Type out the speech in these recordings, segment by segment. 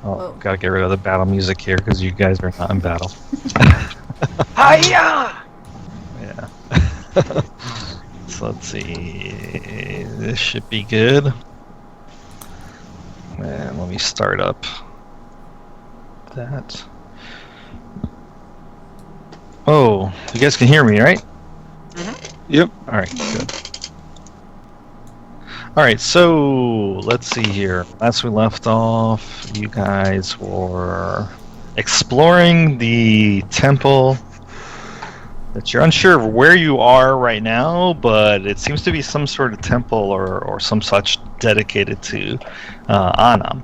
Oh, gotta get rid of the battle music here because you guys are not in battle. Hiya! Yeah. So let's see. This should be good. And let me start up that. Oh, you guys can hear me, right? Yep. All right, good. All right, so let's see here. Last we left off, you guys were exploring the temple that you're unsure of where you are right now, but it seems to be some sort of temple or some such dedicated to Anam.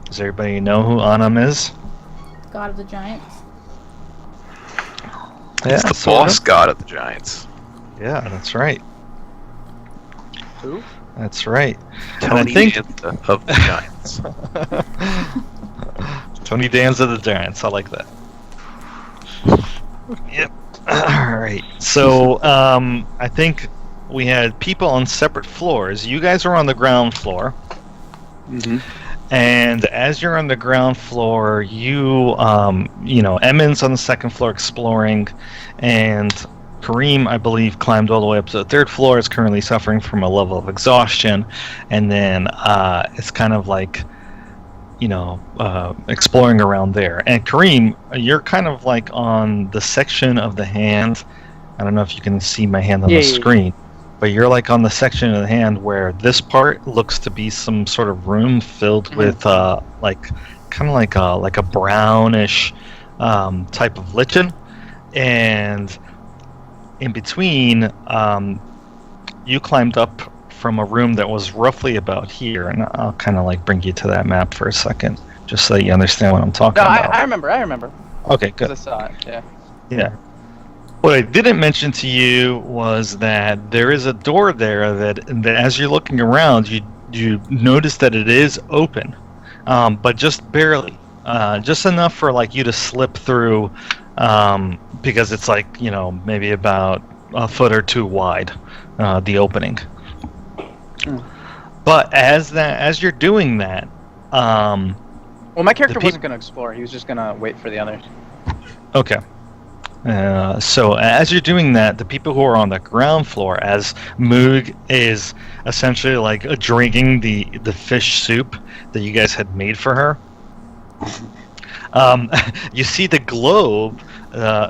Does everybody know who Anam is? God of the Giants. He's the boss god of the Giants. Yeah, that's right. Who? That's right. Tony Danza of the Giants. Tony Danza of the Giants. I like that. Yep. All right. So I think we had people on separate floors. You guys are on the ground floor. Mm-hmm. And as you're on the ground floor, Emin's on the second floor exploring, and Kareem, I believe, climbed all the way up to the third floor, is currently suffering from a level of exhaustion, and then it's kind of like, exploring around there. And Kareem, you're kind of like on the section of the hand. I don't know if you can see my hand on the screen. But you're like on the section of the hand where this part looks to be some sort of room filled with like a brownish type of lichen, and in between you climbed up from a room that was roughly about here, and I'll kind of like bring you to that map for a second just so you understand what I'm talking about. I remember. Okay, good. I saw it. Yeah. Yeah. What I didn't mention to you was that there is a door there that as you're looking around, you notice that it is open, but just barely, just enough for like you to slip through, because it's like maybe about a foot or two wide, the opening. But as you're doing that, well, my character wasn't going to explore. He was just going to wait for the others. Okay. So as you're doing that, the people who are on the ground floor, as Moog is essentially like drinking the fish soup that you guys had made for her, you see the globe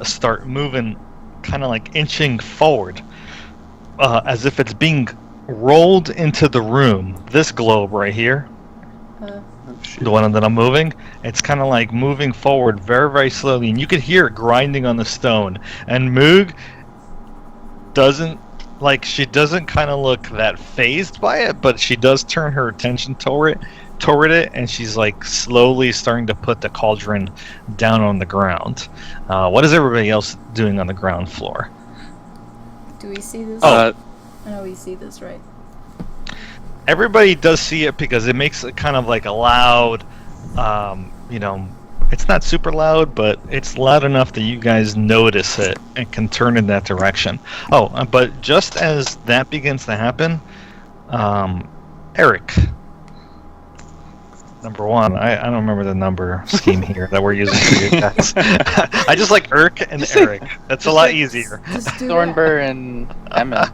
start moving, kind of like inching forward, as if it's being rolled into the room. This globe right here. The one that I'm moving, it's kind of like moving forward very, very slowly, and you can hear it grinding on the stone. And Moog doesn't kind of look that phased by it, but she does turn her attention toward it, and she's like slowly starting to put the cauldron down on the ground. What is everybody else doing on the ground floor? Do we see this? I know we see this, right? Everybody does see it because it makes it kind of like a loud, it's not super loud, but it's loud enough that you guys notice it and can turn in that direction. But just as that begins to happen, Eric, number one, I don't remember the number scheme here that we're using for you guys. I just like Eric and Eric. That's a lot easier. Thornburr and Emin.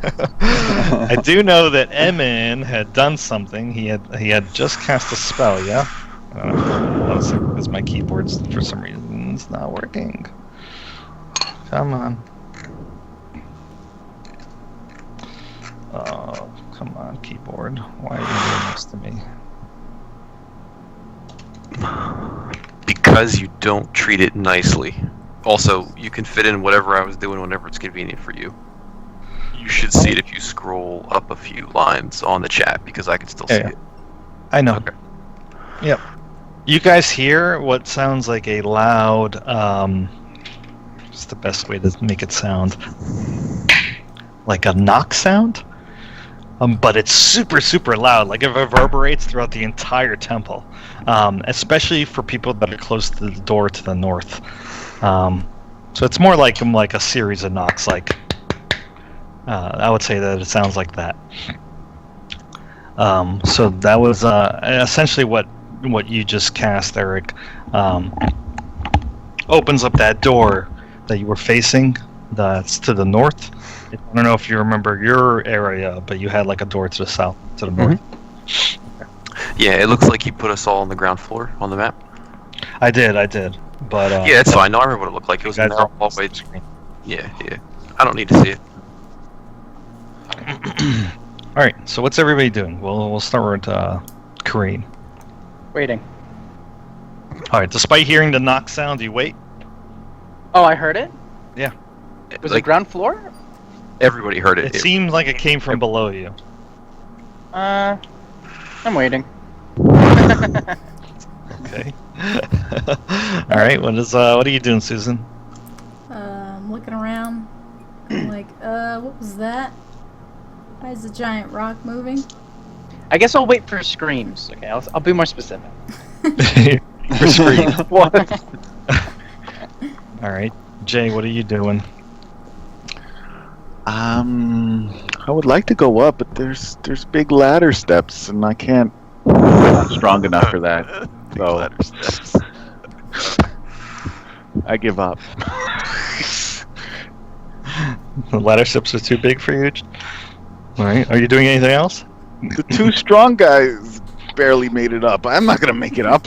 I do know that Emin had done something. He had just cast a spell, yeah? One second, because my keyboard's for some reason it's not working. Come on. Oh, come on, keyboard. Why are you doing this to me? Because you don't treat it nicely. Also, you can fit in whatever I was doing whenever it's convenient for you. You should see it if you scroll up a few lines on the chat, because I can still see it. I know. Okay. Yep. You guys hear what sounds like a loud, what's the best way to make it sound? Like a knock sound? But it's super, super loud. Like it reverberates throughout the entire temple, especially for people that are close to the door to the north. So it's more like a series of knocks. Like I would say that it sounds like that. So that was essentially what you just cast, Eric. Opens up that door that you were facing. That's to the north. I don't know if you remember your area, but you had like a door to the south, to the north. Yeah, it looks like he put us all on the ground floor on the map. I did. But Yeah, that's fine. No, I remember what it looked like. It was a guys narrow are- hallway. Yeah. I don't need to see it. All right. So what's everybody doing? We'll start with Kareen. Waiting. All right. Despite hearing the knock sound, you wait. Oh, I heard it? Was it Like, ground floor? everybody heard it. It seemed like it came from below you. I'm waiting. Okay. All right. What are you doing, Susan? I'm looking around. I'm like, what was that? Why is the giant rock moving? I guess I'll wait for screams. Okay, I'll be more specific. For screen. What? All right. Jay, what are you doing? I would like to go up, but there's big ladder steps, and I can't. I'm not strong enough for that. So Ladder steps. I give up. The ladder steps are too big for you. All right. Are you doing anything else? The two strong guys barely made it up. I'm not gonna make it up.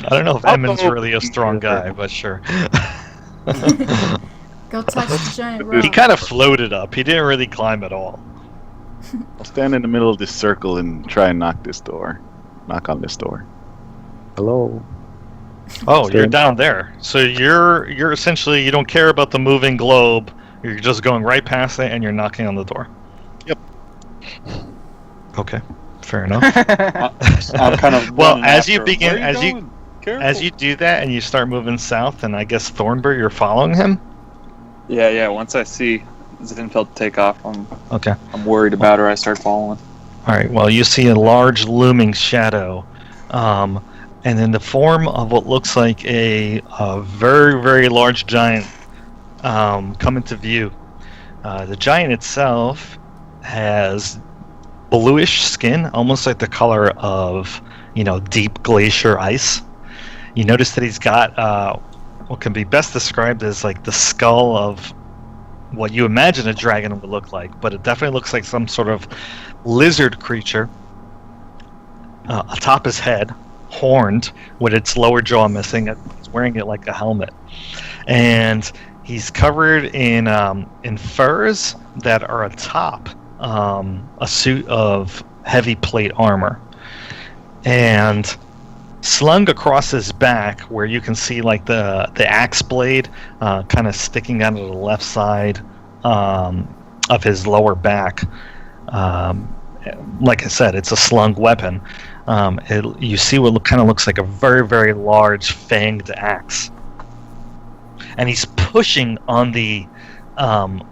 I don't know if I'll Edmund's go really a strong sure. guy, but sure. Go touch the giant rock. He kind of floated up. He didn't really climb at all. I'll stand in the middle of this circle and try and knock on this door. Hello. Oh, you're Stand- down there. So you're essentially, you don't care about the moving globe. You're just going right past it and you're knocking on the door. Yep. Okay. Fair enough. I'm kind of Well, running as you after him. begin- Where are as you- going? Careful. As you do that and you start moving south, and I guess Thornbury, you're following him? Yeah. Once I see Zinfeld take off, Okay. I'm worried about her. I start following. All right. Well, you see a large looming shadow, and in the form of what looks like a very, very large giant come into view. The giant itself has bluish skin, almost like the color of deep glacier ice. You notice that he's got what can be best described as like the skull of what you imagine a dragon would look like, but it definitely looks like some sort of lizard creature atop his head, horned, with its lower jaw missing. It's wearing it like a helmet, and he's covered in furs that are atop a suit of heavy plate armor, and slung across his back, where you can see like the axe blade kind of sticking out of the left side of his lower back. Like I said, it's a slung weapon. You see what kind of looks like a very, very large fanged axe, and he's pushing on the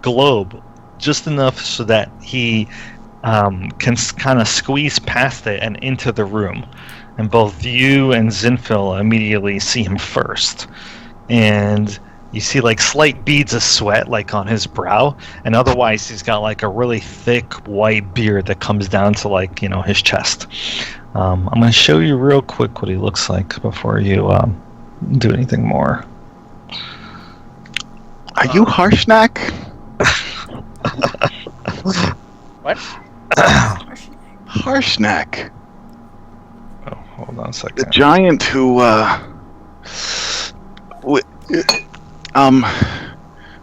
globe just enough so that he can kind of squeeze past it and into the room. And both you and Zinfil immediately see him first. And you see like slight beads of sweat like on his brow, and otherwise he's got like a really thick white beard that comes down to like his chest. I'm going to show you real quick what he looks like before you do anything more. Are you Harshnag? What? Harshnag, Oh, hold on a the second. giant who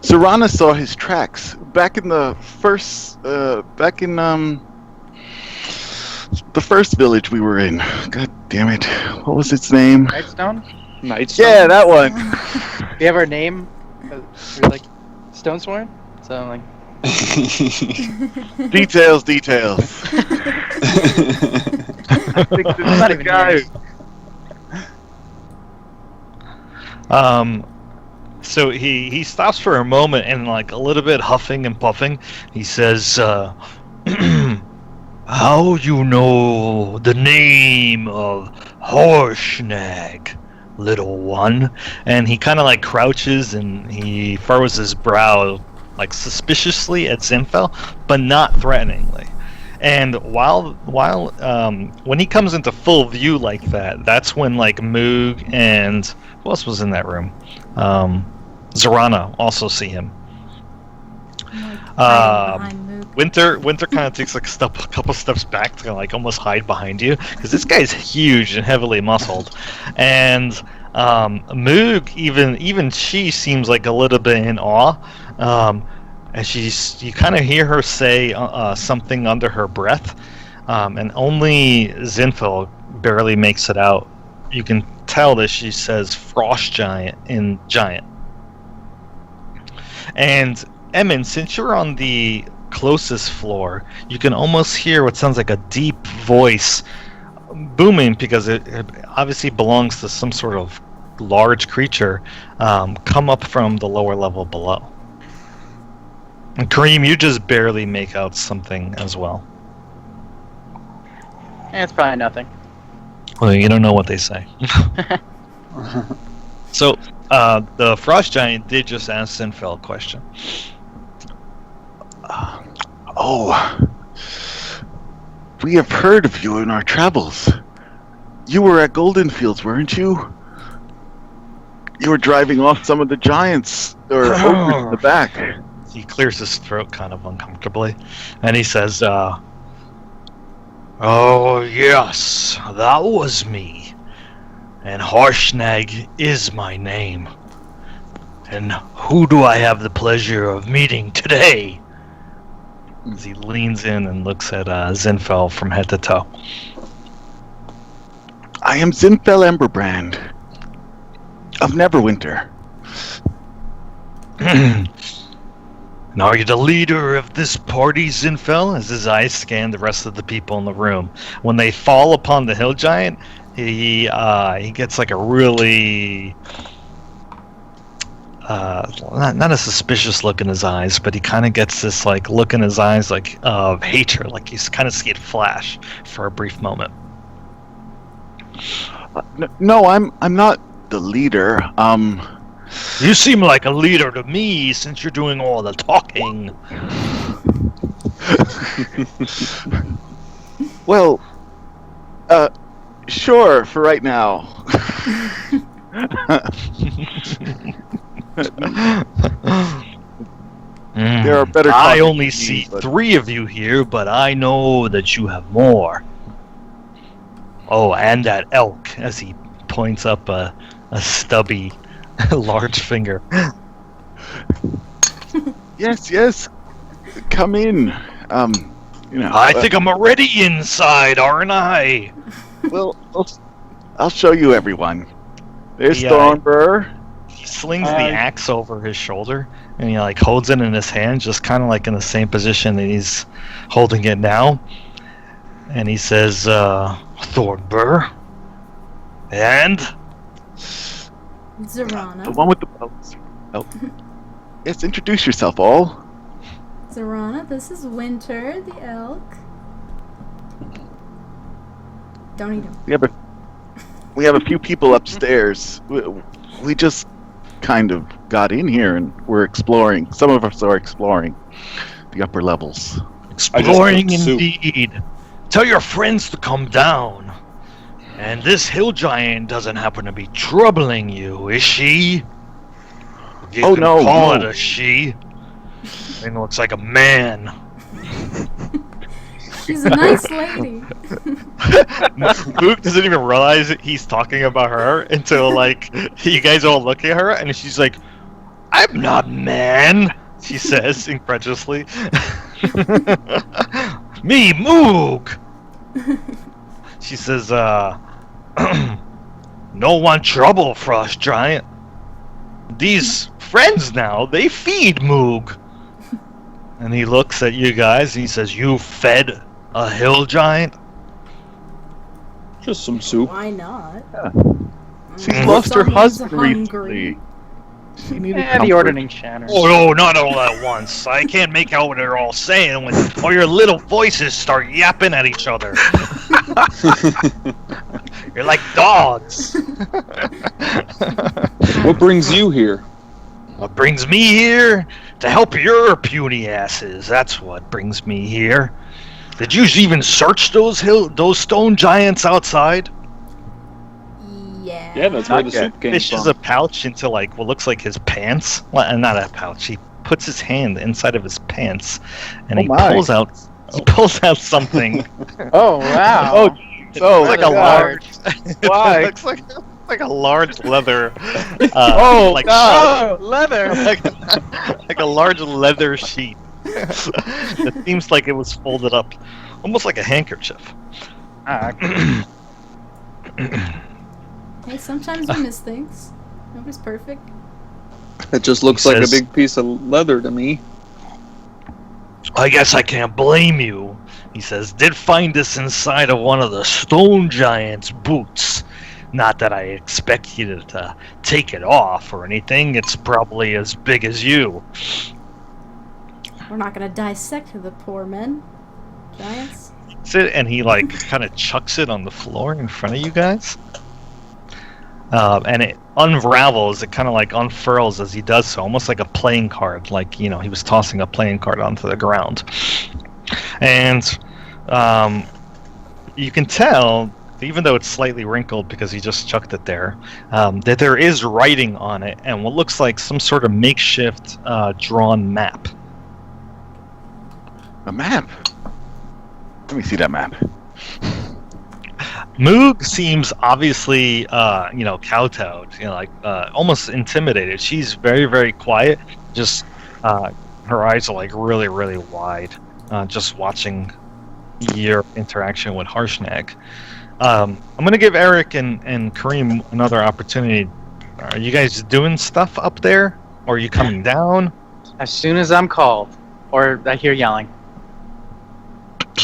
Serana saw his tracks back in the first the first village we were in. God damn it. What was its name? Nightstone? Nightstone. Yeah, that one. Do you have our name? We're like Stonesworn? So I'm like, Details. I'm not even guy. here. So he stops for a moment and like a little bit huffing and puffing. He says, "How you know the name of Harshnag, little one?" And he kind of like crouches and he furrows his brow like suspiciously at Zinfel, but not threateningly. And while when he comes into full view like that, that's when like Moog and who else was in that room? Zorana also see him. I'm, like, hiding behind Moog. Winter kind of takes like a couple steps back to like almost hide behind you because this guy's huge and heavily muscled, and Moog even she seems like a little bit in awe, and you kind of hear her say something under her breath, and only Zinfel barely makes it out. You can tell that she says frost giant in giant. And Emin, since you're on the closest floor, you can almost hear what sounds like a deep voice booming because it obviously belongs to some sort of large creature come up from the lower level below. And Kareem, you just barely make out something as well. It's probably nothing. Well, you don't know what they say. So, the frost giant did just ask Zinfel a question. We have heard of you in our travels. You were at Goldenfields, weren't you? You were driving off some of the giants, or ogres in the back. He clears his throat kind of uncomfortably, and he says, "Oh, yes, that was me. And Harshnag is my name. And who do I have the pleasure of meeting today?" As he leans in and looks at Zinfel from head to toe. I am Zinfel Emberbrand of Neverwinter. And are you the leader of this party, Zinfel? As his eyes scan the rest of the people in the room. When they fall upon the hill giant, he gets like a really not a suspicious look in his eyes, but he kind of gets this like look in his eyes like of hatred, like he's kind of see it flash for a brief moment. No, I'm not the leader. You seem like a leader to me since you're doing all the talking. Well, sure, for right now. There are better I talking only to see me, but- 3 of you here, but I know that you have more. Oh, and that elk, as he points up a stubby, large finger. Yes. Come in. I think I'm already inside, aren't I? Well, I'll show you everyone. There's Yeah. Thornburr. He slings the axe over his shoulder, and he like holds it in his hand, just kind of like in the same position that he's holding it now. And he says, Thornburr. And? Zorana. The one with the belts. Oh. Yes, introduce yourself, all. Zorana, this is Winter, the elk. Don't eat him. We have a few people upstairs. We just kind of got in here and we're exploring. Some of us are exploring the upper levels. Exploring cooked soup. indeed. Tell your friends to come down. And this hill giant doesn't happen to be troubling you, is she? You Oh, can no, call no. it a she. It looks like a man. She's a nice lady. Mook doesn't even realize that he's talking about her until like you guys all look at her and she's like, "I'm not man," she says incredulously. Me, Moog. She says, "No one trouble, Frost Giant. These friends now, they feed Moog." And he looks at you guys and he says, "You fed a hill giant?" Just some soup. Why not? She Mm. lost her Someone's husband hungry. recently. She needed Yeah, the comfort. ordering Shannon. Oh no, not all at once. I can't make out what they're all saying when all your little voices start yapping at each other. You're like dogs. What brings you here? What brings me here? To help your puny asses. That's what brings me here. Did you even search those stone giants outside? Yeah. Yeah, that's where Not the yet. soup came Fishes from. a pouch into like what looks like his pants. Well, not a pouch. He puts his hand inside of his pants, and Oh he my. pulls out. He pulls out something. Oh wow. Oh, It oh, looks like a God. large. Why? It looks like a large leather. Oh like no, leather. like a large leather sheet. It seems like it was folded up, almost like a handkerchief. Ah, okay. Hey, sometimes we miss things. Nobody's perfect. It just looks He like a says- big piece of leather to me. I guess I can't blame you. He says, did find this inside of one of the stone giant's boots. Not that I expect you to take it off or anything. It's probably as big as you. We're not gonna dissect the poor men. Giants. And he like kind of chucks it on the floor in front of you guys. And it unravels. It kind of like unfurls as he does so, almost like a playing card. Like he was tossing a playing card onto the ground. And you can tell, even though it's slightly wrinkled because he just chucked it there, that there is writing on it and what looks like some sort of makeshift drawn map. a map. Let me see that map. Moog seems obviously, kowtowed, almost intimidated. She's very, very quiet. Just her eyes are like really, really wide, just watching your interaction with Harshnag. I'm gonna give Eric and Kareem another opportunity. Are you guys doing stuff up there, or are you coming down? As soon as I'm called, or I hear yelling.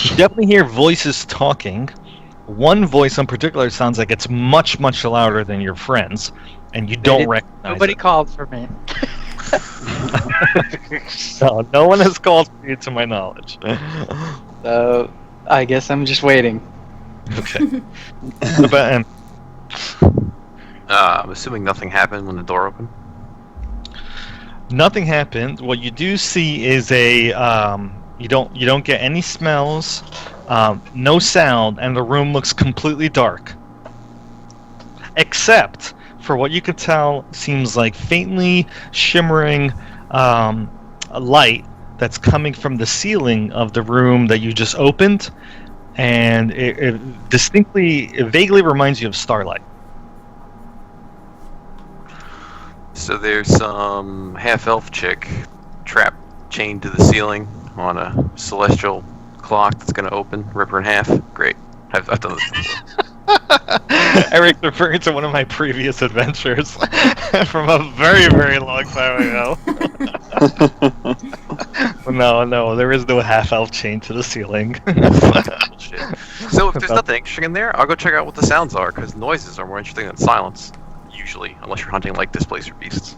You definitely hear voices talking. One voice in particular sounds like it's much, much louder than your friends, and you don't recognize Nobody it. called for me. No one has called for you to my knowledge. So I guess I'm just waiting. Okay. What about him? I'm assuming nothing happened when the door opened. Nothing happened. What you do see is a you don't get any smells, no sound, and the room looks completely dark. Except for what you could tell seems like faintly shimmering a light that's coming from the ceiling of the room that you just opened, and it vaguely reminds you of starlight. So there's some half-elf chick trapped, chained to the ceiling on a celestial clock that's going to open, rip her in half. Great. I've done this before. Eric's referring to one of my previous adventures from a very, very long time ago. No, there is no half-elf chain to the ceiling. Bullshit. So if there's nothing interesting in there, I'll go check out what the sounds are, because noises are more interesting than silence, usually, unless you're hunting like displacer beasts.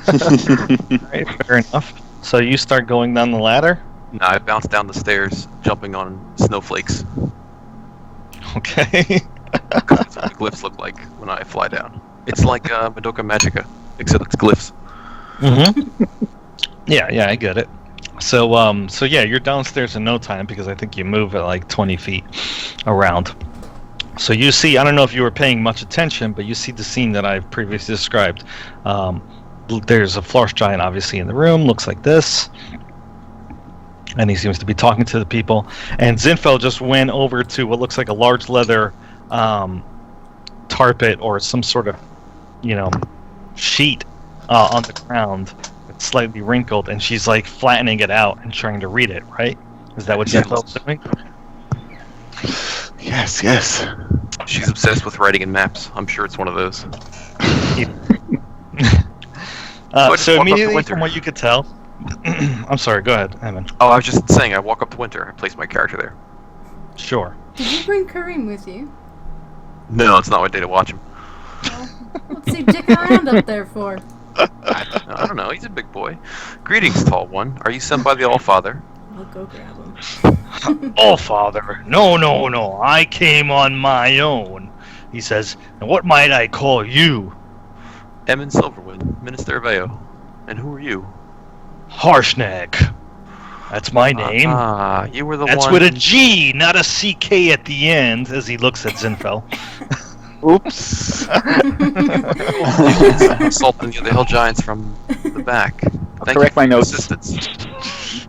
Right, fair enough. So you start going down the ladder? Nah, I bounce down the stairs, jumping on snowflakes. Okay. That's what the glyphs look like when I fly down. It's like Madoka Magica, except it's glyphs. Mm-hmm. Yeah, I get it. So yeah, you're downstairs in no time because I think you move at like 20 feet around. So you see, I don't know if you were paying much attention, but you see the scene that I've previously described. There's a Flourish Giant obviously in the room, looks like this. And he seems to be talking to the people. And Zinfel just went over to what looks like a large leather tarpet or some sort of, sheet on the ground. It's slightly wrinkled, and she's like flattening it out and trying to read it, right? Is that what Yes. Zinfel's doing? Yes. She's obsessed with writing in maps. I'm sure it's one of those. just So walk up to immediately, Winter. from what you could tell, I'm sorry. Go ahead, Evan. Oh, I was just saying, I walk up to Winter. I place my character there. Sure. Did you bring Kareem with you? No, it's not my day to watch him. Well, what's he dicking around up there for? I don't know. He's a big boy. Greetings, tall one. Are you sent by the All-Father? I'll go grab him. Oh, Father, no. I came on my own. He says, and what might I call you? Emin Silverwind, Minister of Ao. And who are you? Harshnag. That's my name. Ah, you were the That's one. with a G, not a CK at the end, as he looks at Zinfel. Oops. Assaulting the Hill Giants from the back. Thank correct you for my notes. assistance.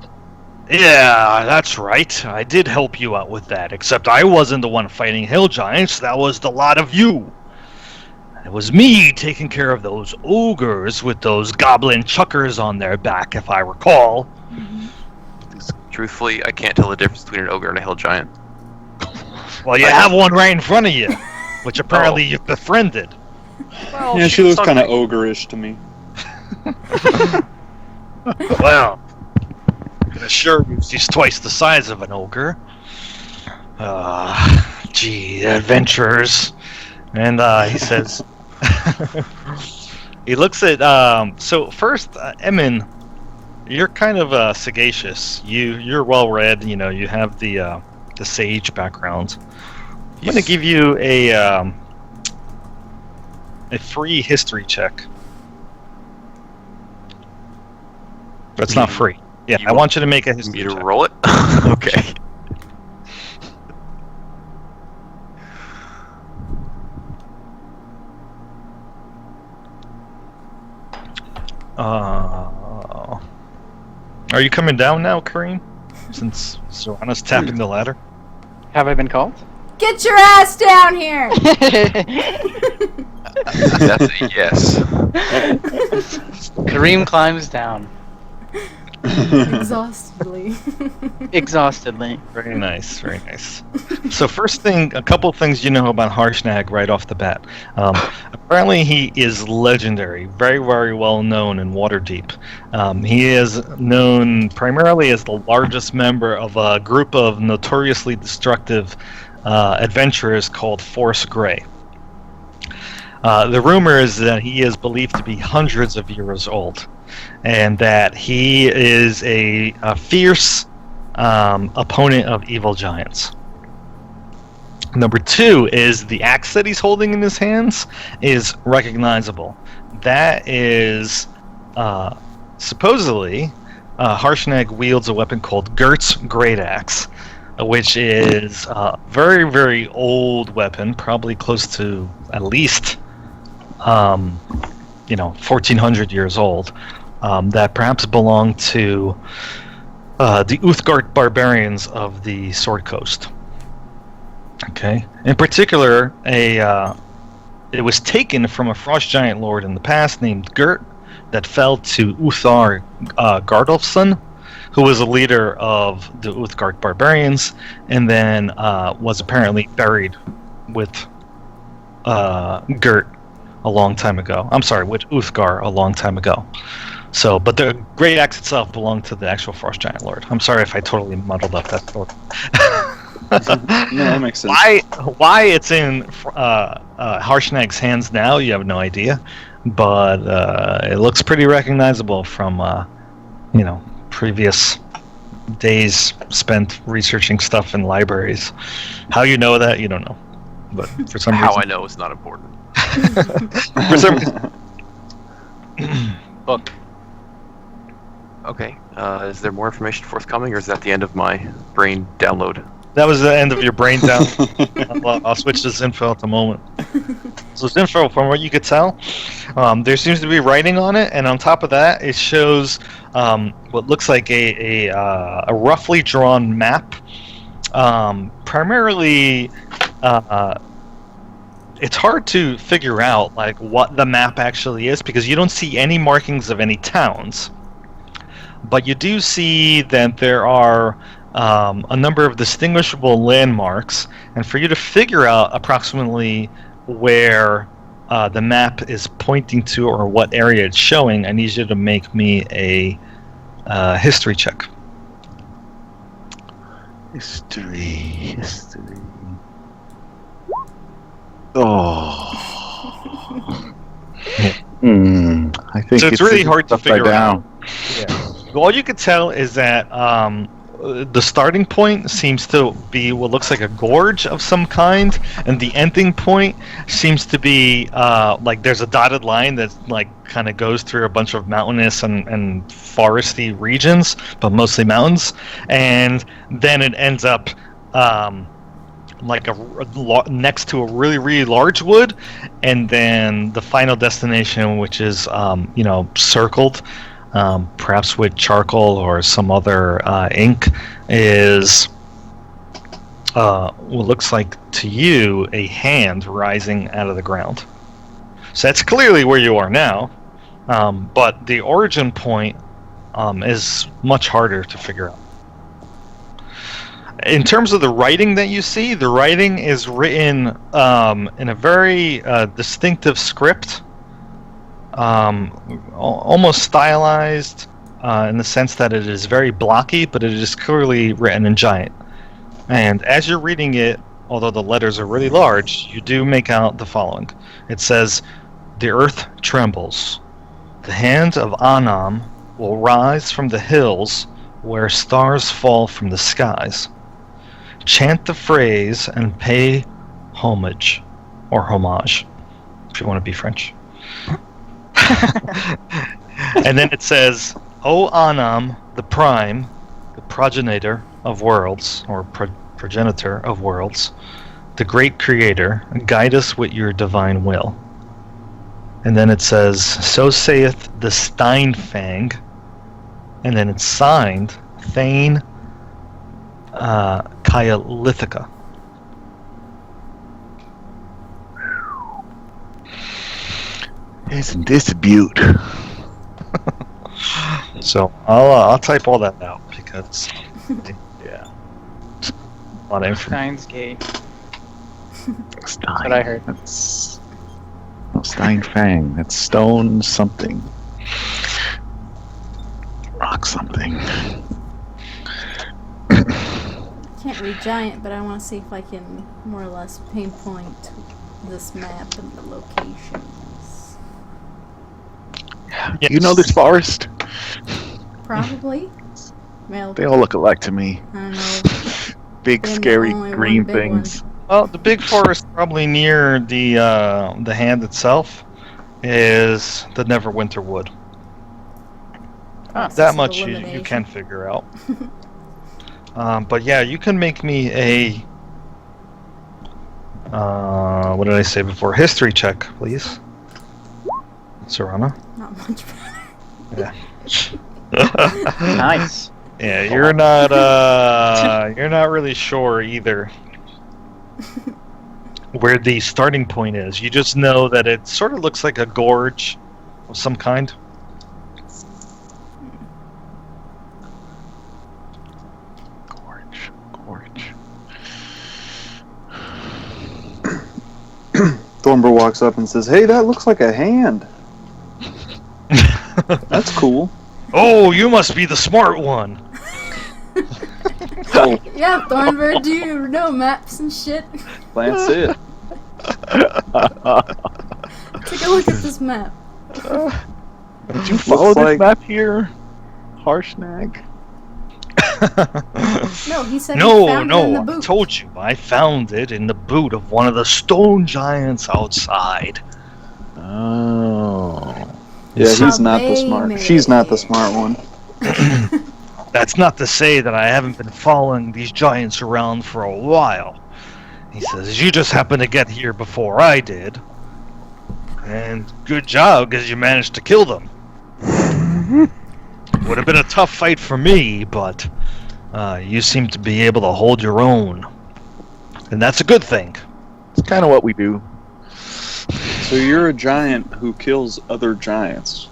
Yeah, that's right. I did help you out with that, except I wasn't the one fighting Hill Giants. That was the lot of you. It was me taking care of those ogres with those goblin chuckers on their back, if I recall. Truthfully, I can't tell the difference between an ogre and a hill giant. Well, you have one right in front of you, which apparently you've befriended. Well, Yeah, she looks was kind of hungry. ogre-ish to me. Well, I can assure you she's twice the size of an ogre. Gee, adventurers. And he says... he looks at... so first, Emin, you're kind of sagacious. You're well-read, you know, you have the sage background. I'm going to give you a free history check. That's not free. Yeah, I want you to make a You history need to check. roll it? Okay. Are you coming down now, Kareem? Since Serrano's tapping the ladder? Have I been called? Get your ass down here! That's a yes. Kareem climbs down Exhaustedly. exhaustedly. Very nice, very nice. So first thing, a couple things you know about Harshnag right off the bat. Apparently he is legendary, very, very well known in Waterdeep. He is known primarily as the largest member of a group of notoriously destructive adventurers called Force Grey. The rumor is that he is believed to be hundreds of years old, and that he is a fierce opponent of evil giants. Number two is the axe that he's holding in his hands is recognizable. That is supposedly Harshnag wields a weapon called Gert's Great Axe, which is a very, very old weapon, probably close to at least 1,400 years old, that perhaps belonged to the Uthgardt barbarians of the Sword Coast. Okay. In particular, it was taken from a frost giant lord in the past named Gert that fell to Uthar Gardolfsson, who was a leader of the Uthgardt barbarians, and then was apparently buried with Gert a long time ago. I'm sorry, with Uthgar a long time ago. So, but the Great Axe itself belonged to the actual Frost Giant Lord. I'm sorry if I totally muddled up that story. No, that makes sense. Why it's in Harshnag's hands now, you have no idea. But it looks pretty recognizable from, previous days spent researching stuff in libraries. How you know that, you don't know. But for some How I reason... know is not important. For some reason... Book. Okay. Is there more information forthcoming, or is that the end of my brain download? That was the end of your brain down. I'll switch to Zinfo at the moment. So Zinfo, from what you could tell, there seems to be writing on it, and on top of that, it shows what looks like a roughly drawn map. Primarily, it's hard to figure out like what the map actually is because you don't see any markings of any towns, but you do see that there are a number of distinguishable landmarks, and for you to figure out approximately where the map is pointing to or what area it's showing, I need you to make me a history check. History. Oh. I think So it's really hard to upside figure down. Yeah. All you could tell is that the starting point seems to be what looks like a gorge of some kind, and the ending point seems to be like there's a dotted line that like kind of goes through a bunch of mountainous and foresty regions, but mostly mountains, and then it ends up like next to a really, really large wood, and then the final destination, which is circled. Perhaps with charcoal or some other ink, is what looks like to you a hand rising out of the ground. So that's clearly where you are now, but the origin point is much harder to figure out. In terms of the writing that you see, the writing is written in a very distinctive script. Almost stylized in the sense that it is very blocky, but it is clearly written in giant. And as you're reading it, although the letters are really large, you do make out the following. It says, "The earth trembles. The hand of Anam will rise from the hills where stars fall from the skies. Chant the phrase and pay homage," or homage, if you want to be French. And then it says, "O Anam, the prime, the progenitor of worlds, or progenitor of worlds, the great creator, guide us with your divine will." And then it says, "So saith the Steinfang," and then it's signed Thane Kyalithica. Isn't this a beaut? So I'll type all that out because yeah, a lot of information. Steins Gate. Stein. That's what I heard. That's Steinfang. That's stone something. Rock something. Can't read giant, but I want to see if I can more or less pinpoint this map and the locations. Yes. You know this forest? Probably. Well, They all look alike to me. I don't know. Big, Then scary only one green big things. Well, the big forest probably near the hand itself is the Neverwinter Wood. Process That of much you elimination. can figure out. But yeah, you can make me a what did I say before? History check, please, Serana. Not much better. Nice. Yeah, you're not really sure either where the starting point is. You just know that it sort of looks like a gorge of some kind. Gorge. Thornbur walks up and says, "Hey, that looks like a hand. That's cool." Oh, you must be the smart one. Oh, Yeah, Thornbird, do you know maps and shit? that's it. Take a look at this map. Did you follow Looks this like- map here? Harshnag? No, he said he No, found it in the I boot. told you. I found it in the boot of one of the stone giants outside. Oh. Yeah, he's How not the they smart. made She's not the it. smart one. That's not to say that I haven't been following these giants around for a while. He says, you just happened to get here before I did. And good job, because you managed to kill them. Would have been a tough fight for me, but you seem to be able to hold your own. And that's a good thing. It's kind of what we do. So you're a giant who kills other giants.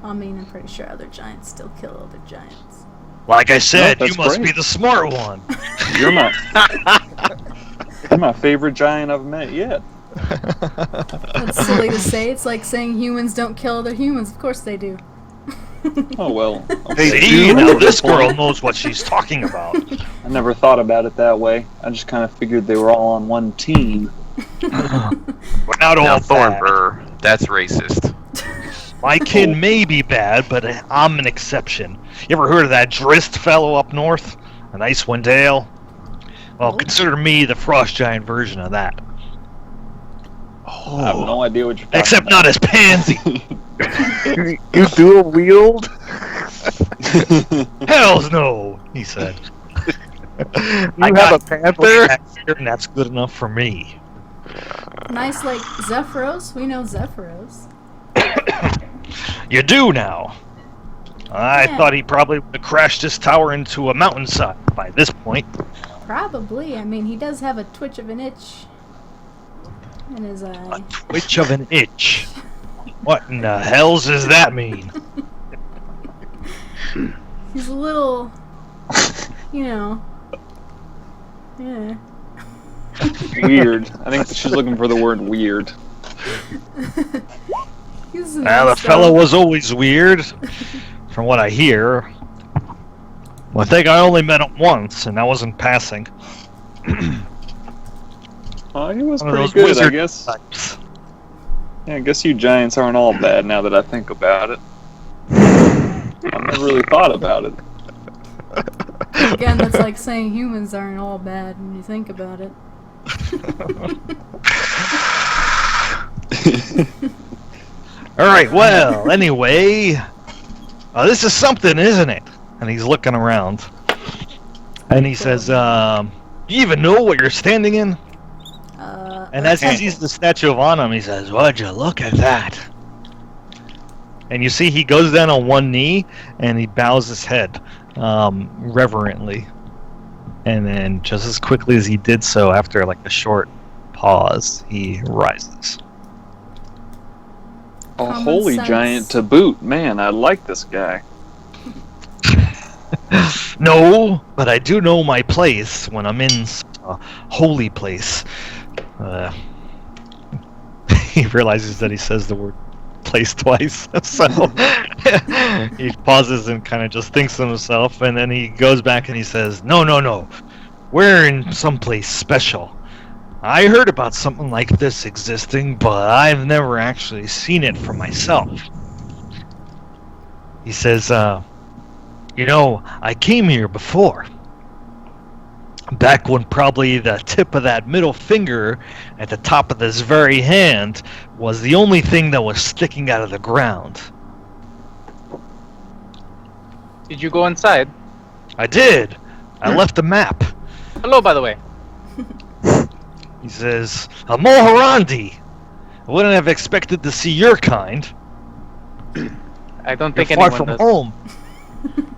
I mean, I'm pretty sure other giants still kill other giants. Like I said, No, you that's must great. be the smart one. You're my favorite giant I've met yet. That's silly to say. It's like saying humans don't kill other humans. Of course they do. Oh well. They okay. See, do. now this girl knows what she's talking about. I never thought about it that way. I just kind of figured they were all on one team. We're not all Now, bad. Thornbur, that's racist. My kid may be bad, but I'm an exception. You ever heard of that Drist fellow up north? An Icewind Dale. Well, consider me the Frost Giant version of that. I have no idea what you're talking Except about. not as pansy. You dual wield? Hells no, he said. You have a panther? And that's good enough for me. Nice like Zephyros. We know Zephyros. You do now. I Yeah. thought he probably would have crashed his tower into a mountainside by this point. Probably. I mean, he does have a twitch of an itch in his eye. Twitch of an itch. What in the hells does that mean? He's a little, you know. Yeah. Weird. I think she's looking for the word weird. He's a Now, the nice fellow dog. was always weird, from what I hear. Well, I think I only met him once, and that wasn't passing. He was One of pretty those good, I wizard guess. types. Yeah, I guess you giants aren't all bad now that I think about it. I never really thought about it. Again, that's like saying humans aren't all bad when you think about it. Alright, well, anyway. This is something, isn't it? And he's looking around. And he says, you even know what you're standing in? And as he sees the statue of Anam, he says, would you look at that? And you see he goes down on one knee, and he bows his head reverently. And then just as quickly as he did so, after like a short pause, he rises. A Common holy sense. giant to boot. Man, I like this guy. No, but I do know my place when I'm in a holy place. He realizes that he says the word place twice, so he pauses and kind of just thinks to himself, and then he goes back and he says, No. We're in someplace special. I heard about something like this existing, but I've never actually seen it for myself. He says, I came here before. Back when probably the tip of that middle finger at the top of this very hand was the only thing that was sticking out of the ground. Did you go inside? I did. I left a map. Hello, by the way. He says, a Mohorandi. I wouldn't have expected to see your kind. I don't You're think far anyone from does. home.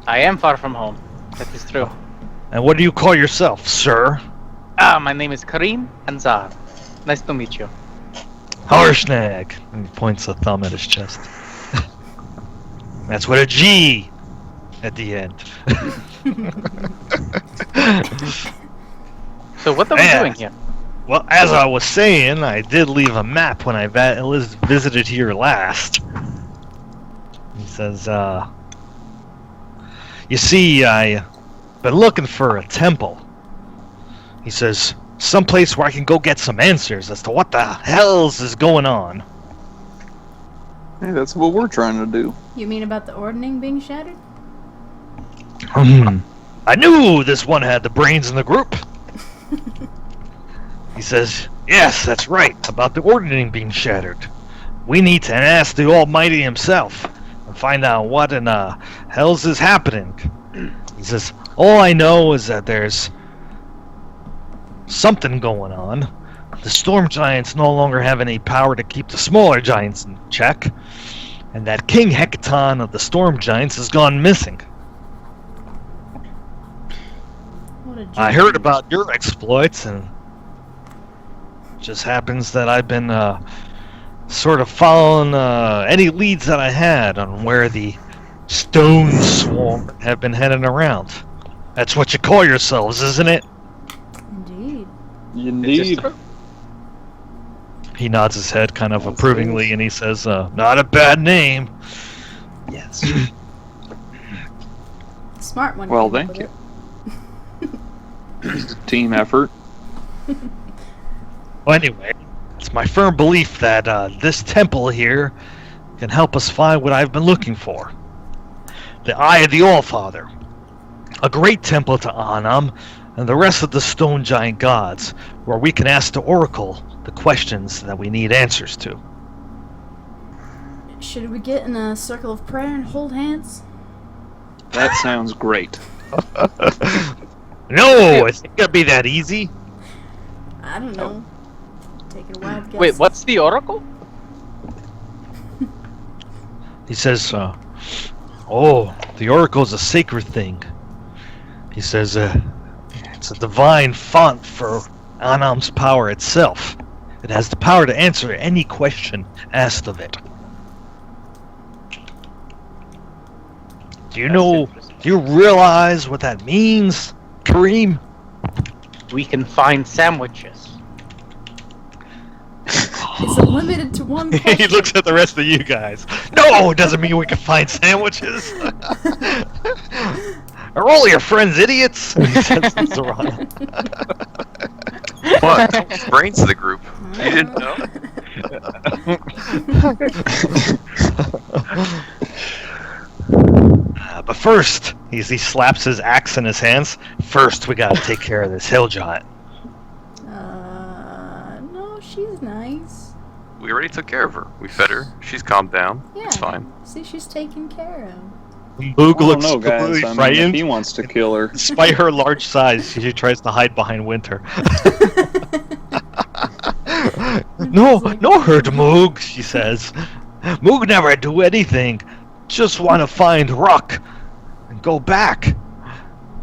I am far from home. That is true. And what do you call yourself, sir? My name is Kareem Anzar. Nice to meet you. Harshnag. And he points a thumb at his chest. That's with a G at the end. So what are we Man. doing here? Well, as I was saying, I did leave a map when I visited here last. He says, you see, I been looking for a temple. He says, someplace where I can go get some answers as to what the hells is going on. Hey, that's what we're trying to do. You mean about the ordning being shattered? I knew this one had the brains in the group. He says, yes, that's right, about the ordning being shattered. We need to ask the Almighty himself and find out what in the hells is happening. He says, all I know is that there's something going on. The storm giants no longer have any power to keep the smaller giants in check, and that King Hecaton of the storm giants has gone missing. What a I jerk. heard about your exploits, and it just happens that I've been sort of following any leads that I had on where the stone swarm have been heading around. That's what you call yourselves, isn't it? Indeed. Indeed. He nods his head kind of approvingly, and he says, not a bad name. Yes. Smart one. Well, came up thank with you. it. Team effort. Well, anyway, it's my firm belief that this temple here can help us find what I've been looking for. The Eye of the Allfather. a great temple to Anam and the rest of the stone giant gods, where we can ask the Oracle the questions that we need answers to. Should we get in a circle of prayer and hold hands? That sounds great. No, it's not gonna be that easy. I don't know. Take a wild guess. Wait, what's the oracle? He says, oh, the Oracle is a sacred thing. He says, it's a divine font for Anam's power itself. It has the power to answer any question asked of it. Do you realize what that means, Kareem? We can find sandwiches. Is it limited to one question? He looks at the rest of you guys. No, it doesn't mean we can find sandwiches. Are all your friends idiots? He says to Zorana. What? Brains to the group. You didn't know? But first, he slaps his axe in his hands. First, we gotta take care of this hill giant. No, she's nice. We already took care of her. We fed her. She's calmed down. Yeah. It's fine. See, she's taken care of. Moog I don't looks know, guys. completely I mean, if frightened. he wants to kill her. Despite her large size, she tries to hide behind Winter. No hurt, Moog, she says. Moog never do anything. Just want to find Rock and go back.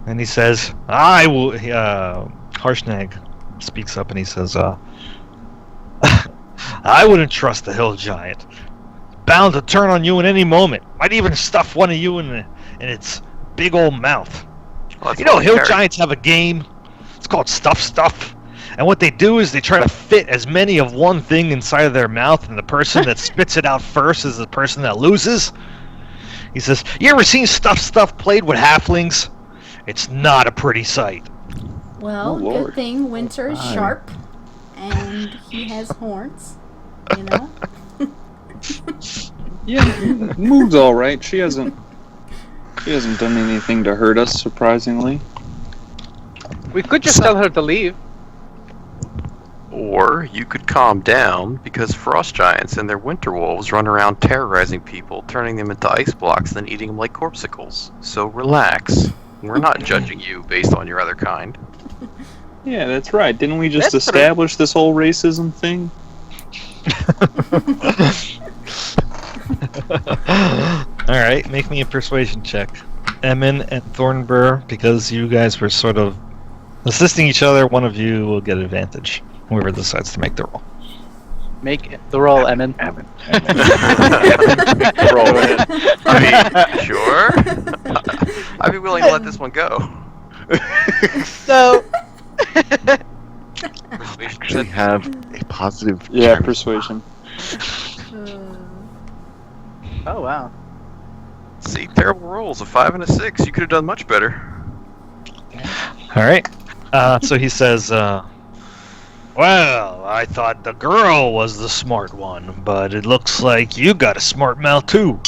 And he says, I will... Harshnag speaks up and he says, I wouldn't trust the hill giant. Bound to turn on you in any moment. Might even stuff one of you in its big old mouth. Well, that's You know, what we hill carry. giants have a game. It's called Stuff. And what they do is they try to fit as many of one thing inside of their mouth, and the person that spits it out first is the person that loses. He says, you ever seen Stuff played with halflings? It's not a pretty sight. Well, Oh, Lord. good thing Winter is sharp, and he has horns. You know. Yeah, Moog's all right. She hasn't done anything to hurt us, surprisingly. We could just tell her to leave. Or you could calm down because frost giants and their winter wolves run around terrorizing people, turning them into ice blocks, then eating them like corpsicles. So relax. We're not judging you based on your other kind. Yeah, that's right. Didn't we just That's true. establish this whole racism thing? Alright, make me a persuasion check. Emin and Thornburr, because you guys were sort of assisting each other, one of you will get advantage. Whoever decides to make the roll. Make the roll, Emin. Roll it. I mean, sure. I'd be willing to let this one go. So, Persuasion Actually check. have a positive Yeah, charm. persuasion. oh wow. See, terrible rolls, a 5 and a 6. You could have done much better. Alright. So he says, well, I thought the girl was the smart one, but it looks like you got a smart mouth too.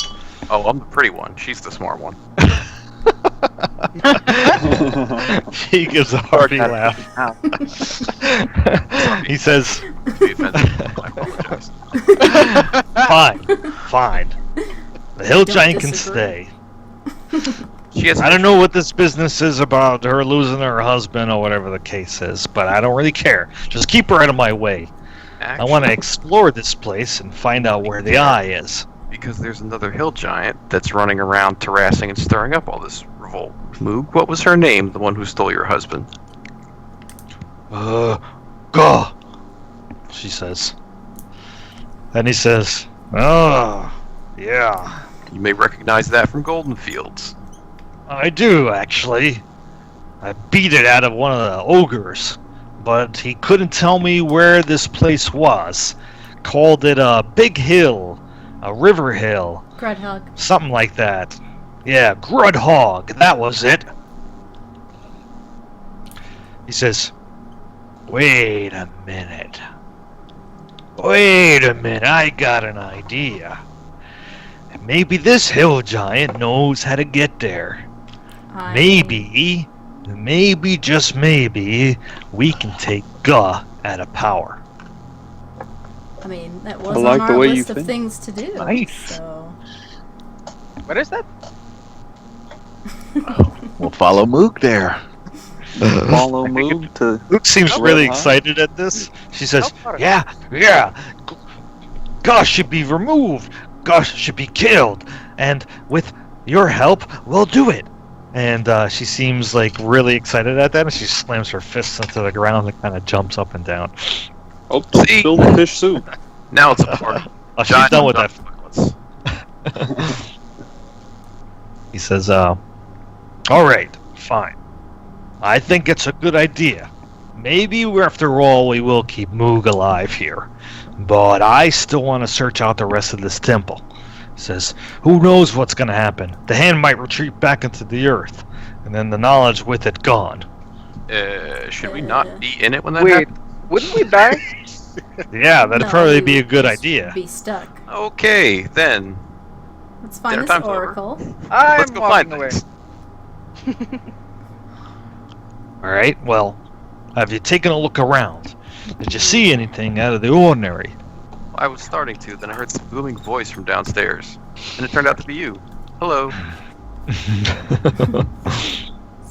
Oh, I'm the pretty one. She's the smart one. He gives a hearty laugh. He says, Be offensive. I apologize. fine. The hill Don't giant can disagree. stay. She has. I don't know what this business is about her losing her husband or whatever the case is, but I don't really care. Just keep her out of my way. I want to explore this place and find out where the eye is. Because there's another hill giant that's running around harassing and stirring up all this revolt. Moog, what was her name? The one who stole your husband. Gah, she says. And he says, oh, yeah, You may recognize that from Golden Fields. I do, actually. I beat it out of one of the ogres, but he couldn't tell me where this place was. Called it a big hill, a river hill, Grudhog. something like that. Yeah, Grudhog, that was it. He says, wait a minute, I got an idea. Maybe this hill giant knows how to get there. maybe, just maybe, we can take Guh out of power. I mean, that was like on the our way you list of think. things to do. Nice. So. What is that? We'll follow Mook there. Follow Moog to. Luke seems Oh, really huh? excited at this. She says, Oh, yeah, Guh should be removed. Guh should be killed. And with your help, we'll do it. And she seems like really excited at that, and she slams her fists into the ground and kind of jumps up and down. Oh, don't See? spill the fish soup. Now it's a party. Oh, she's Giant done with that. octopus. He says, all right, fine. I think it's a good idea. Maybe after all we will keep Moog alive here. But I still want to search out the rest of this temple. He says, who knows what's going to happen? The hand might retreat back into the earth, and then the knowledge with it gone. Should we not be in it when that Wait, happens? wouldn't we die? Yeah, that'd No, probably we be a would good just idea. Be stuck. Okay, then. Let's find Dinner this time's over. oracle. Let's I'm go walking find away. things. All right, well, have you taken a look around? Did you see anything out of the ordinary? I was starting to, then I heard some booming voice from downstairs. And it turned out to be you. Hello. It's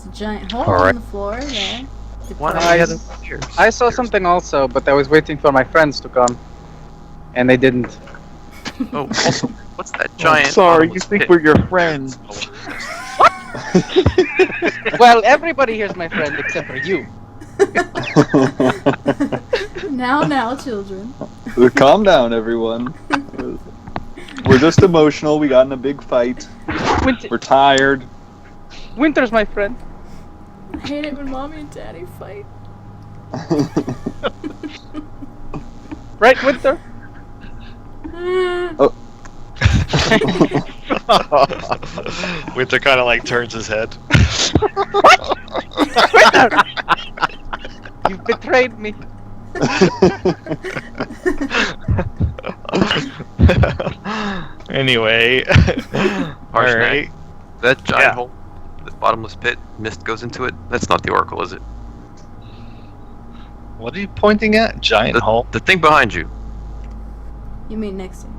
a giant hole All right. in the floor there. You Why put not I- get upstairs? I saw something also, but I was waiting for my friends to come, and they didn't. Oh, also, what's that giant? Sorry, you bottomless think pit? we're your friends. Well, everybody here's my friend except for you. Now, children. Calm down, everyone. We're just emotional. We got in a big fight. We're tired. Winter's my friend. I hate it when mommy and daddy fight. Right, Winter? Winter kind of like turns his head. Winter! You betrayed me. Anyway, all Harsh right. That giant Yeah. hole, the bottomless pit, mist goes into it. That's not the oracle, is it? What are you pointing at? Giant hole. The thing behind you. You mean next to you?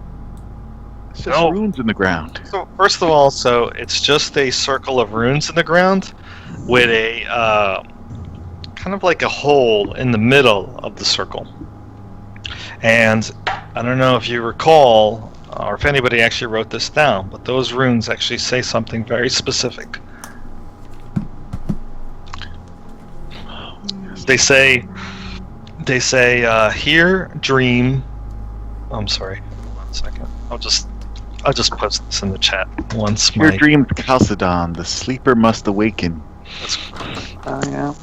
It's just No. runes in the ground. So first of all, so it's just a circle of runes in the ground with a kind of like a hole in the middle of the circle. And I don't know if you recall, or if anybody actually wrote this down, but those runes actually say something very specific. They say, here, dream. I'm sorry. Hold on a second. I'll just post this in the chat once. Your my- dreams, Chalcedon, the sleeper must awaken. Oh, yeah.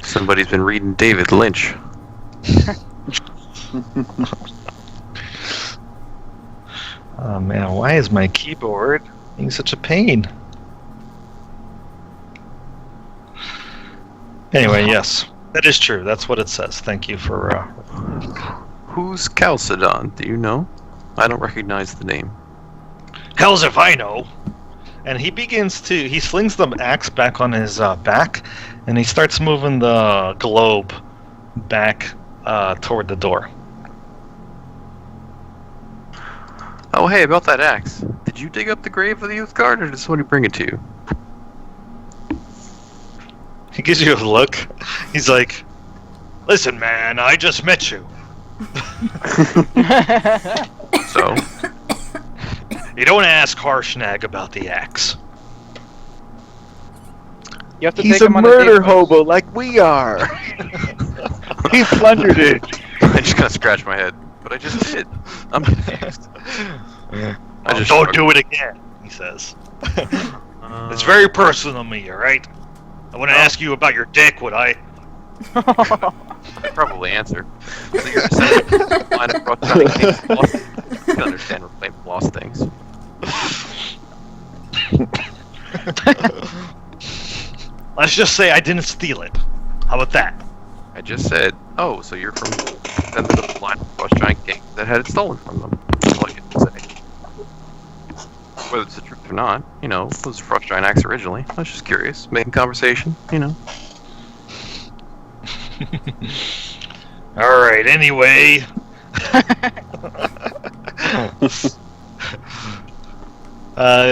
Somebody's been reading David Lynch. Oh man, why is my keyboard being such a pain? Anyway, yes, that is true. That's what it says. Thank you for. Who's Chalcedon? Do you know? I don't recognize the name. Hells if I know. And he he slings the axe back on his back, and he starts moving the globe back toward the door. Oh, hey, about that axe. Did you dig up the grave of the youth guard, or did somebody bring it to you? He gives you a look. He's like, "Listen, man, I just met you. So, You don't ask Harshnag about the axe." You have to He's take a him on murder date. hobo like we are. He plundered it. I just gotta scratch my head. But I just did. I'm confused. I just Don't do it again, he says. It's very personal to me, alright? I wouldn't ask you about your dick, would I? I'd probably answer. So you're just saying line of reclaiming things lost. You can understand reclaiming lost things. Let's just say I didn't steal it. How about that? I just said, oh, so you're from members of the line of cross giant gang that had it stolen from them. That's all I get to say. whether it's the truth or not. You know, it was a Frost Giant axe originally. I was just curious, making conversation. You know. All right. Anyway.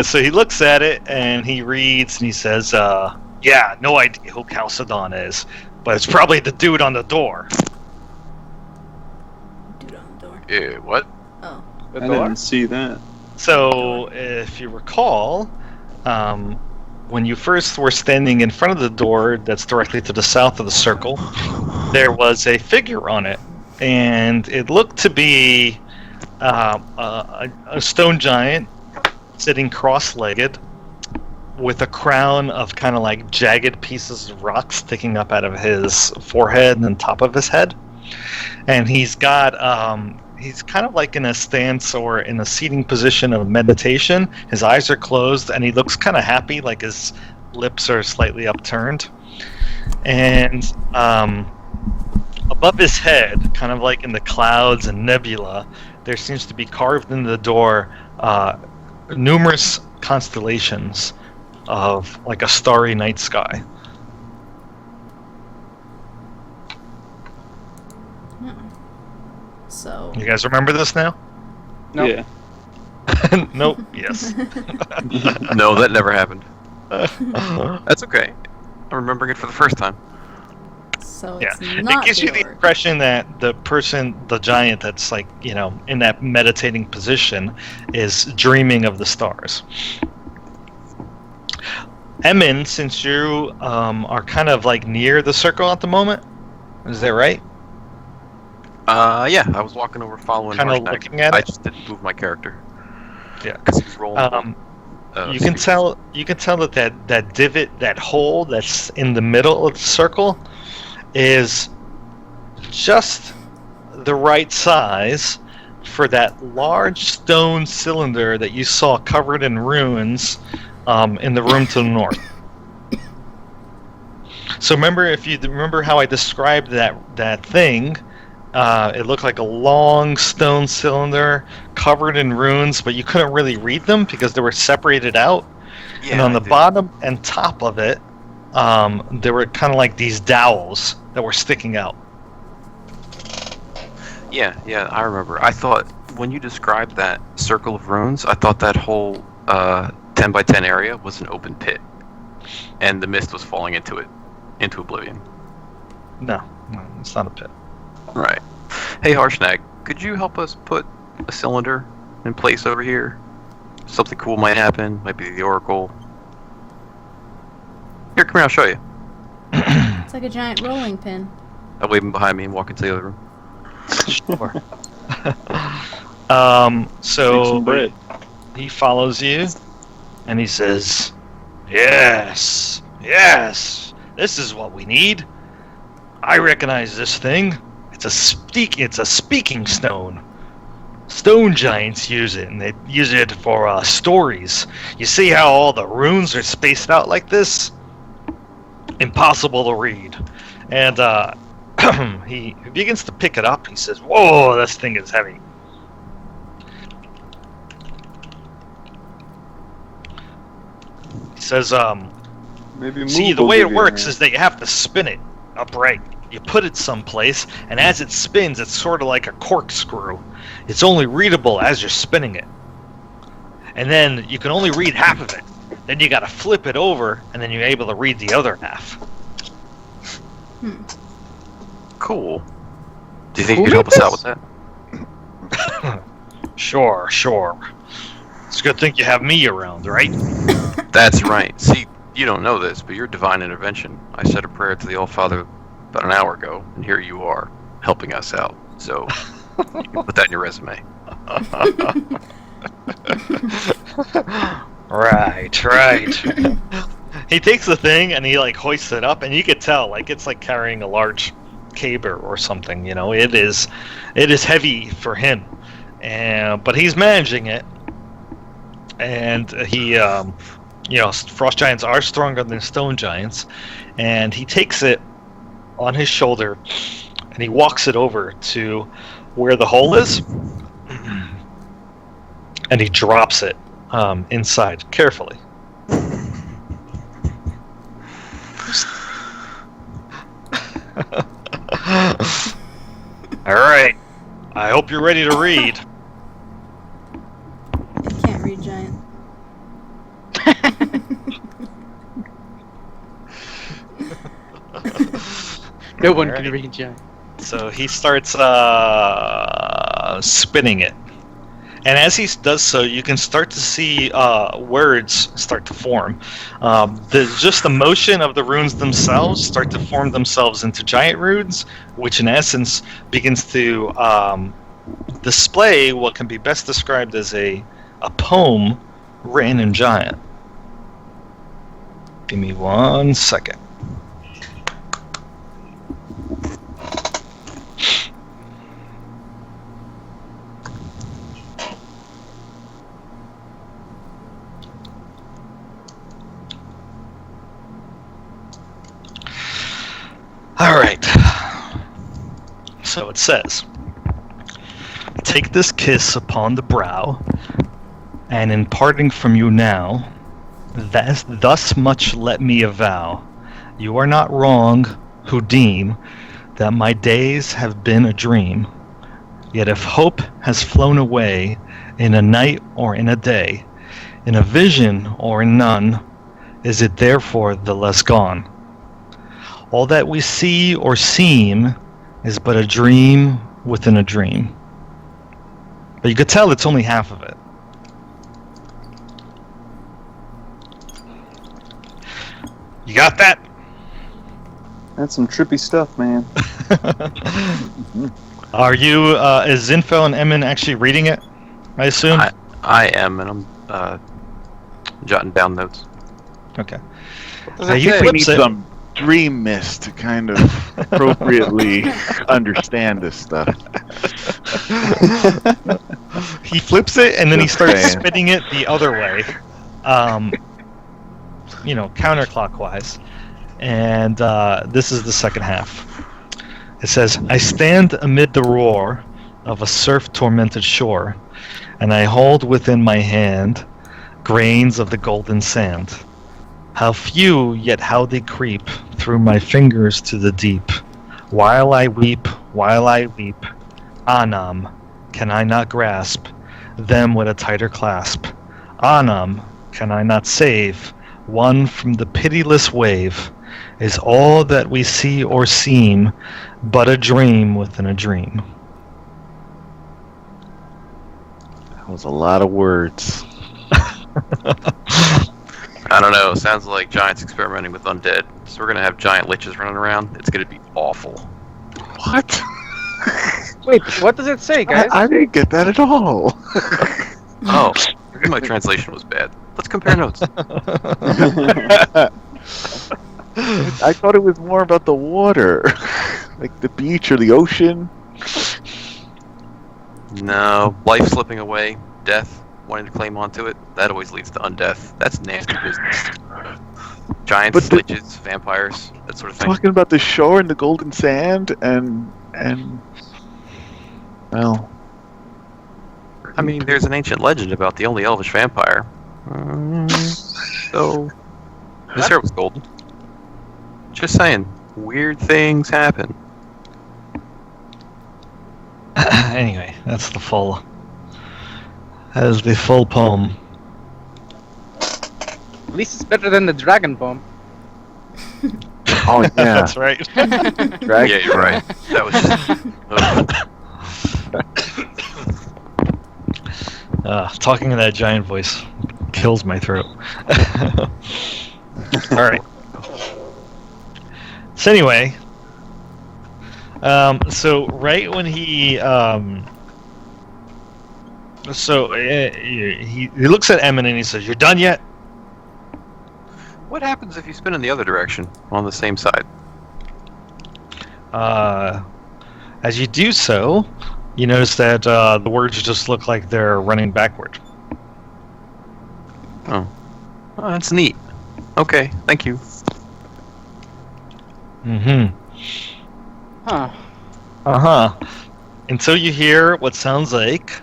So he looks at it and he reads and he says, "Yeah, no idea who Chalcedon is, but it's probably the dude on the door." Dude on the door. What? Oh. The I door? didn't see that. So, if you recall, when you first were standing in front of the door that's directly to the south of the circle, there was a figure on it, and it looked to be a stone giant sitting cross-legged with a crown of kind of like jagged pieces of rock sticking up out of his forehead and top of his head. And he's got he's kind of like in a stance or in a seating position of meditation. His eyes are closed and he looks kind of happy, like his lips are slightly upturned. And above his head, kind of like in the clouds and nebula, there seems to be carved into the door numerous constellations of like a starry night sky. So. You guys remember this now? Nope. Yeah. Nope. Yes. No, that never happened. That's okay. I'm remembering it for the first time. So Yeah, it's not it gives you the orc. impression that the person, the giant that's like, you know, in that meditating position is dreaming of the stars. Emin, since you are kind of like near the circle at the moment, is that right? Yeah, I was walking over following Kinda Harshnag. looking at I it? just didn't move my character. Yeah. Because he was rolling. You can tell that divot, that hole that's in the middle of the circle, is just the right size for that large stone cylinder that you saw covered in ruins in the room to the north. So if you remember how I described that thing, it looked like a long stone cylinder covered in runes, but you couldn't really read them because they were separated out. Yeah, And on I the did. bottom and top of it, there were kind of like these dowels that were sticking out. Yeah, I remember. I thought when you described that circle of runes, I thought that whole 10 by 10 area was an open pit, and the mist was falling into oblivion. No, it's not a pit. Right. Hey, Harshnag, could you help us put a cylinder in place over here? Something cool might happen. Might be the Oracle. Here, come here. I'll show you. It's like a giant rolling pin. I wave him behind me and walk into the other room. Sure. Make So some bread. he follows you, and he says, "Yes, this is what we need. I recognize this thing. It's a speaking stone. Stone giants use it, and they use it for stories. You see how all the runes are spaced out like this? Impossible to read." And he begins to pick it up. He says, "Whoa, this thing is heavy." He says, Maybe "See, move the will way give it you works a- is that you have to spin it upright. You put it someplace, and as it spins, it's sort of like a corkscrew. It's only readable as you're spinning it. And then you can only read half of it. Then you gotta flip it over, and then you're able to read the other half." Cool. Do you think you could help us out with that? Sure. It's a good thing you have me around, right? That's right. See, you don't know this, but you're divine intervention. I said a prayer to the All-Father about an hour ago, and here you are, helping us out. So, you can put that in your resume. Right. He takes the thing and he like hoists it up, and you could tell like it's like carrying a large caber or something. You know, it is heavy for him, but he's managing it. And he, frost giants are stronger than stone giants, and he takes it on his shoulder and he walks it over to where the hole is, and he drops it inside carefully. All right. I hope you're ready to read. I can't read giant. No one Alright. can read giant. So he starts spinning it. And as he does so, you can start to see words start to form. Just the motion of the runes themselves start to form themselves into giant runes, which in essence begins to display what can be best described as a poem written in giant. Give me 1 second. All right. So it says, "Take this kiss upon the brow, and in parting from you now, thus much let me avow. You are not wrong who deem that my days have been a dream. Yet if hope has flown away in a night or in a day, in a vision or in none, is it therefore the less gone? All that we see or seem is but a dream within a dream." But you could tell it's only half of it. You got that? That's some trippy stuff, man. Are you, is Zinfo and Emin actually reading it? I assume? I am, and I'm jotting down notes. Okay. Does Now it you say? We flip need it. some dream mist to kind of appropriately understand this stuff. He flips it and then he Just starts saying. spinning it the other way. Counterclockwise. And this is the second half. It says, "I stand amid the roar of a surf-tormented shore, and I hold within my hand grains of the golden sand. How few, yet how they creep through my fingers to the deep. While I weep, Anam, can I not grasp them with a tighter clasp? Anam, can I not save one from the pitiless wave? Is all that we see or seem but a dream within a dream?" That was a lot of words. I don't know. Sounds like Giant's experimenting with undead. So we're gonna have giant liches running around. It's gonna be awful. What? Wait, what does it say, guys? I didn't get that at all. Oh, maybe my translation was bad. Let's compare notes. I thought it was more about the water, like the beach or the ocean. No, life slipping away, death wanting to claim onto it. That always leads to undeath. That's nasty business. Giants, But the- liches, vampires, that sort of thing. Talking about the shore and the golden sand and well, I mean, there's an ancient legend about the only elvish vampire. So his hair was golden. Just saying, weird things happen. Anyway, that's the full. That is the full poem. At least it's better than the dragon poem. oh yeah, That's right. Dragon- Yeah, you're right. That was just. Talking in that giant voice kills my throat. All right. So anyway, so right when he he looks at Emin and he says, "You're done yet?" What happens if you spin in the other direction on the same side? As you do so, you notice that the words just look like they're running backward. Oh, that's neat. Okay, thank you. Mm-hmm. Huh. Uh-huh. Until you hear what sounds like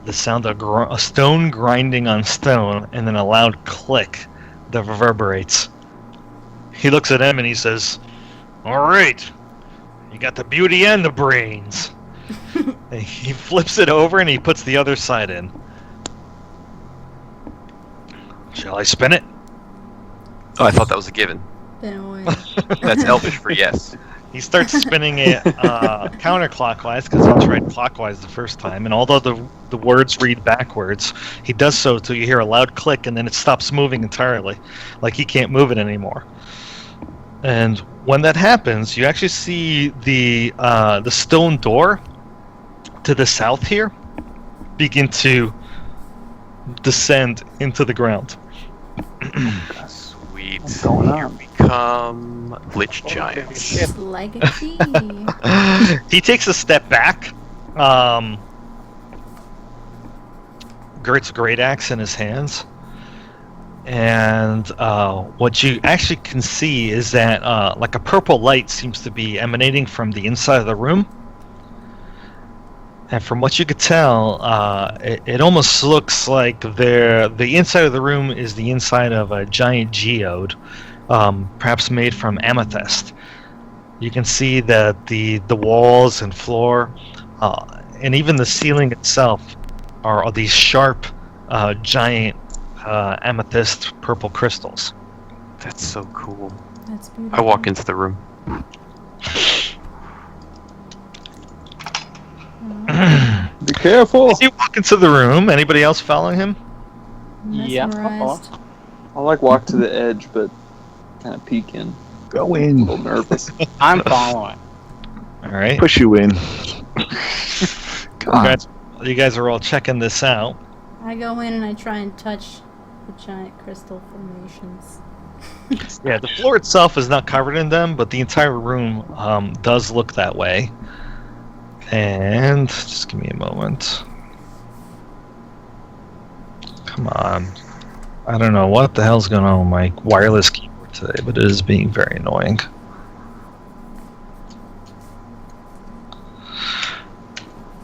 the sound of a stone grinding on stone, and then a loud click that reverberates. He looks at him and he says, "All right, you got the beauty and the brains." And he flips it over and he puts the other side in. Shall I spin it? Oh, I thought that was a given. Been away. That's Elvish for yes. He starts spinning it counterclockwise, because I'll try clockwise the first time. And although the words read backwards, he does so till you hear a loud click, and then it stops moving entirely, like he can't move it anymore. And when that happens, you actually see the stone door to the south here begin to descend into the ground. Sweet. What's going Here on? we come, Lich Giants. Like a key. He takes a step back. Gert's great axe in his hands. And what you actually can see is that like a purple light seems to be emanating from the inside of the room. And from what you could tell, it almost looks like the inside of the room is the inside of a giant geode, perhaps made from amethyst. You can see that the walls and floor, and even the ceiling itself, are these sharp, giant amethyst purple crystals. That's so cool. That's beautiful. I walk into the room. Be careful. As you walk into the room, anybody else following him? Yeah, I'll Mesmerized. I like walk to the edge, but kind of peek in. Go A in. little nervous. I'm following. All right. Push you in. Come on. You guys are all checking this out. I go in and I try and touch the giant crystal formations. Yeah, the floor itself is not covered in them, but the entire room does look that way. And just give me a moment. Come on. I don't know what the hell's going on with my wireless keyboard today, but it is being very annoying.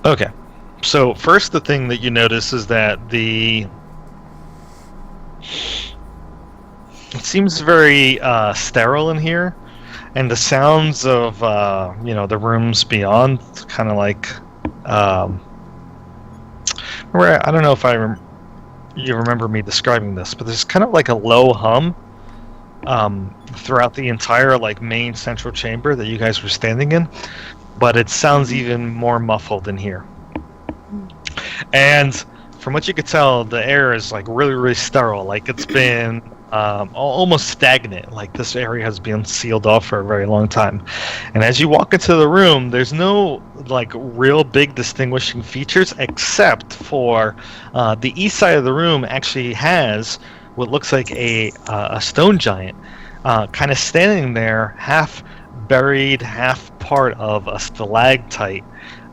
Okay. So first, the thing that you notice is that it seems very sterile in here, and the sounds of the rooms beyond, kind of like I don't know if you remember me describing this, but there's kind of like a low hum throughout the entire main central chamber that you guys were standing in, but it sounds even more muffled in here. And from what you could tell, the air is really, really sterile. Like it's been almost stagnant. Like this area has been sealed off for a very long time. And as you walk into the room, there's no real big distinguishing features, except for the east side of the room actually has what looks like a stone giant, kind of standing there, half buried, half part of a stalactite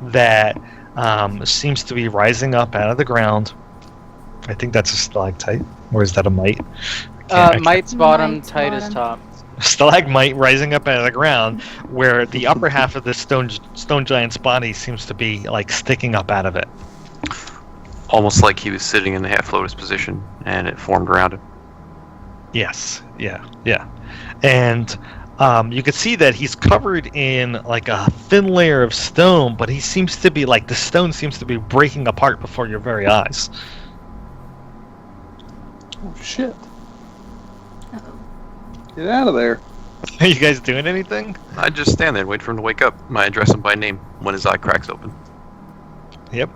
that seems to be rising up out of the ground. I think that's a stalactite, or is that a mite? Mite's bottom, Mite's tight is bottom. top. Stalagmite rising up out of the ground, where the upper half of this stone giant's body seems to be sticking up out of it. Almost like he was sitting in the half lotus position and it formed around him. Yes, yeah. And you can see that he's covered in a thin layer of stone, but he seems to be the stone seems to be breaking apart before your very eyes. Oh shit! Uh-oh. Get out of there. Are you guys doing anything? I just stand there and wait for him to wake up. I address him by name when his eye cracks open. Yep.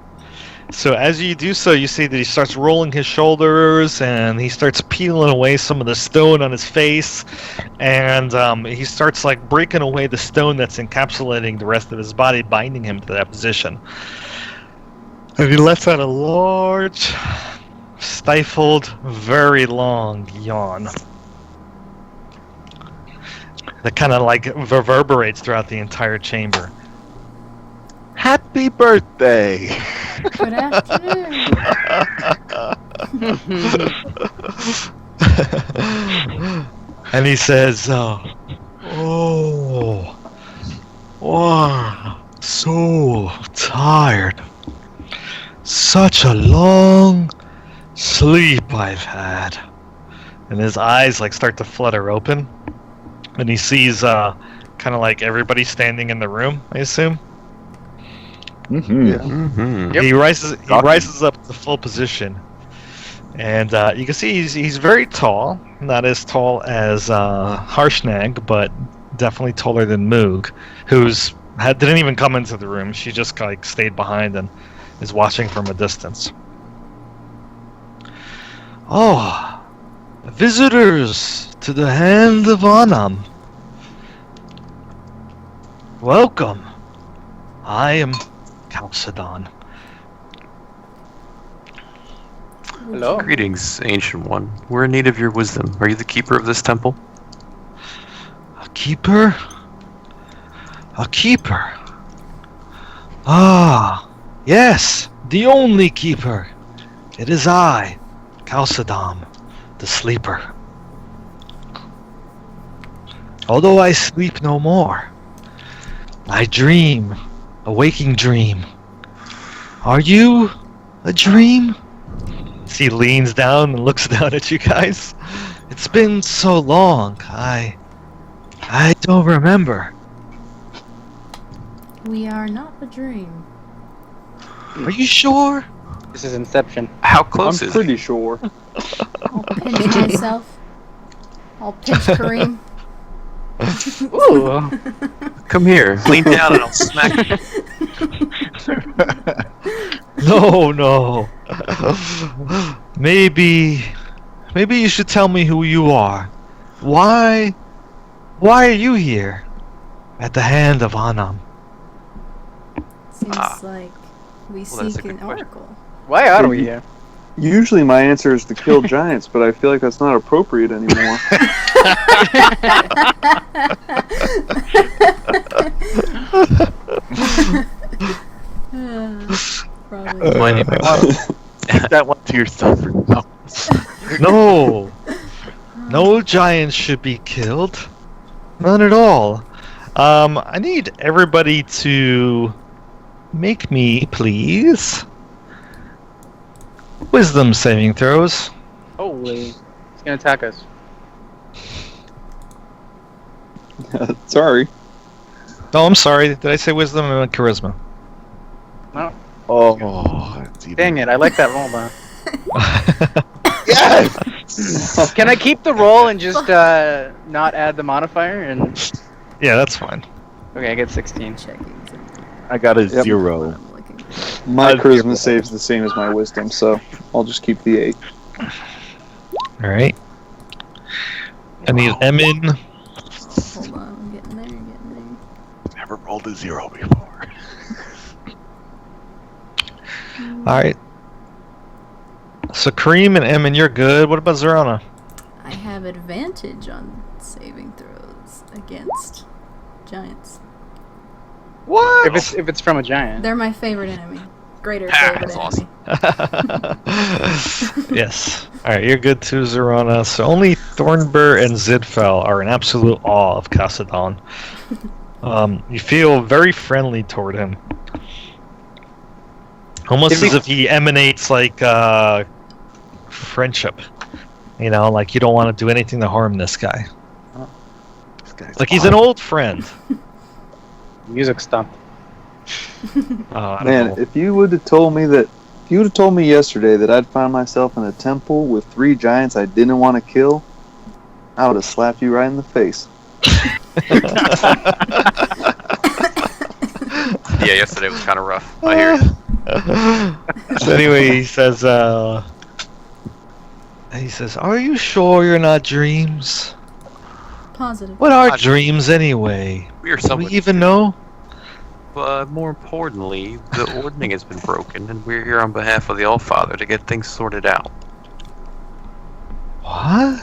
So as you do so, you see that he starts rolling his shoulders, and he starts peeling away some of the stone on his face, and he starts breaking away the stone that's encapsulating the rest of his body, binding him to that position. And he lets out a large, stifled, very long yawn that kind of reverberates throughout the entire chamber. Happy birthday! Good afternoon. And he says, wow, so tired. Such a long sleep I've had. And his eyes like start to flutter open. And he sees kind of like everybody standing in the room, I assume. Mm-hmm. Yep. He rises up to full position. And you can see he's very tall. Not as tall as Harshnag, but definitely taller than Moog, didn't even come into the room. She just like stayed behind and is watching from a distance. Oh, visitors to the Hand of Anam. Welcome. I am Chalcedon. Hello. Greetings, Ancient One. We're in need of your wisdom. Are you the keeper of this temple? A keeper? A keeper? Ah, yes, the only keeper. It is I, Chalcedon, the sleeper. Although I sleep no more, I dream, a waking dream. Are you a dream? He leans down and looks down at you guys. It's been so long, I don't remember. We are not a dream. Are you sure? This is Inception. How close I'm is pretty sure. I'll pinch myself. I'll pinch Kareem. Ooh. he? Come here. Lean down and I'll smack you. No. Maybe you should tell me who you are. Why are you here at the Hand of Anam? Seems like we Well, that's a seek good an question. oracle. Why are we here? Usually my answer is to kill giants, but I feel like that's not appropriate anymore. Probably. My name is... Take that one to yourself. No. No giants should be killed. None at all. I need everybody to make me, please, wisdom saving throws. Holy. He's gonna attack us. Sorry. Oh, I'm sorry. Did I say wisdom or charisma? Oh, it's even... Dang it, I like that roll, man. Yes! Can I keep the roll and just not add the modifier? And Yeah, that's fine. okay, I get 16. Checking. I got a Yep. 0. I'm looking for. My charisma saves the same as my wisdom, so I'll just keep the 8. All right. I need Emin. Hold on, I'm getting there. Never rolled a 0 before. All right. So Kareem and Emin, you're good. What about Zorana? I have advantage on saving throws against giants. What? If it's from a giant. They're my favorite enemy. Greater Ah, favorite that's enemy. Yes. All right, you're good too, Zorana. So only Thornbur and Zidfel are in absolute awe of Chalcedon. You feel very friendly toward him. Almost as if he emanates like friendship. You know, like you don't want to do anything to harm this guy. This guy's Like he's an old friend. Music stopped. I don't Man, know. if you would have told me yesterday that I'd find myself in a temple with 3 giants I didn't want to kill, I would have slapped you right in the face. Yeah, yesterday was kind of rough. I hear you. So anyway, he says, "Are you sure you're not dreams? Positive. What are I- dreams anyway? We are Do we somewhat... even know?" But more importantly, the ordning has been broken, and we're here on behalf of the Allfather to get things sorted out. What?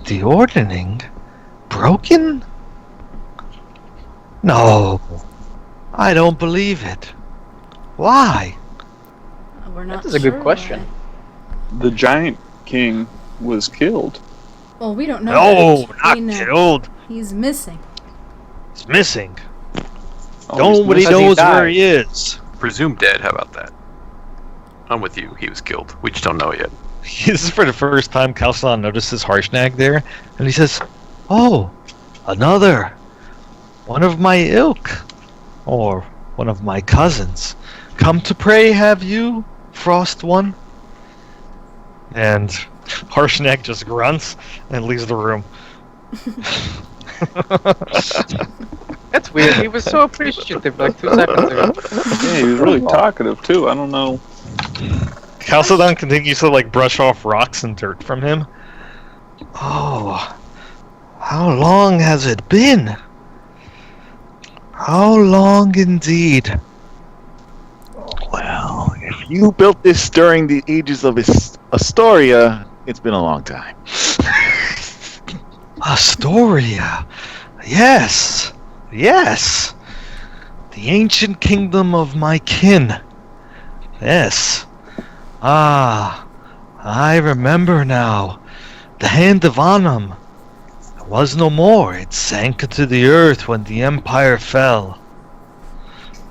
The ordning? Broken? No. I don't believe it. Why? We're not That is a good sure question. why. The giant king was killed. Well, we don't know. No, that. not We know killed. He's missing. He's missing. Oh, Nobody missing. knows He where died. he is. Presumed dead, how about that? I'm with you. He was killed. We just don't know it yet. This is for the first time Kalsadon notices Harshnag there, and he says, "Oh, another. One of my ilk. Or one of my cousins. Come to pray, have you, Frost One?" And Harshnag just grunts and leaves the room. That's weird. He was so appreciative like 2 seconds ago. Yeah, he was really talkative too. I don't know. Kalsadon continues to brush off rocks and dirt from him. "Oh, how long has it been? How long indeed?" Well, if you built this during the ages of Astoria, it's been a long time. Astoria. Yes. Yes. The ancient kingdom of my kin. Yes. Ah, I remember now. The hand of Anam. It was no more. It sank into the earth when the empire fell.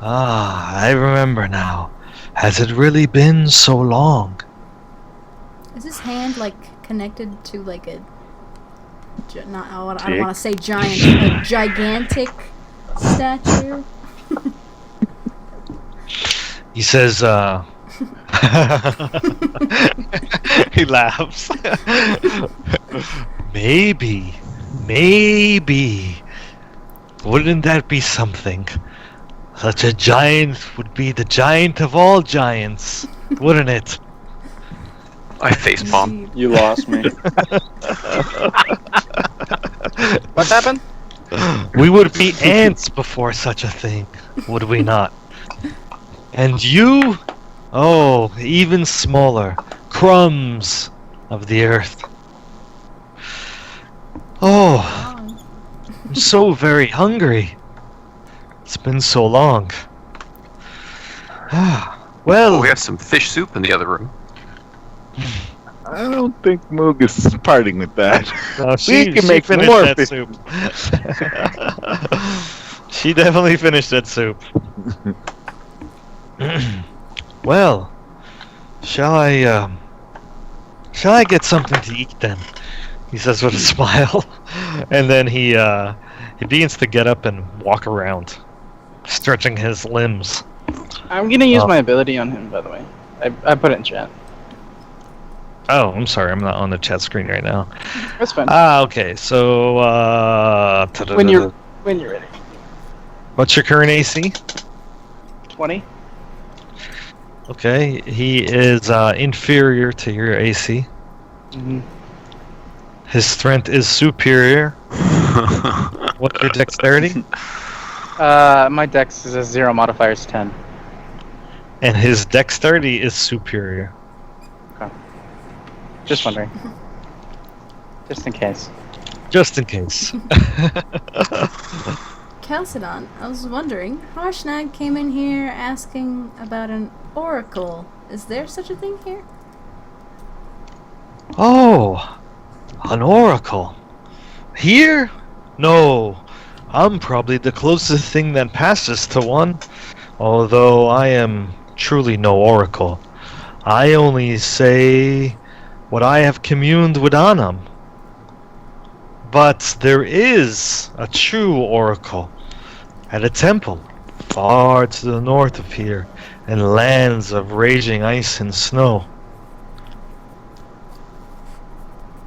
Ah, I remember now. Has it really been so long? Is his hand connected to a not I don't want to say giant, a gigantic statue? He says, he laughs. Maybe. Wouldn't that be something? Such a giant would be the giant of all giants, wouldn't it? I facepalm. Indeed. You lost me. What happened? We would be ants before such a thing, would we not? And you? Oh, even smaller. Crumbs of the earth. Oh, Wow. I'm so very hungry. It's been so long. Well, Oh, we have some fish soup in the other room. I don't think Moog is parting with that. no, We can make finished more that fish. soup. She definitely finished that soup. Well, shall I get something to eat then? He says with a smile, and then he begins to get up and walk around, stretching his limbs. I'm gonna use my ability on him, by the way. I put it in chat. Oh, I'm sorry, I'm not on the chat screen right now. That's fine. Okay, so When you're ready. what's your current AC? 20. Okay, he is inferior to your AC. Mm-hmm. His strength is superior. What's your dexterity? My dex is a 0 modifier is 10. And his dexterity is superior. Just wondering. Just in case. Just in case. Kalsadon, I was wondering, Harshnag came in here asking about an oracle. Is there such a thing here? Oh, an oracle. Here? No. I'm probably the closest thing that passes to one. Although I am truly no oracle. I only say what I have communed with Anam. But there is a true oracle at a temple far to the north of here in lands of raging ice and snow.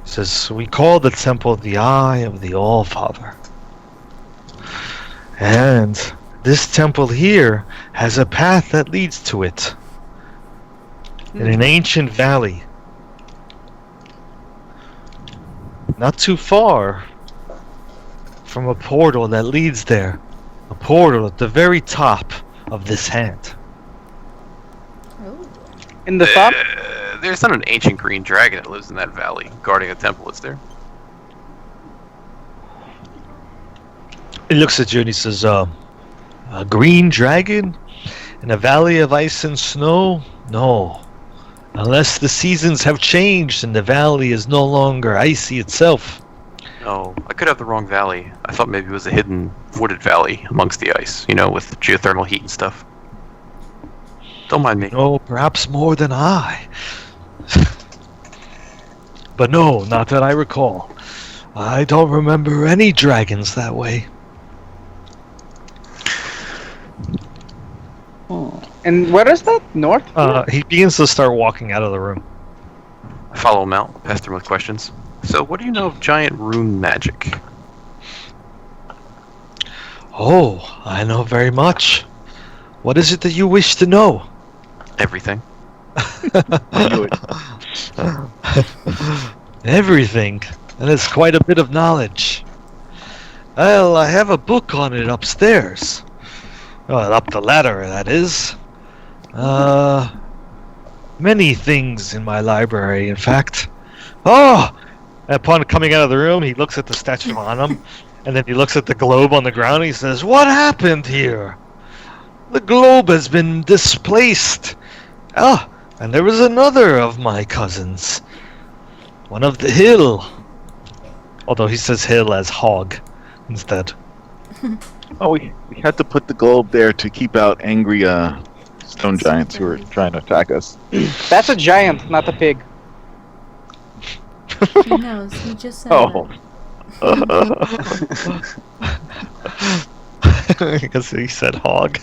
It says, we call the temple the Eye of the All-Father. And this temple here has a path that leads to it in an ancient valley. Not too far from a portal that leads there. A portal at the very top of this hand. Oh. In the top? There's not an ancient green dragon that lives in that valley guarding a temple, is there? He looks at you and he says, a green dragon in a valley of ice and snow? No. Unless the seasons have changed and the valley is no longer icy itself. Oh, I could have the wrong valley. I thought maybe it was a hidden wooded valley amongst the ice, with geothermal heat and stuff. Don't mind me. Oh, perhaps more than I. But no, not that I recall. I don't remember any dragons that way. And where is that? North? He begins to start walking out of the room. I follow him out, pester him with questions. So, what do you know of giant rune magic? Oh, I know very much. What is it that you wish to know? Everything. I knew it. Everything. And it's quite a bit of knowledge. Well, I have a book on it upstairs. Well, up the ladder, that is. Many things in my library, in fact. Oh! Upon coming out of the room, he looks at the statue on him, and then he looks at the globe on the ground, and he says, "What happened here? The globe has been displaced. Ah, and there was another of my cousins. One of the hill." Although he says hill as hog instead. Oh, we had to put the globe there to keep out angry stone giants who were trying to attack us. That's a giant, not a pig. He knows. He just said Oh. Because he said hog.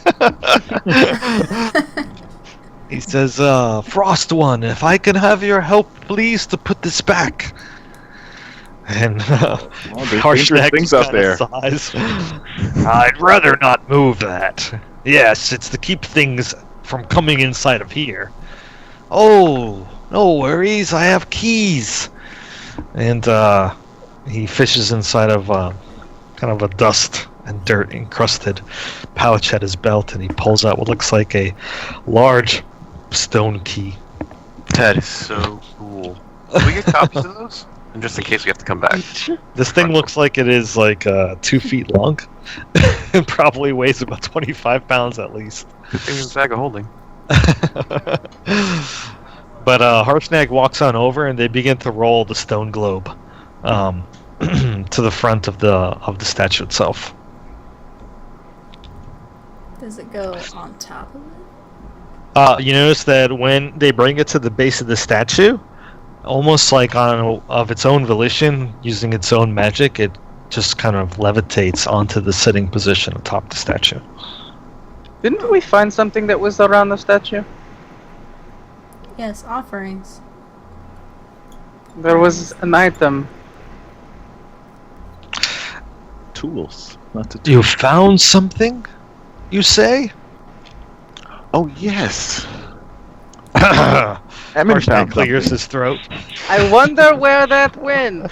He says, Frost One, if I can have your help, please, to put this back. And there's dangerous things up there. Sighs. I'd rather not move that. Yes, it's to keep things from coming inside of here. Oh, no worries, I have keys. And he fishes inside of kind of a dust and dirt encrusted pouch at his belt, and he pulls out what looks like a large stone key. That is so cool. Can we get copies of those? And just in case we have to come back. This thing looks like it is like 2 feet long. It probably weighs about 25 pounds at least. Good thing it's a bag of holding. But Harshnag walks on over, and they begin to roll the stone globe to the front of the statue itself. Does it go on top of it? You notice that when they bring it to the base of the statue, almost like of its own volition, using its own magic, it just kind of levitates onto the sitting position atop the statue. Didn't we find something that was around the statue? Yes, offerings. There was an item. Tools. Not the You found something, you say? Oh, yes. Harshnag clears his throat. I wonder where that went.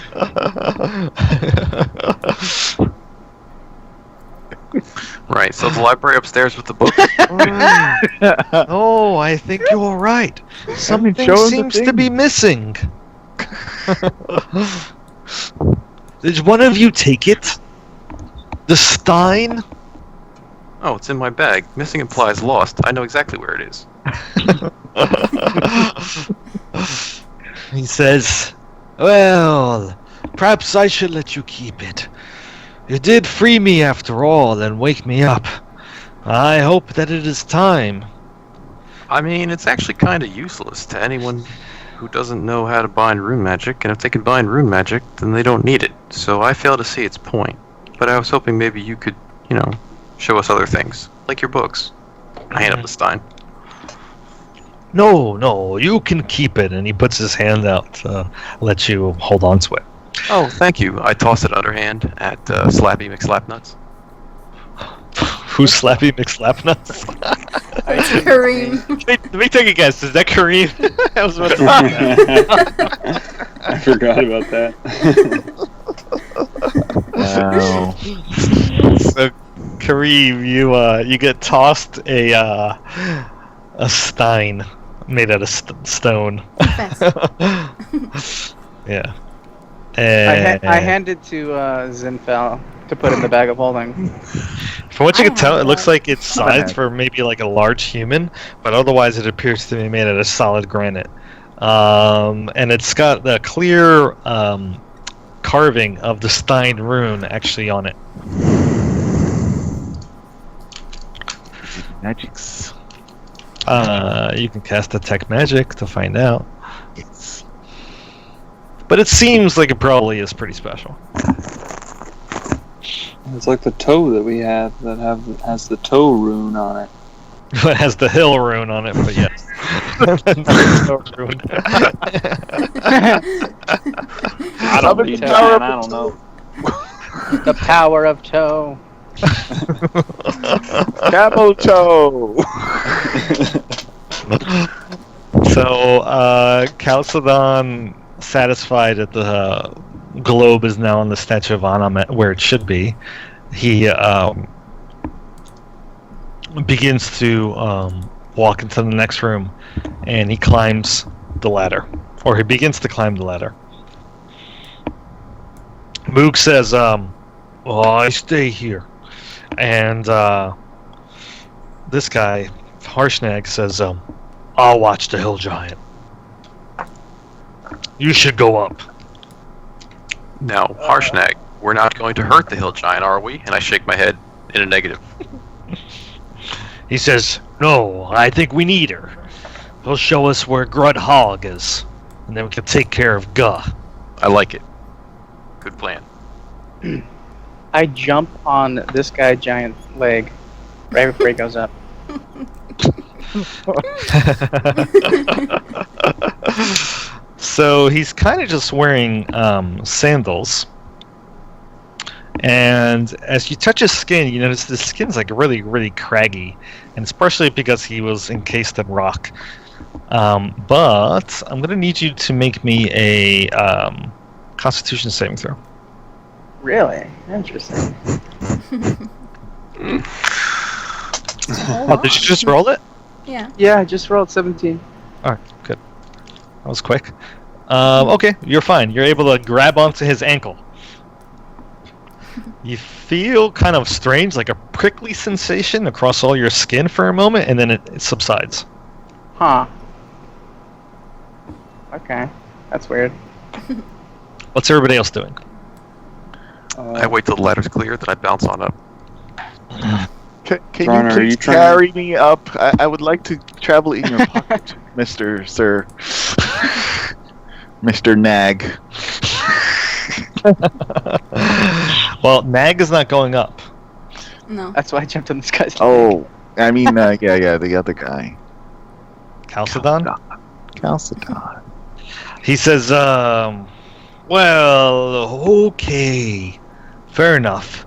Right, so the library upstairs with the book. Oh, I think you're right. Something show him the seems to thing. be missing. Did one of you take it? The Stein? Oh, it's in my bag. Missing implies lost. I know exactly where it is. He says, "Well, perhaps I should let you keep it. You did free me after all and wake me up. I hope that it is time." I mean, it's actually kind of useless to anyone who doesn't know how to bind rune magic, and if they can bind rune magic, then they don't need it. So I fail to see its point. But I was hoping maybe you could, show us other things, like your books. I hand up the Stein. No, you can keep it. And he puts his hand out to let you hold on to it. Oh, thank you. I toss it underhand at Slappy McSlapnuts. Who's Slappy McSlapnuts? It's Kareem. Let me take a guess. Is that Kareem? I was about to say that. I forgot about that. Wow. So, Kareem, you get tossed a stein made out of stone. Fast. Yeah. I handed to Zinfel to put in the bag of holding. From what you can I tell, have it looks that. like it's sized for maybe like a large human, but otherwise it appears to be made out of solid granite. And it's got the clear carving of the Stein rune actually on it. Magics. You can cast Detect Magic to find out. Yes. But it seems like it probably is pretty special. It's like the toe that we have that has the toe rune on it. It has the hill rune on it, but yes. No rune. I don't read know. that, I don't know. The power of toe. Camel toe. So, Chalcedon, satisfied that the globe is now in the Statue of Anna where it should be, he begins to walk into the next room, and he climbs the ladder. Or he begins to climb the ladder. Moog says, I stay here. And this guy, Harshnag, says, I'll watch the hill giant. You should go up. Now, Harshnag, we're not going to hurt the hill giant, are we? And I shake my head in a negative. He says, no, I think we need her. He'll show us where Grudhog is, and then we can take care of Guh. I like it. Good plan. I jump on this guy giant leg right before he goes up. So he's kind of just wearing sandals. And as you touch his skin, you notice the skin's like really, really craggy. And it's partially because he was encased in rock. But I'm going to need you to make me a Constitution saving throw. Really? Interesting. Oh, did you just roll it? Yeah. Yeah, I just rolled 17. Alright, good. That was quick. Okay, you're fine. You're able to grab onto his ankle. You feel kind of strange, like a prickly sensation across all your skin for a moment, and then it subsides. Huh. Okay. That's weird. What's everybody else doing? I wait till the ladder's clear, then I bounce on up. Can Ron, you are you please trying- carry me up? I would like to travel in your pocket, Mr. Sir. Mr. Nag. Well, Nag is not going up. No. That's why I jumped on this guy's leg. Oh, I mean, yeah, the other guy. Chalcedon? Chalcedon. He says, well, okay. Fair enough.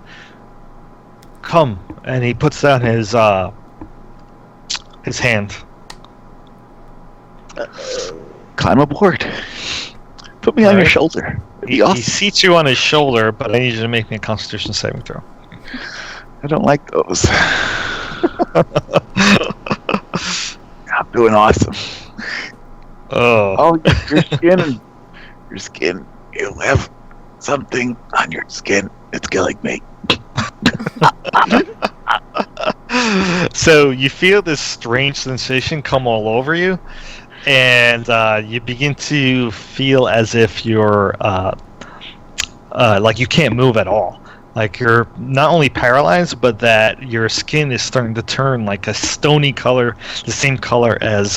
Come. And he puts down his hand. Climb aboard. Put me on your Alright. shoulder. It'd be He awesome. seats you on his shoulder, but I need you to make me a Constitution saving throw. I don't like those. I'm doing awesome. Oh. Oh, your skin. You have something on your skin. It's killing me. So you feel this strange sensation come all over you, and you begin to feel as if you're like you can't move at all. Like you're not only paralyzed, but that your skin is starting to turn like a stony color, the same color as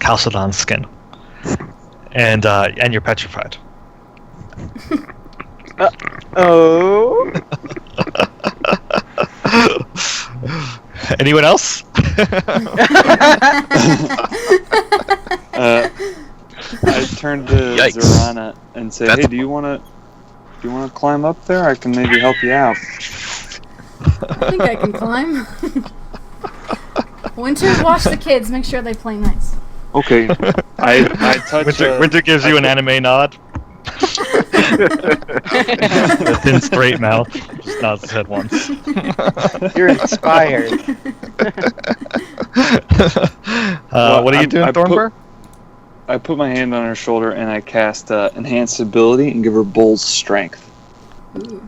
Chalcedon's skin, and you're petrified. Oh. Anyone else? I turned to Yikes. Zorana and said, That's- "Hey, do you want to climb up there? I can maybe help you out." I think I can climb. Winter, watch the kids. Make sure they play nice. Okay, I touch. Winter gives you an anime nod. A thin, straight mouth. Just nods his head once. You're inspired. What are you doing, Thornburg? I put my hand on her shoulder and I cast enhanced ability and give her bull's strength Ooh.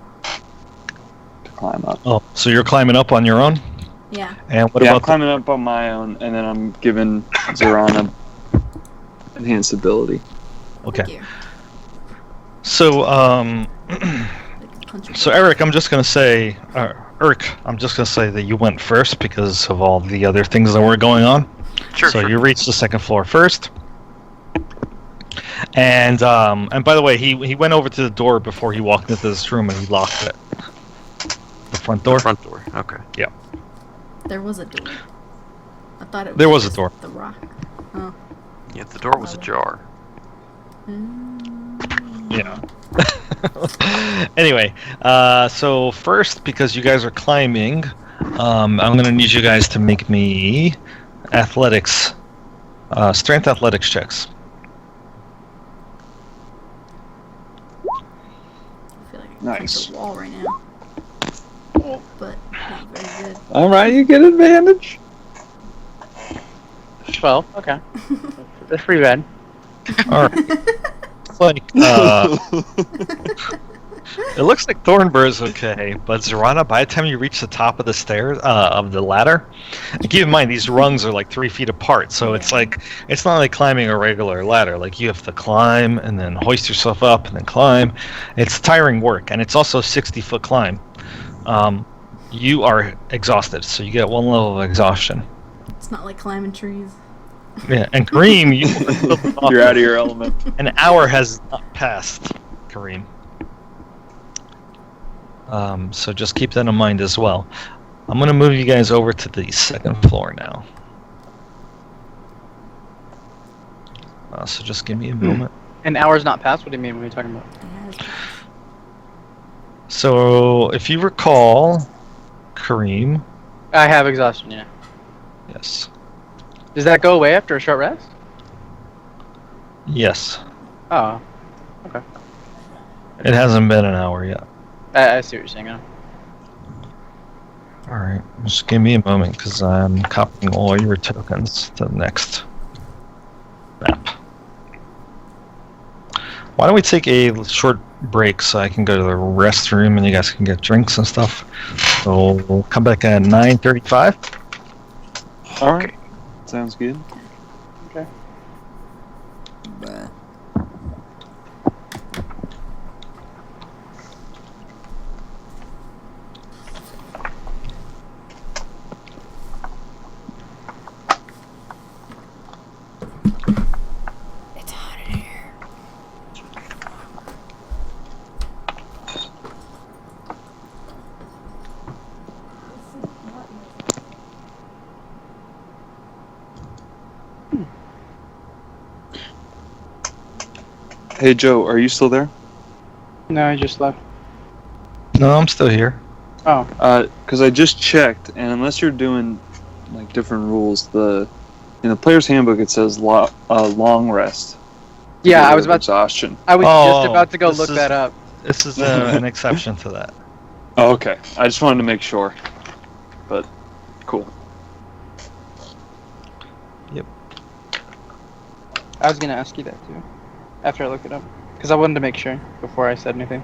to climb up. Oh, so you're climbing up on your own? Yeah. And what I'm about climbing up on my own, and then I'm giving Zorana enhanced ability. Okay. Thank you. So, Like a punch. so Eric, I'm just gonna say, that you went first because of all the other things that were going on. Sure. So sure. you reach the second floor first. And by the way, he went over to the door before he walked into this room and he locked it. The front door. The front door. Okay. There was a door. I thought it was There was a just door. the rock. Oh. Yeah, the door was Oh. ajar. Yeah. Anyway, so first, because you guys are climbing, I'm gonna need you guys to make me athletics, strength athletics checks. I feel like I can Nice. punch a wall right now. But not very good. All right, you get advantage. 12. Okay. That's pretty bad. All right. It's like it looks like Thornbur's okay, but Zorana, by the time you reach the top of the stairs of the ladder, and keep in mind these rungs are like 3 feet apart, so it's like it's not like climbing a regular ladder. Like you have to climb and then hoist yourself up and then climb. It's tiring work, and it's also a 60-foot climb. You are exhausted, so you get 1 level of exhaustion. It's not like climbing trees. Yeah, and Kareem, You're out of your element. An hour has not passed, Kareem. So just keep that in mind as well. I'm going to move you guys over to the second floor now. So just give me a moment. An hour's not passed? What do you mean? What are you talking about? So if you recall, Kareem, I have exhaustion, yeah. yes, Does that go away after a short rest? yes, Oh, it hasn't been an hour yet. I see what you're saying now. All right, just give me a moment because I'm copying all your tokens to the next map. Why don't we take a short break so I can go to the restroom and you guys can get drinks and stuff. So we'll come back at 9:35. All right. Sounds good. Okay. It's hot in here. Hey Joe, are you still there? No, I just left. No, I'm still here. Oh, Because I just checked, and unless you're doing like different rules, in the player's handbook it says long rest. yeah. Get I rid was of about. exhaustion. I was Oh, just about to go this look is- that up. This is an exception to that. Oh, okay. I just wanted to make sure. But cool. I was gonna ask you that too, after I looked it up, because I wanted to make sure before I said anything.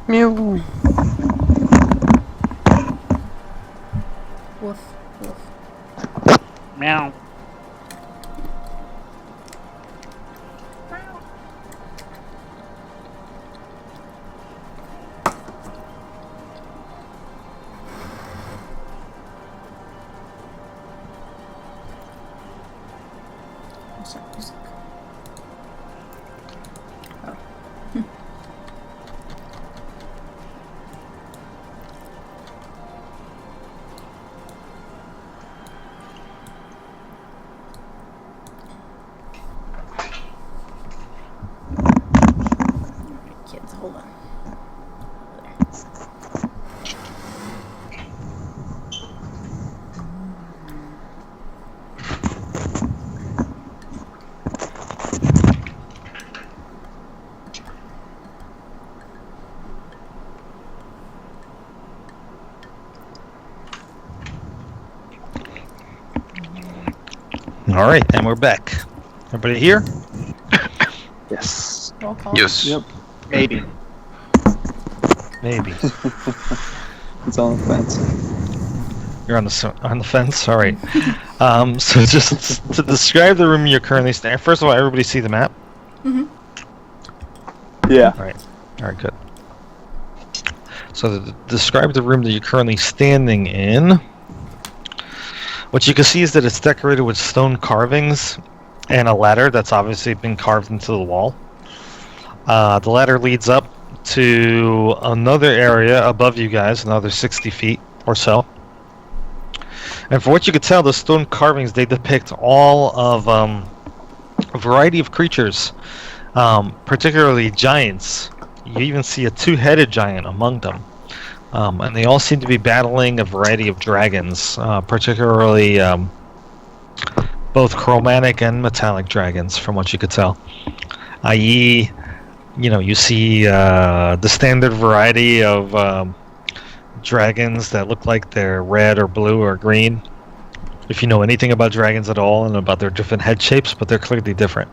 Mew. Woof, woof. Meow. I'm sorry, music. Oh. Kids, hold on. All right, and we're back. Everybody here? Yes. Roll call. Yes. Yep. Maybe. Maybe. It's on the fence. You're on the fence. All right. So just to describe the room you're currently standing. First of all, everybody see the map. Mm-hmm. Yeah. All right, good. So to describe the room that you're currently standing in. What you can see is that it's decorated with stone carvings and a ladder that's obviously been carved into the wall. The ladder leads up to another area above you guys, another 60 feet or so. And for what you could tell, the stone carvings, they depict all of a variety of creatures, particularly giants you even see a two-headed giant among them. And they all seem to be battling a variety of dragons, particularly both chromatic and metallic dragons, from what you could tell. I.e., you see the standard variety of dragons that look like they're red or blue or green. If you know anything about dragons at all and about their different head shapes, but they're clearly different,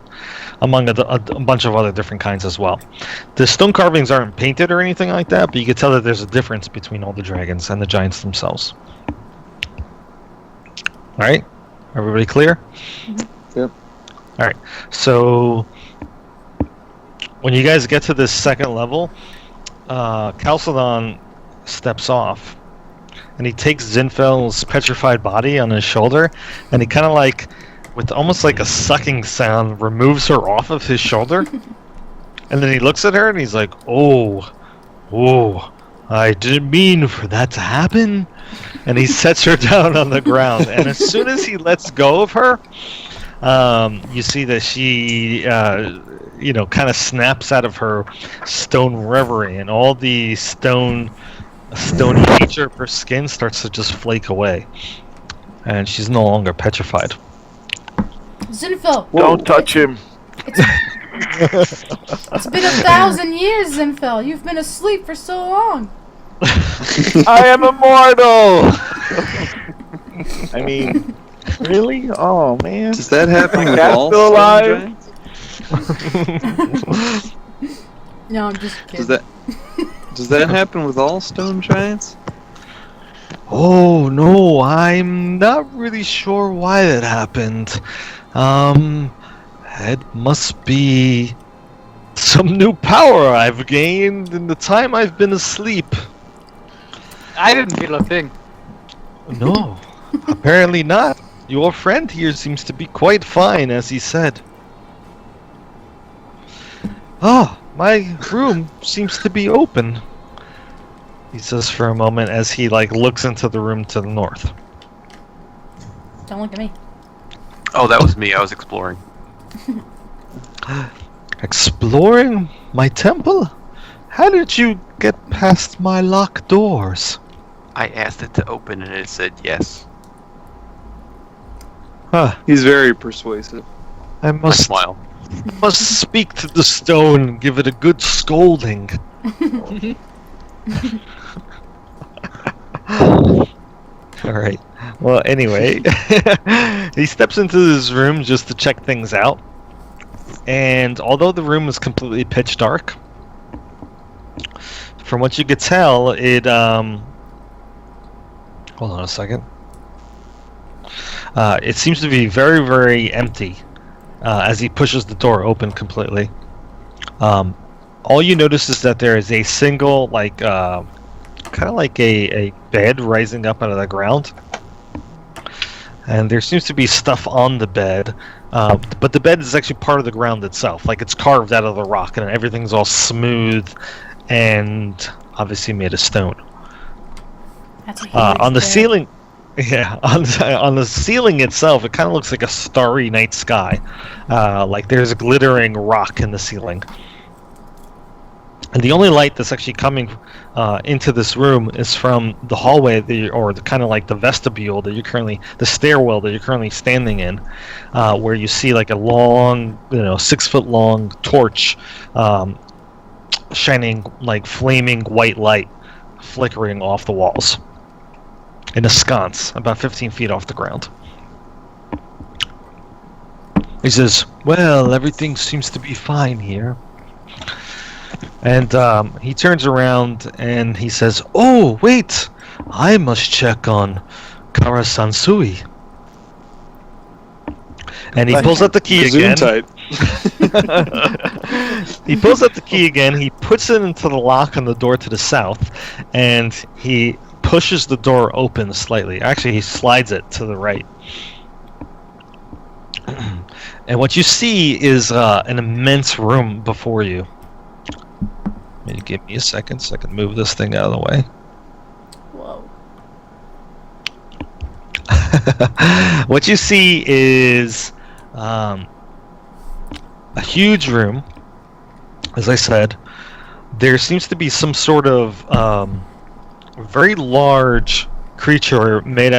among a bunch of other different kinds as well. The stone carvings aren't painted or anything like that, but you can tell that there's a difference between all the dragons and the giants themselves. All right, everybody clear? Yep. All right, so when you guys get to this second level, Chalcedon steps off. And he takes Zinfel's petrified body on his shoulder, and he kind of like, with almost like a sucking sound, removes her off of his shoulder. And then he looks at her and he's like, oh, I didn't mean for that to happen. And he sets her down on the ground. And as soon as he lets go of her, you see that she, kind of snaps out of her stone reverie, and all the stony nature of her skin starts to just flake away, and she's no longer petrified. Zinfel! Don't touch him. It's been 1,000 years, Zinfel. You've been asleep for so long. I am immortal. I mean, really? Oh man. Does that happen with Cat's all still stone alive? giants? No, I'm just kidding. Does that happen with all stone giants? Oh no, I'm not really sure why that happened. It must be some new power I've gained in the time I've been asleep. I didn't feel a thing. No, apparently not. Your friend here seems to be quite fine, as he said. Ah, my room seems to be open, he says for a moment as he looks into the room to the north. Don't look at me. Oh, that was me. I was exploring. Exploring my temple? How did you get past my locked doors? I asked it to open and it said yes. Huh. He's very persuasive. I I must smile. speak to the stone and give it a good scolding. Alright. Well, anyway, he steps into this room just to check things out. And although the room is completely pitch dark, from what you could tell, it, hold on a second. It seems to be very, very empty as he pushes the door open completely. All you notice is that there is a single, kind of like a bed rising up out of the ground. And there seems to be stuff on the bed, but the bed is actually part of the ground itself. Like, it's carved out of the rock, and everything's all smooth and obviously made of stone. That's a huge On the bed. ceiling, yeah, on the ceiling itself, it kind of looks like a starry night sky. Like there's a glittering rock in the ceiling. And the only light that's actually coming into this room is from the hallway, or the kind of like the vestibule that the stairwell that you're currently standing in, where you see like a long, 6 foot long torch, shining like flaming white light, flickering off the walls, in a sconce about 15 feet off the ground. He says, "Well, everything seems to be fine here." And he turns around and he says, "Oh, wait! I must check on Karasansui." And he pulls out the key again. Type. He pulls out the key again, he puts it into the lock on the door to the south, and he pushes the door open slightly. Actually, he slides it to the right. And what you see is an immense room before you. Maybe give me a second so I can move this thing out of the way. Whoa. What you see is a huge room, as I said, there seems to be some sort of very large creature made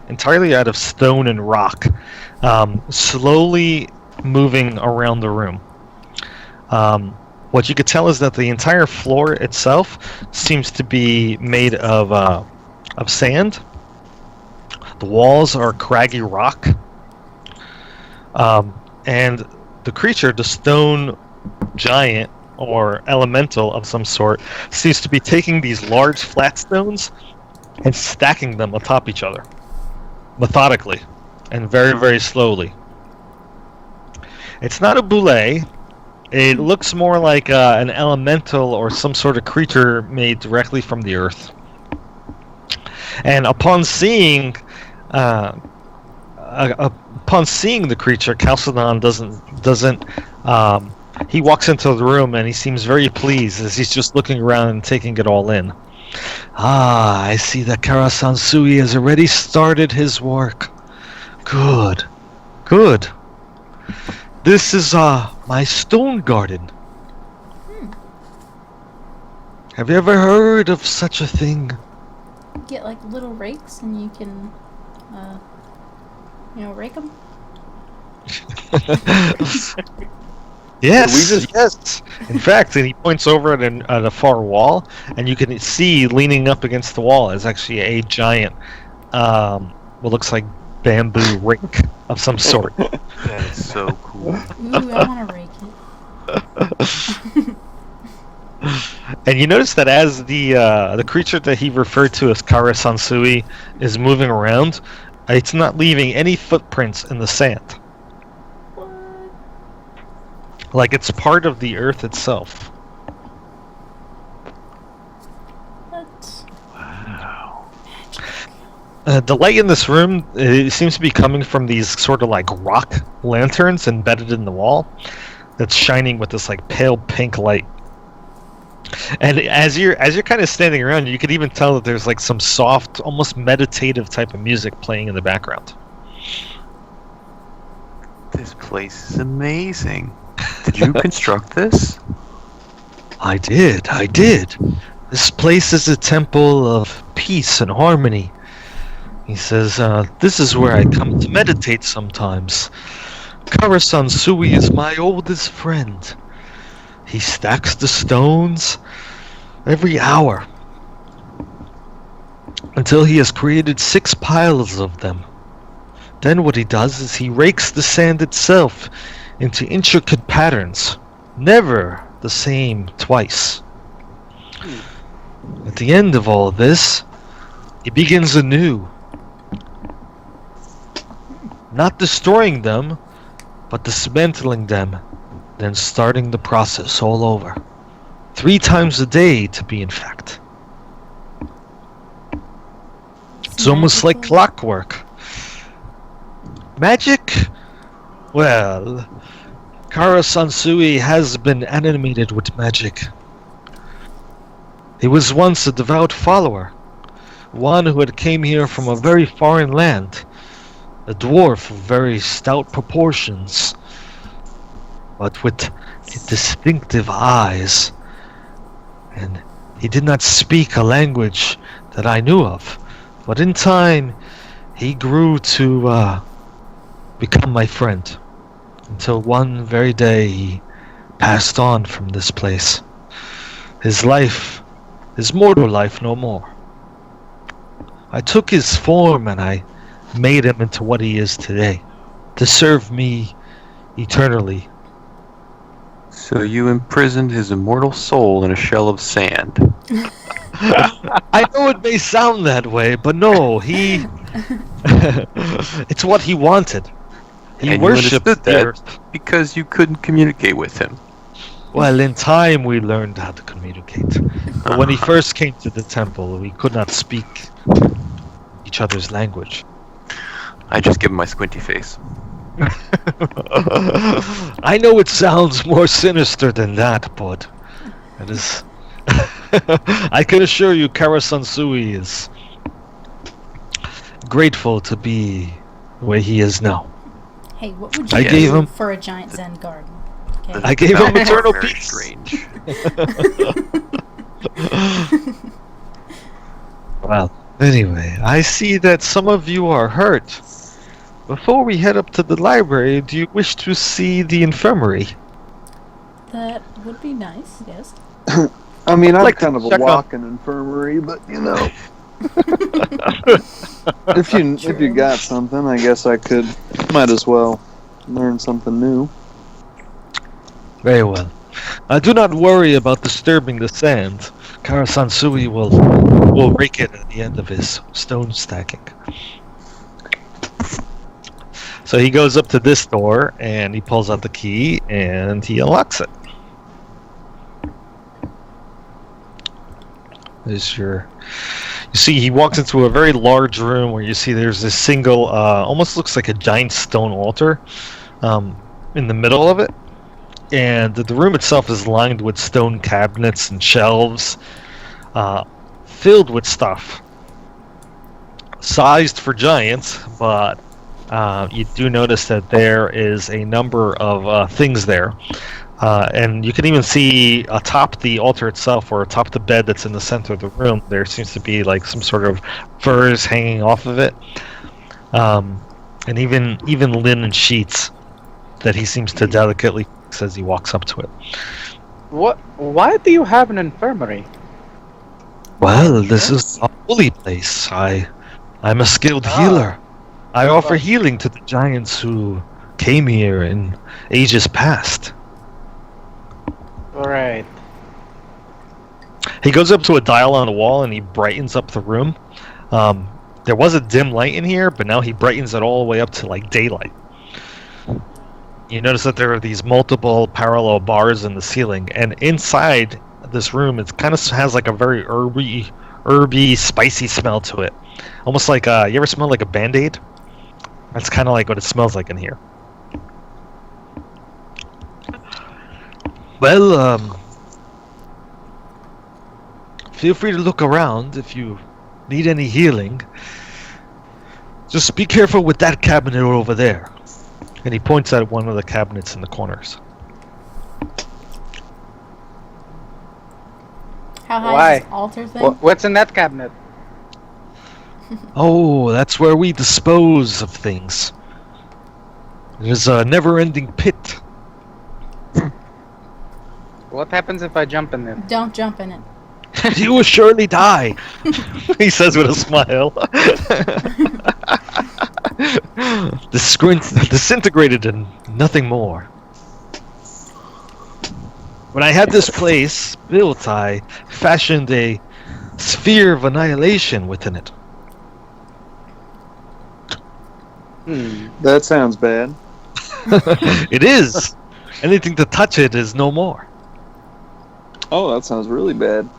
entirely out of stone and rock, slowly moving around the room. What you could tell is that the entire floor itself seems to be made of sand. The walls are craggy rock. And the creature, the stone giant or elemental of some sort, seems to be taking these large flat stones and stacking them atop each other, methodically, and very, very slowly. It's not a boule. It looks more like an elemental or some sort of creature made directly from the earth. And upon seeing the creature, Chalcedon doesn't. He walks into the room and he seems very pleased as he's just looking around and taking it all in. Ah, I see that Kara Sansui has already started his work. Good. This is my stone garden. Have you ever heard of such a thing? Get like little rakes and you can, rake them. Yes. In fact, and he points over at a far wall, and you can see leaning up against the wall is actually a giant, what looks like bamboo rake of some sort. That is so cool. Ooh, I want to rake it. And you notice that as the creature that he referred to as Kara Sansui is moving around, it's not leaving any footprints in the sand. What? Like it's part of the earth itself. What? The light in this room it seems to be coming from these sort of like rock lanterns embedded in the wall that's shining with this like pale pink light. And as you're kind of standing around, you could even tell that there's like some soft, almost meditative type of music playing in the background. This place is amazing. Did you construct this? I did. This place is a temple of peace and harmony. He says, this is where I come to meditate sometimes. Kara Sansui is my oldest friend. He stacks the stones every hour until he has created 6 piles of them. Then what he does is he rakes the sand itself into intricate patterns, never the same twice. At the end of all this, he begins anew, not destroying them, but dismantling them, then starting the process all over. 3 times a day, to be in fact. It's almost like clockwork. Magic? Well, Kara Sansui has been animated with magic. He was once a devout follower, one who had came here from a very foreign land, a dwarf of very stout proportions, but with distinctive eyes. And he did not speak a language that I knew of, but in time he grew to become my friend, until one very day he passed on from this place. His mortal life no more. I took his form and I made him into what he is today, to serve me eternally. So you imprisoned his immortal soul in a shell of sand. I know it may sound that way, but no, he... it's what he wanted. He And you worshipped understood the that earth. because you couldn't communicate with him. Well, in time we learned how to communicate. But when he first came to the temple, we could not speak each other's language. I just give him my squinty face. I know it sounds more sinister than that, but it is. I can assure you, Kara Sansui is grateful to be the way he is now. Hey, what would I you gave do him- for a giant Zen garden? Okay. I gave him Mouths are eternal very peace. strange. Well, anyway, I see that some of you are hurt. Before we head up to the library, do you wish to see the infirmary? That would be nice, yes. I mean, I'm Like kind of a check on- walking infirmary, but you know, if you True. got something, I guess I could. Might as well learn something new. Very well. Do not worry about disturbing the sand. Karasansui will rake it at the end of his stone stacking. So he goes up to this door and he pulls out the key and he unlocks it. There's your. You see, he walks into a very large room where you see there's this single, almost looks like a giant stone altar, in the middle of it. And the room itself is lined with stone cabinets and shelves, filled with stuff. Sized for giants, but you do notice that there is a number of things there. And you can even see atop the altar itself, or atop the bed that's in the center of the room, there seems to be like some sort of furs hanging off of it. And even linen sheets that he seems to delicately fix as he walks up to it. What? Why do you have an infirmary? Well, this is a holy place. I'm a skilled healer. I offer healing to the giants who came here in ages past. Alright. He goes up to a dial on the wall and he brightens up the room. There was a dim light in here, but now he brightens it all the way up to like daylight. You notice that there are these multiple parallel bars in the ceiling, and inside this room, it kind of has like a very herby, spicy smell to it. Almost like, you ever smell like a Band-Aid? That's kind of like what it smells like in here. Well, feel free to look around if you need any healing. Just be careful with that cabinet over there. And he points at one of the cabinets in the corners. How high Why? is this altar thing? What's in that cabinet? Oh, that's where we dispose of things. There's a never-ending pit. What happens if I jump in it? Don't jump in it. You will surely die, he says with a smile. Disintegrated and nothing more. When I had this place built, I fashioned a sphere of annihilation within it. That sounds bad. It is. Anything to touch it is no more. Oh, that sounds really bad.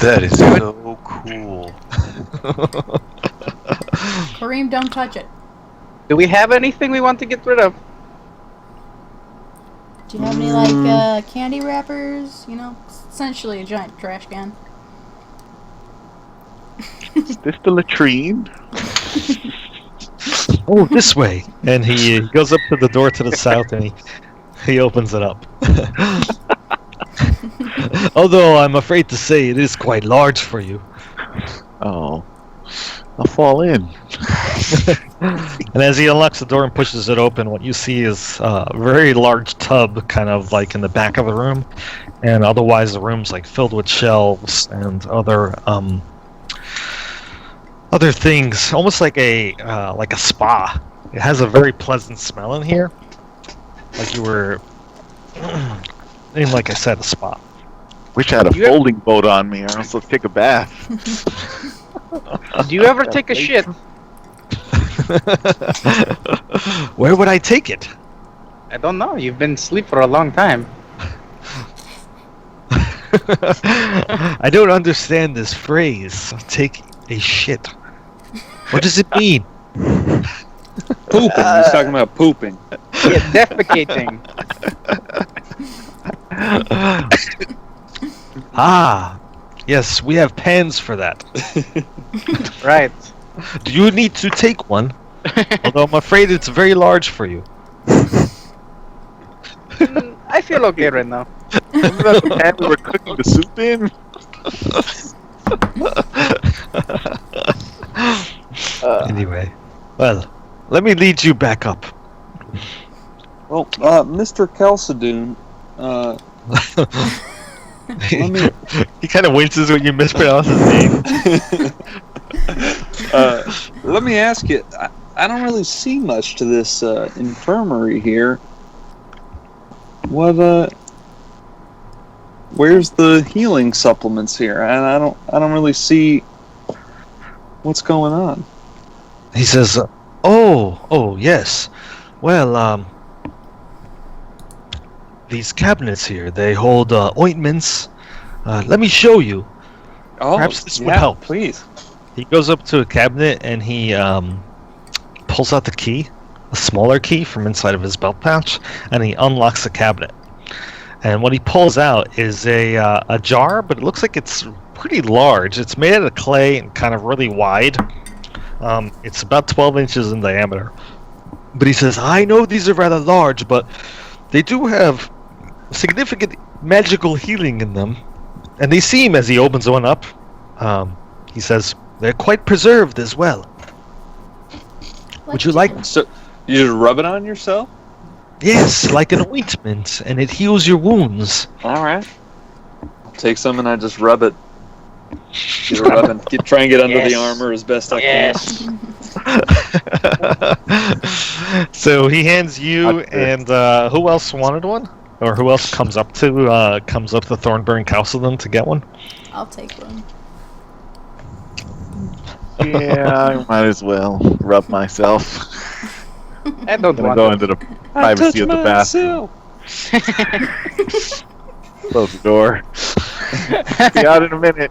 That is so cool. Kareem, don't touch it. Do we have anything we want to get rid of? Do you have any, like, candy wrappers? You know, essentially a giant trash can. Is this the latrine? Oh, this way. And he goes up to the door to the south and he opens it up. Although I'm afraid to say it is quite large for you. Oh, I'll fall in. And as he unlocks the door and pushes it open, what you see is a very large tub kind of like in the back of the room. And otherwise the room's like filled with shelves and other things, almost like a spa. It has a very pleasant smell in here. Like you were in, like I said, a spa. Wish I had a You have- folding boat on me, or else I'll take a bath. Do you ever take a shit? Where would I take it? I don't know. You've been asleep for a long time. I don't understand this phrase. Take a shit. What does it mean? Pooping. He's talking about pooping. Yeah, defecating. Ah, yes, we have pans for that. Right. Do you need to take one? Although I'm afraid it's very large for you. I feel okay right now. Remember that pan we were cooking the soup in? Anyway, well, let me lead you back up. Well, Mr. Calcedoon, let me He kind of winces when you mispronounce his name. let me ask you. I don't really see much to this infirmary here. What? Where's the healing supplements here? And I don't really see what's going on. He says, "Oh, yes. Well, these cabinets here, they hold ointments. Let me show you." Oh, Perhaps this would help. Please. He goes up to a cabinet and he pulls out the key, a smaller key from inside of his belt pouch, and he unlocks the cabinet. And what he pulls out is a jar, but it looks like it's pretty large. It's made out of clay and kind of really wide. It's about 12 inches in diameter. But he says, "I know these are rather large, but they do have significant magical healing in them. And they seem," as he opens one up, he says, "they're quite preserved as well. Would you like?" So you just rub it on yourself? "Yes, like an ointment, and it heals your wounds." All right. I'll take some and I just rub it. Try and get under the Yes. armor as best I Yes. So he hands you, and who else wanted one? Or who else comes up to Thornburn Castledon to get one? I'll take one. Yeah, I might as well rub myself. I don't Gonna want go it. into the privacy of the bathroom. Close the door. Be out in a minute.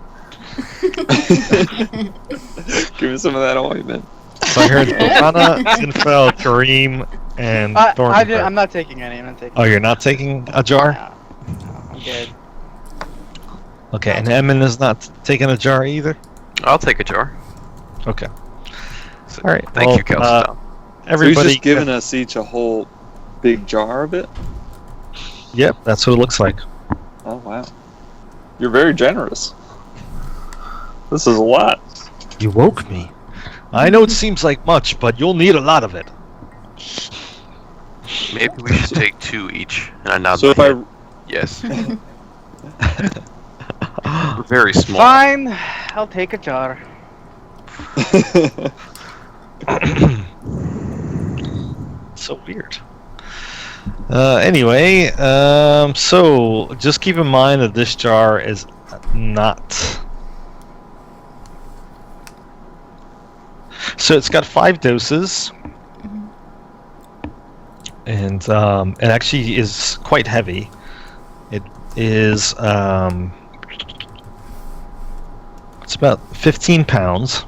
Give me some of that ointment. So I heard Lana, Sinfel, Kareem, and Thornburn. I'm not taking any. I'm not taking Oh, you're not taking a jar? No, I'm good. Okay, and Emin is not taking a jar either? I'll take a jar. Okay. So, All right, Thank well, you, Calcedon. So Everybody. he's just giving us each a whole big jar of it? Yep, that's what it looks like. Oh, wow. You're very generous. This is a lot. You woke me. I know it seems like much, but you'll need a lot of it. Maybe we should take 2 each. And I nod So my if head. Yes. We're very small. Fine, I'll take a jar. So weird. Anyway, so just keep in mind that this jar is not. So it's got 5 doses, and it actually is quite heavy. It is it's about 15 pounds.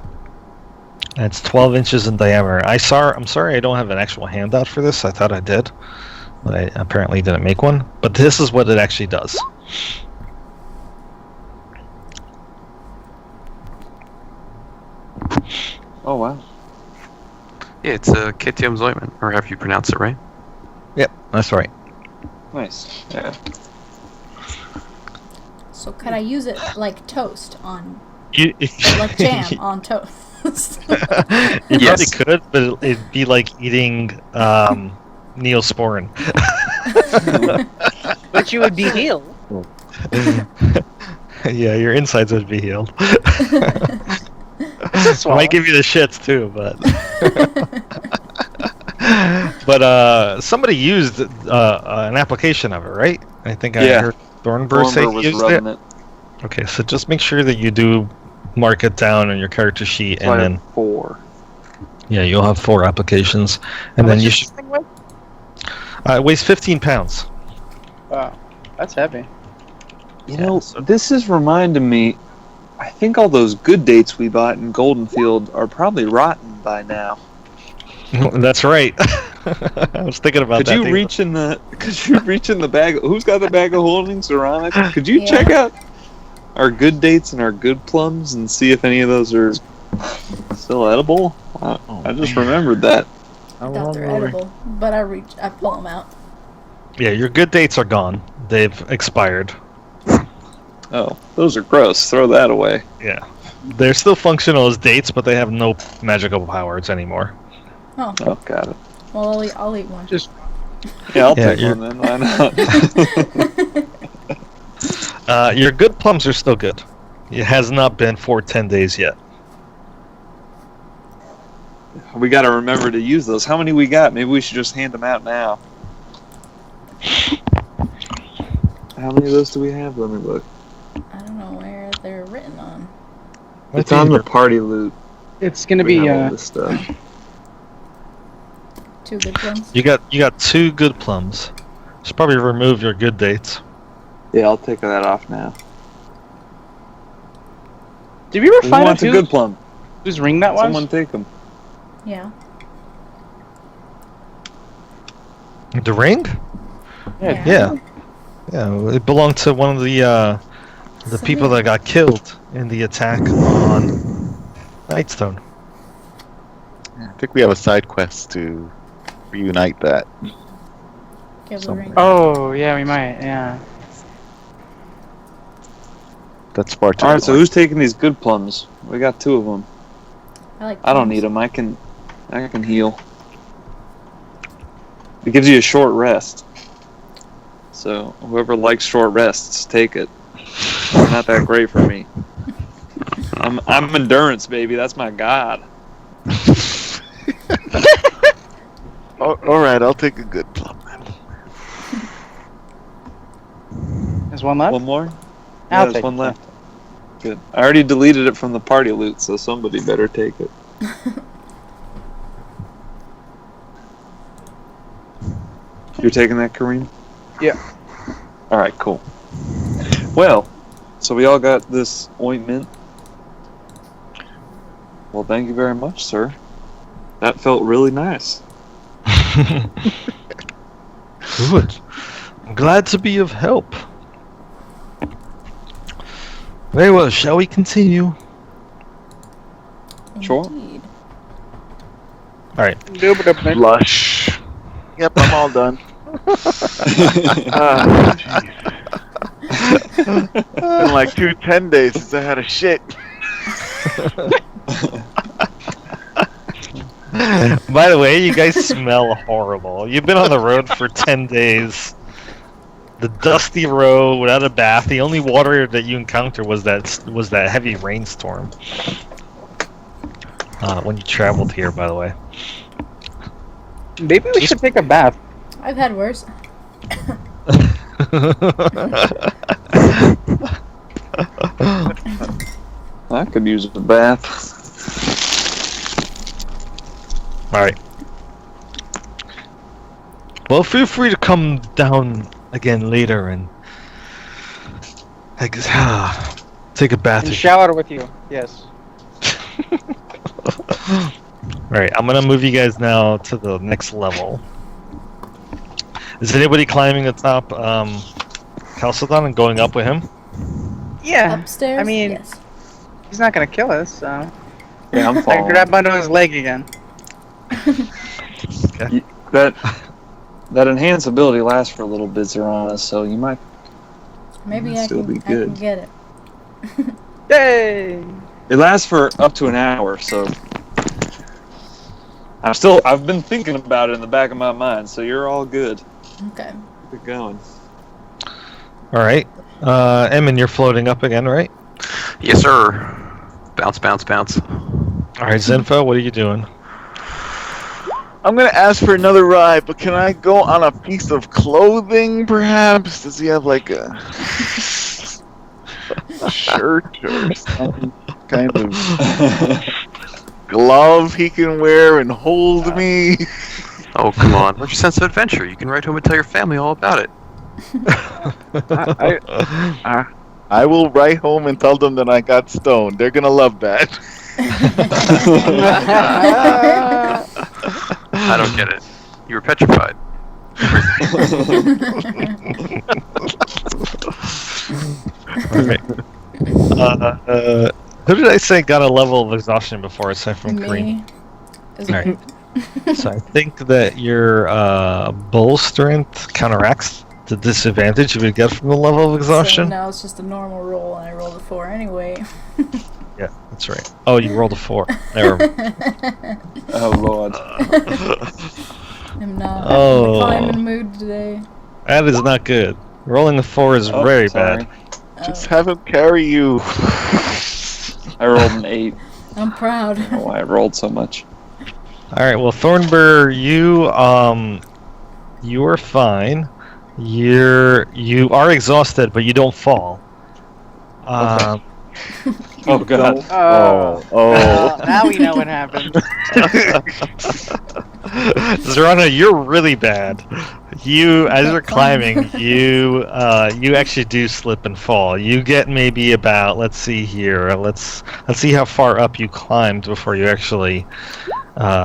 And it's 12 inches in diameter. I'm sorry I don't have an actual handout for this. I thought I did, but I apparently didn't make one. But this is what it actually does. Oh, wow. Yeah, it's a Kitium's ointment, or however you pronounce it, right? Yep, that's right. Nice. Yeah. So could I use it like toast on, You, like jam on toast? you Yes. probably could, but it'd be like eating Neosporin. But you would be healed. Yeah, your insides would be healed. It's a I swallow. might give you the shits too, but but somebody used an application of it, right? I think I Yeah. heard Thornburn say Thornburn he was used rubbing it. it. Okay, so just make sure that you do mark it down on your character sheet, So I and have then 4. yeah, you'll have 4 applications, and How then much you is should. this thing weigh? It weighs 15 pounds. Wow, that's heavy. You Yeah, know, so- this is reminding me. I think all those good dates we bought in Goldenfield are probably rotten by now. That's right. I was thinking about Could that. you thing. reach in the? Could you reach in the bag? Who's got the bag of holding ceramic? Could you Yeah. check out our good dates and our good plums and see if any of those are still edible? I just remembered that. I thought they're edible, but I pull them out. Yeah, your good dates are gone. They've expired. Oh, those are gross. Throw that away. Yeah. They're still functional as dates, but they have no magical powers anymore. Oh, Oh, got it. well, I'll eat one. Just Yeah, I'll Yeah, take you're- one then. Why not? Your good plums are still good. It has not been for 10 days yet. We got to remember to use those. How many we got? Maybe we should just hand them out now. How many of those do we have? Let me look. I don't know where they're written on. It's on the party loot. it's gonna We be have all this stuff. 2 good ones. You got 2 good plums. Should probably remove your good dates. Yeah, I'll take that off now. Did we ever Who find out wants a good plum? whose ring that was? Someone take them. Yeah. The ring? Yeah. Yeah, it belonged to one of the people that got killed in the attack on Nightstone. I think we have a side quest to reunite that. Give the Somewhere. ring. Oh, yeah, we might. Yeah. That's far too. All right, so who's taking these good plums? We got 2 of them. I I don't need them. I can heal. It gives you a short rest. So whoever likes short rests, take it. Not that great for me. I'm endurance, baby. That's my god. Oh, all right, I'll take a good plum then. There's one left? One more? I'll Yeah, there's take one it. left. Good. I already deleted it from the party loot, so somebody better take it. You're taking that, Kareem? Yeah. Alright, cool. Well, so we all got this ointment. Well, thank you very much, sir. That felt really nice. Good. I'm glad to be of help. Very well, shall we continue? Sure. Indeed. Blush. Yep, I'm all done. Been like 10 days since I had a shit. By the way, you guys smell horrible. You've been on the road for 10 days. The dusty road without a bath. The only water that you encountered was that heavy rainstorm. When you traveled here, by the way. Maybe we should take a bath. I've had worse. I could use a bath. Alright. Well, feel free to come down again later and take a bath. And shower with you. Yes. Alright, I'm gonna move you guys now to the next level. Is anybody climbing the top Chalcedon and going up with him? Yeah. Upstairs? I mean, yes. he's not gonna kill us, so. Yeah, I'm I following. grab onto his leg again. That enhanced ability lasts for a little bit, Zerana, so you might. Maybe I still can, be I can good. get it. Yay! It lasts for up to an hour, so. I've been thinking about it in the back of my mind, so you're all good. Okay. Keep going. Alright. Emin, you're floating up again, right? Yes, sir. Bounce, bounce, bounce. Alright, Zenfo, what are you doing? I'm gonna ask for another ride, but can I go on a piece of clothing, perhaps? Does he have like a shirt or some kind of glove he can wear and hold me? Oh, come on. What's your sense of adventure? You can write home and tell your family all about it. I will write home and tell them that I got stoned. They're gonna love that. I don't get it. You were petrified. Alright. Who did I say got a level of exhaustion before aside from Kareem? Me. Is Alright. So I think that your bull strength counteracts the disadvantage you would get from the level of exhaustion. So now it's just a normal roll, and I rolled a 4 anyway. Yeah, that's right. Oh, you rolled a 4. Never mind. Oh lord. I'm not Oh. in the climbing mood today. That is not good. Rolling a 4 is Oh, very sorry. bad. Just have him carry you. I rolled an 8. I'm proud. I don't know why I rolled so much. All right. Well, Thornburr, you are fine. You are exhausted, but you don't fall. Oh god. Now we know what happened. Zorana, you're really bad. As you're climbing, you actually do slip and fall. You get maybe about, let's see here, let's see how far up you climbed before you actually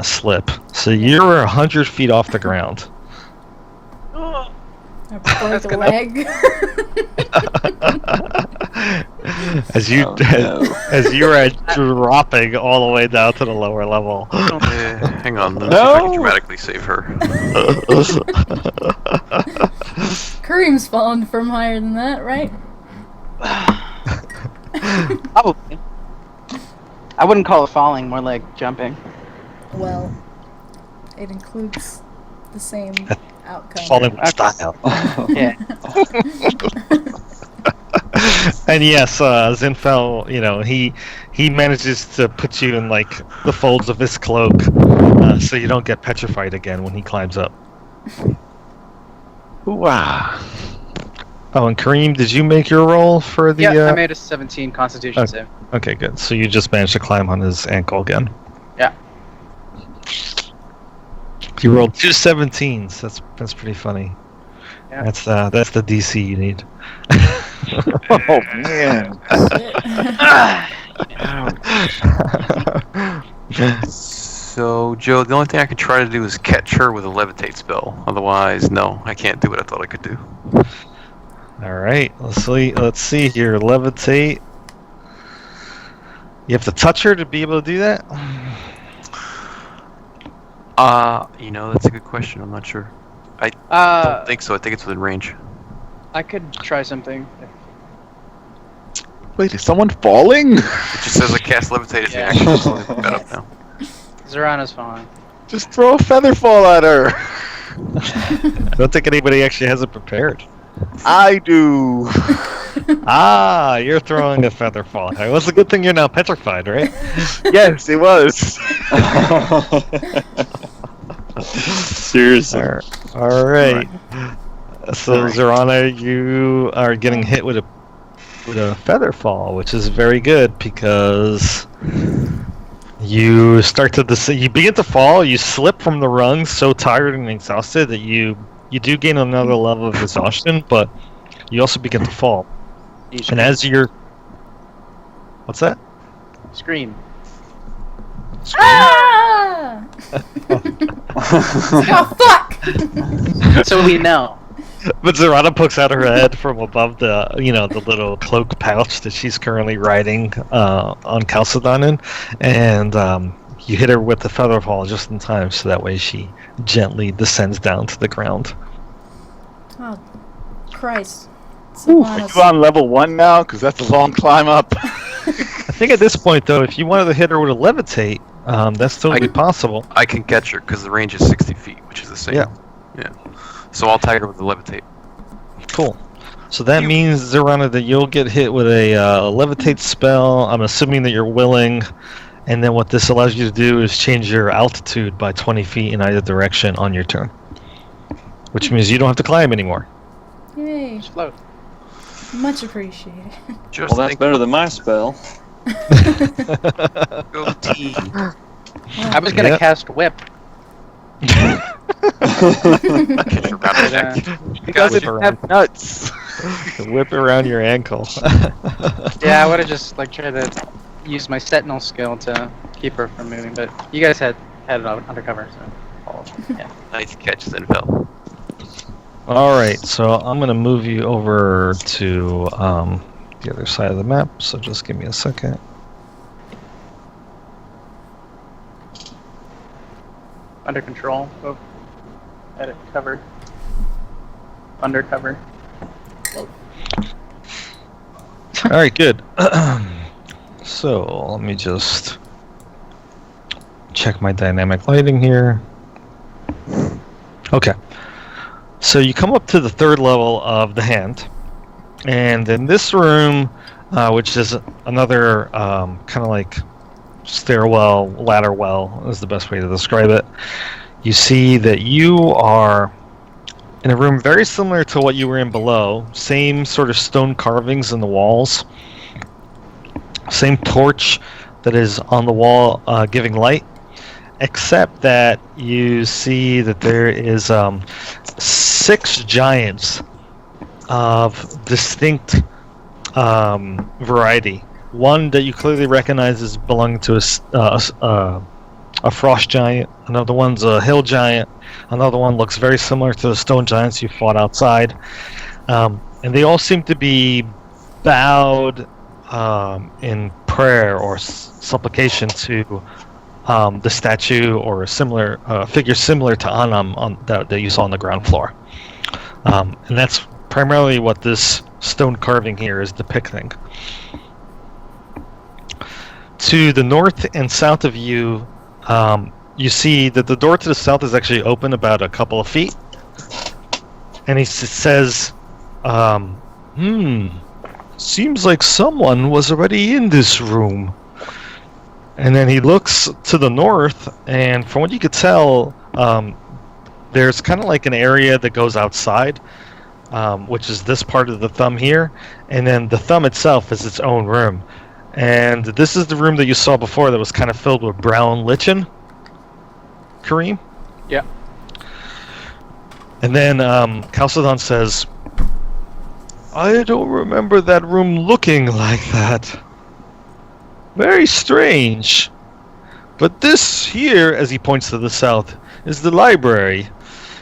slip. So you're 100 feet off the ground. I broke a leg. as you Oh, no. as you are dropping all the way down to the lower level. Hang on, let me see if I can dramatically save her. Kareem's fallen from higher than that, right? Probably. I wouldn't call it falling, more like jumping. Well, it includes the same outcome. Falling with style. Yeah. And yes, Zinfel, he manages to put you in like the folds of his cloak, so you don't get petrified again when he climbs up. Wow. Oh, and Kareem, did you make your roll for the? Yeah, I made a 17 Constitution save. Okay, good. So you just managed to climb on his ankle again. Yeah. You rolled 2 17s. That's pretty funny. Yeah. That's the DC you need. Oh man. So, Joe, the only thing I can try to do is catch her with a levitate spell. Otherwise, no, I can't do what I thought I could do. All right, let's see here. Levitate. You have to touch her to be able to do that. That's a good question. I'm not sure. I don't think so. I think it's within range. I could try something. Wait, is someone falling? It just says I cast levitate as the Yeah. action. So I've got up now. Zorana's falling. Just throw a feather fall at her. I don't think anybody actually has it prepared. I do. You're throwing a feather fall. It was a good thing you're now petrified, right? Yes, it was. Seriously. All right. So Zorana, you are getting hit with a feather fall, which is very good because you you begin to fall. You slip from the rungs, so tired and exhausted that you do gain another level of exhaustion, but you also begin to fall. And as you're, what's that? Scream. Ah! Oh fuck! So we know. But Zorana pokes out her head from above the little cloak pouch that she's currently riding on Chalcedon in, and you hit her with the feather fall just in time, so that way she gently descends down to the ground. Oh, Christ. Are you on level 1 now? Because that's a long climb up. I think at this point, though, if you wanted to hit her with a levitate, that's totally possible. I can catch her because the range is 60 feet, which is the same. Yeah. So I'll tag her with the levitate. Cool. So that means, Zorana, that you'll get hit with a levitate spell. I'm assuming that you're willing, and then what this allows you to do is change your altitude by 20 feet in either direction on your turn. Which means you don't have to climb anymore. Yay. Just float. Much appreciated. Just Well, that's think, better than my spell. go team. I was gonna Yep. cast whip. Catch her around the neck. He doesn't have nuts. Whip around your ankle. Yeah, I would have just tried to use my sentinel skill to keep her from moving, but you guys had it undercover, so yeah. Nice catch, Zinfel. All right, so I'm going to move you over to the other side of the map, so just give me a second. under control. Oh, edit cover. Undercover. All right, good. So let me just check my dynamic lighting here. Okay. So you come up to the third level of the hand, and in this room, which is another kind of like stairwell, ladder well is the best way to describe it, you see that you are in a room very similar to what you were in below. Same sort of stone carvings in the walls. Same torch that is on the wall giving light. Except that you see that there is 6 giants of distinct variety. One that you clearly recognize as belonging to a frost giant. Another one's a hill giant. Another one looks very similar to the stone giants you fought outside. And they all seem to be bowed in prayer or supplication to the statue or a similar figure similar to Anam that you saw on the ground floor. And that's primarily what this stone carving here is depicting. To the north and south of you, you see that the door to the south is actually open about a couple of feet. And he says, seems like someone was already in this room. And then he looks to the north, and from what you could tell, there's kind of like an area that goes outside, which is this part of the thumb here, and then the thumb itself is its own room. And this is the room that you saw before that was kind of filled with brown lichen, Kareem? Yeah. And then Chalcedon says, I don't remember that room looking like that. Very strange. But this here, as he points to the south, is the library.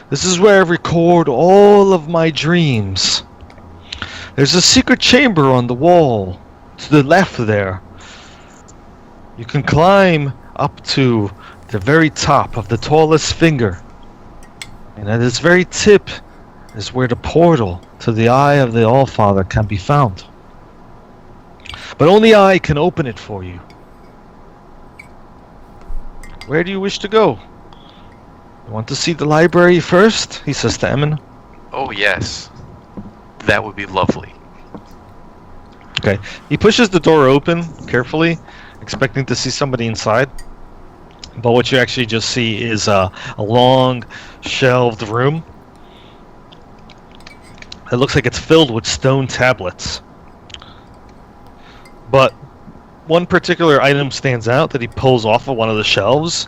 This is where I record all of my dreams. There's a secret chamber on the wall to the left there. You can climb up to the very top of the tallest finger. And at its very tip is where the portal to the Eye of the All-Father can be found. But only I can open it for you. Where do you wish to go? You want to see the library first? He says to Emin. Oh, yes. That would be lovely. Okay. He pushes the door open carefully, expecting to see somebody inside. But what you actually just see is a long, shelved room. It looks like it's filled with stone tablets. But one particular item stands out that he pulls off of one of the shelves.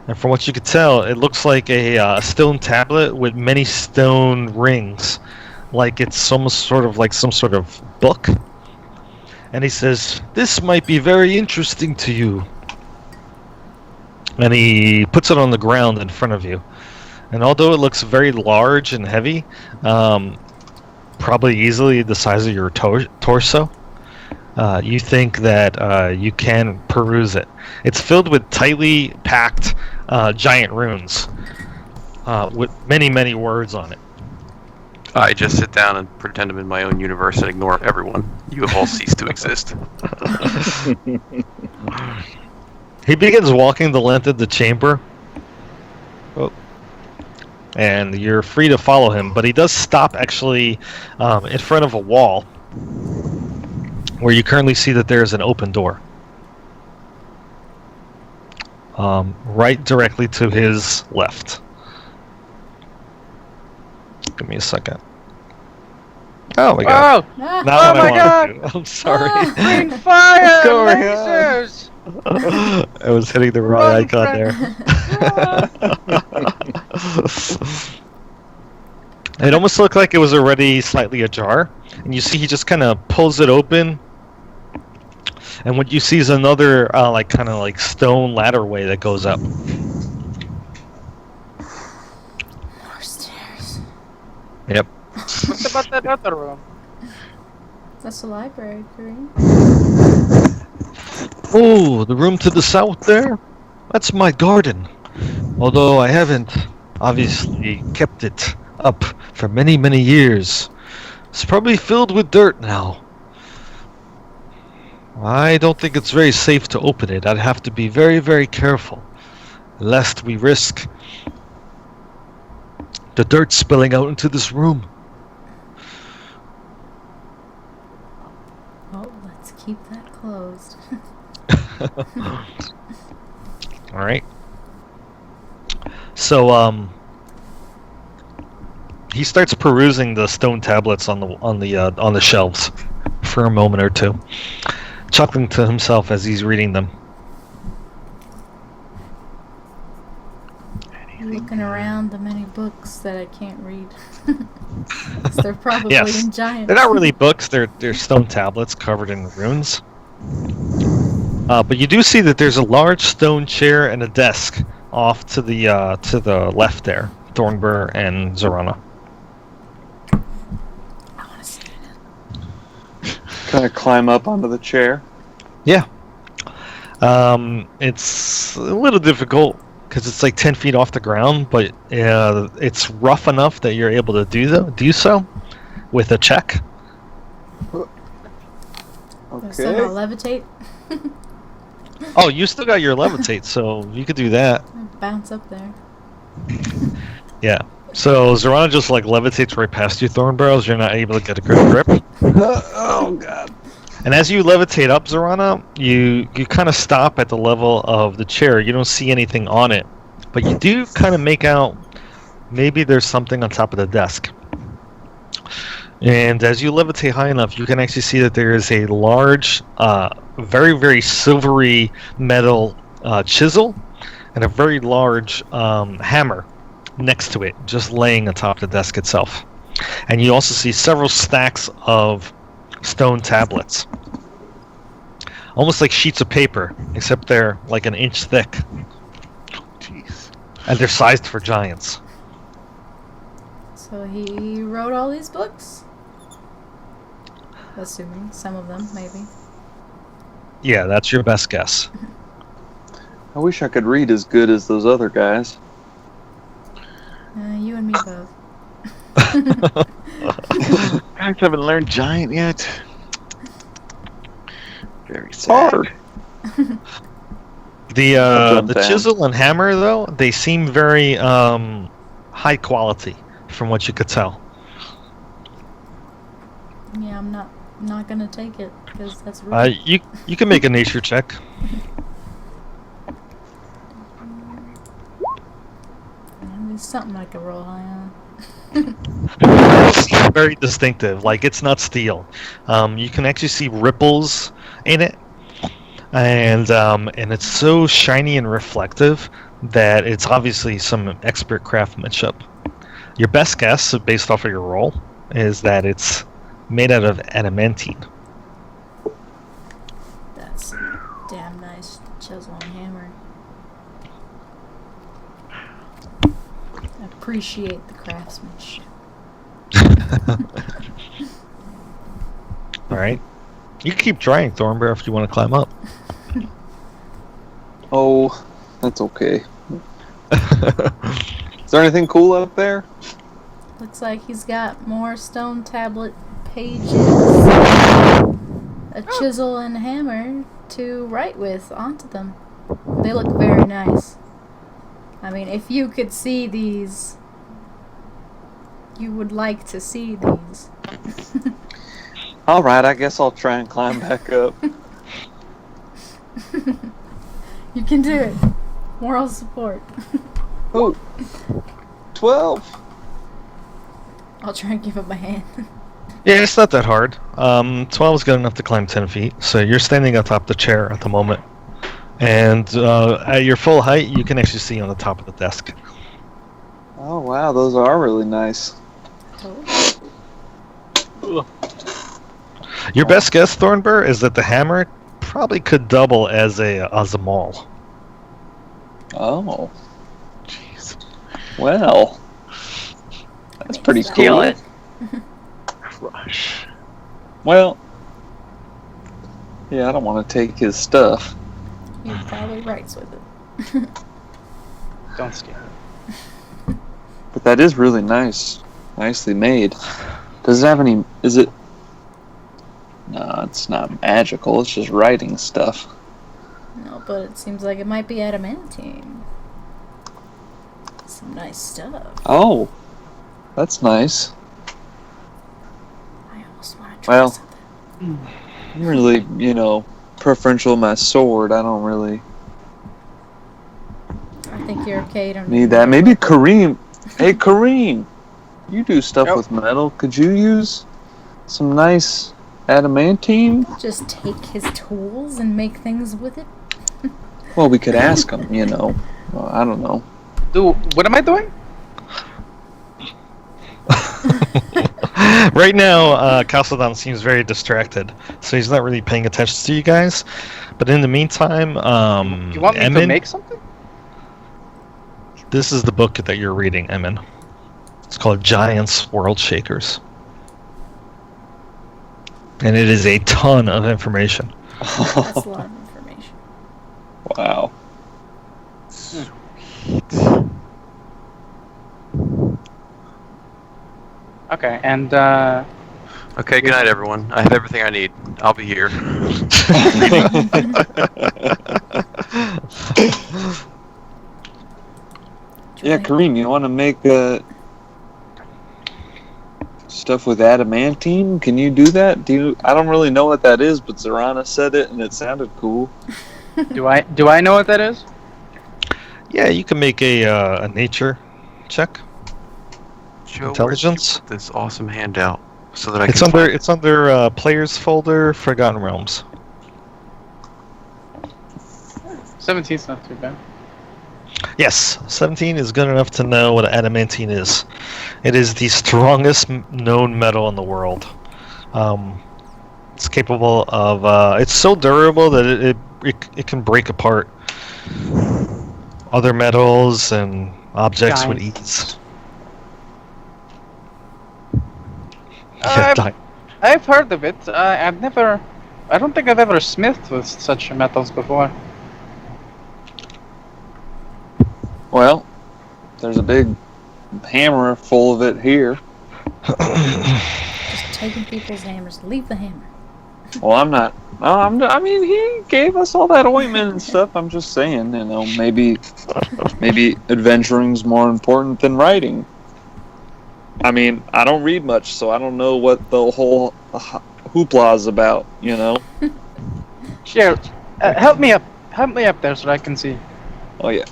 And from what you could tell, it looks like a stone tablet with many stone rings. Like it's almost sort of like some sort of book. And he says, this might be very interesting to you. And he puts it on the ground in front of you. And although it looks very large and heavy, probably easily the size of your torso, you think that you can peruse it. It's filled with tightly packed giant runes with many, many words on it. I just sit down and pretend I'm in my own universe and ignore everyone. You have all ceased to exist. He begins walking the length of the chamber. Oh. And you're free to follow him, but he does stop actually in front of a wall where you currently see that there's an open door. Right directly to his left. Give me a second. Oh my god. Oh! Ah, Not what Oh I my wanted to do. I'm sorry. Bring fire! What's going on? Lasers! I was hitting the wrong Run, icon there. It almost looked like it was already slightly ajar. And you see he just kind of pulls it open. And what you see is another kind of like stone ladderway that goes up. more stairs. Yep. What about that other room? That's the library, Kareem. Oh, the room to the south there? That's my garden. Although I haven't obviously kept it up for many, many years. It's probably filled with dirt now. I don't think it's very safe to open it. I'd have to be very, very careful, lest we risk the dirt spilling out into this room. Well, let's keep that closed. All right. So he starts perusing the stone tablets on the shelves for a moment or two, chuckling to himself as he's reading them. Looking around the many books that I can't read. 'Cause they're probably Yes. in giant. They're not really books; they're stone tablets covered in runes. But you do see that there's a large stone chair and a desk off to the left there. Thornbur and Zorana. I want to see it. Kind of climb up onto the chair. It's a little difficult because it's like 10 feet off the ground, but it's rough enough that you're able to do so with a check. They're still gonna levitate. Oh, you still got your levitate, so you could do that. Bounce up there. Yeah. So Zorana just like levitates right past you, Thornburrows. You're not able to get a good grip. Oh god. And as you levitate up, Zorana, you kind of stop at the level of the chair. You don't see anything on it, but you do kind of make out maybe there's something on top of the desk. And as you levitate high enough, you can actually see that there is a large, very, very silvery metal chisel and a very large hammer next to it, just laying atop the desk itself. And you also see several stacks of stone tablets, almost like sheets of paper, except they're like an inch thick, Jeez. and they're sized for giants. So he wrote all these books? Assuming some of them, maybe. Yeah, that's your best guess. I wish I could read as good as those other guys. You and me both. Guys haven't learned giant yet. Very It's sad. hard. The jump down. chisel and hammer, though, they seem very high quality, from what you could tell. Yeah, I'm not gonna take it because that's rude. You can make a nature check. There's something I could roll high on. It's very distinctive. Like, it's not steel. You can actually see ripples in it, and it's so shiny and reflective that it's obviously some expert craftsmanship. Your best guess, based off of your roll, is that it's made out of adamantine. That's a damn nice chisel and hammer. I appreciate the craftsmanship. All right. You can keep trying, Thornbear, if you want to climb up. Oh, that's okay. Is there anything cool up there? Looks like he's got more stone tablet pages, a chisel and hammer to write with onto them. They look very nice. I mean, if you could see these, you would like to see these. Alright, I guess I'll try and climb back up. You can do it. Moral support. Ooh. 12. I'll try and give him a hand. Yeah, it's not that hard. 12 is good enough to climb 10 feet, so you're standing atop the chair at the moment. And at your full height, you can actually see on the top of the desk. Oh wow, those are really nice. Your best guess, Thornbur, is that the hammer probably could double as a maul. Oh. Jeez. Well. That's pretty Steal cool. it. Crush. Well. Yeah, I don't want to take his stuff. He probably writes with it. Don't steal it. But that is really nice. Nicely made. Does it have any... Is it... No, it's not magical. It's just writing stuff. No, but it seems like it might be adamantine. Some nice stuff. Oh. That's nice. I almost want to try Well, something. I'm really, preferential my sword. I don't really I think you're okay. You don't need that. Maybe Kareem. Hey, Kareem. You do stuff with metal. Could you use some nice adamantine? just take his tools and make things with it. Well, we could ask him, Well, I don't know. What am I doing? Right now, Chalcedon seems very distracted, so he's not really paying attention to you guys. But in the meantime, You want me to Emin, make something? this is the book that you're reading, Emin. It's called Giants World Shakers. And it is a ton of information. That's a lot of information. Wow. Okay, and Okay, good night, everyone. I have everything I need. I'll be here. Yeah, Kareem, you want to make stuff with adamantine? Can you do that? I don't really know what that is, but Zarana said it and it sounded cool. do I know what that is? Yeah, you can make a nature check. Joe, Intelligence? where'd you put this awesome handout so that I It's can under find it's under players folder, Forgotten Realms. 17's not too bad. Yes, 17 is good enough to know what adamantine is. It is the strongest known metal in the world. It's capable of. It's so durable that it can break apart other metals and objects with ease. Yeah, I've heard of it. I don't think I've ever smithed with such metals before. Well, there's a big hammer full of it here. Just taking people's hammers. Leave the hammer. Well, I'm not. I mean, he gave us all that ointment and stuff. I'm just saying, maybe adventuring's more important than writing. I mean, I don't read much, so I don't know what the whole hoopla is about. Sure. Help me up there so I can see. Oh yeah.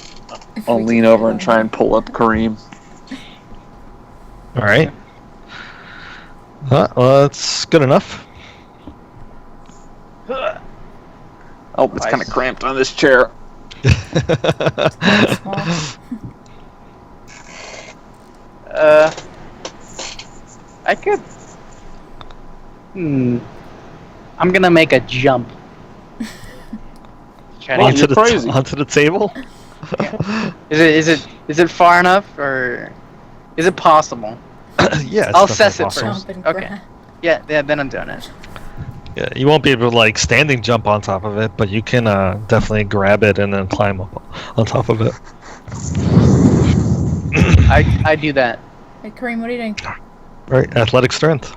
If I'll we lean did over that and try and pull up Kareem. All right. Well, that's good enough. Oh, it's kind of cramped on this chair. I could. I'm gonna make a jump. Try to Well, get- you're crazy. Onto the table. Is it far enough, or is it possible? Yeah, it's I'll definitely assess it possible. first. Jump and Okay. grab. Yeah, then I'm doing it. Yeah, you won't be able to standing jump on top of it, but you can definitely grab it and then climb up on top of it. I do that. Hey, Kareem, what are you doing? Right, athletic strength.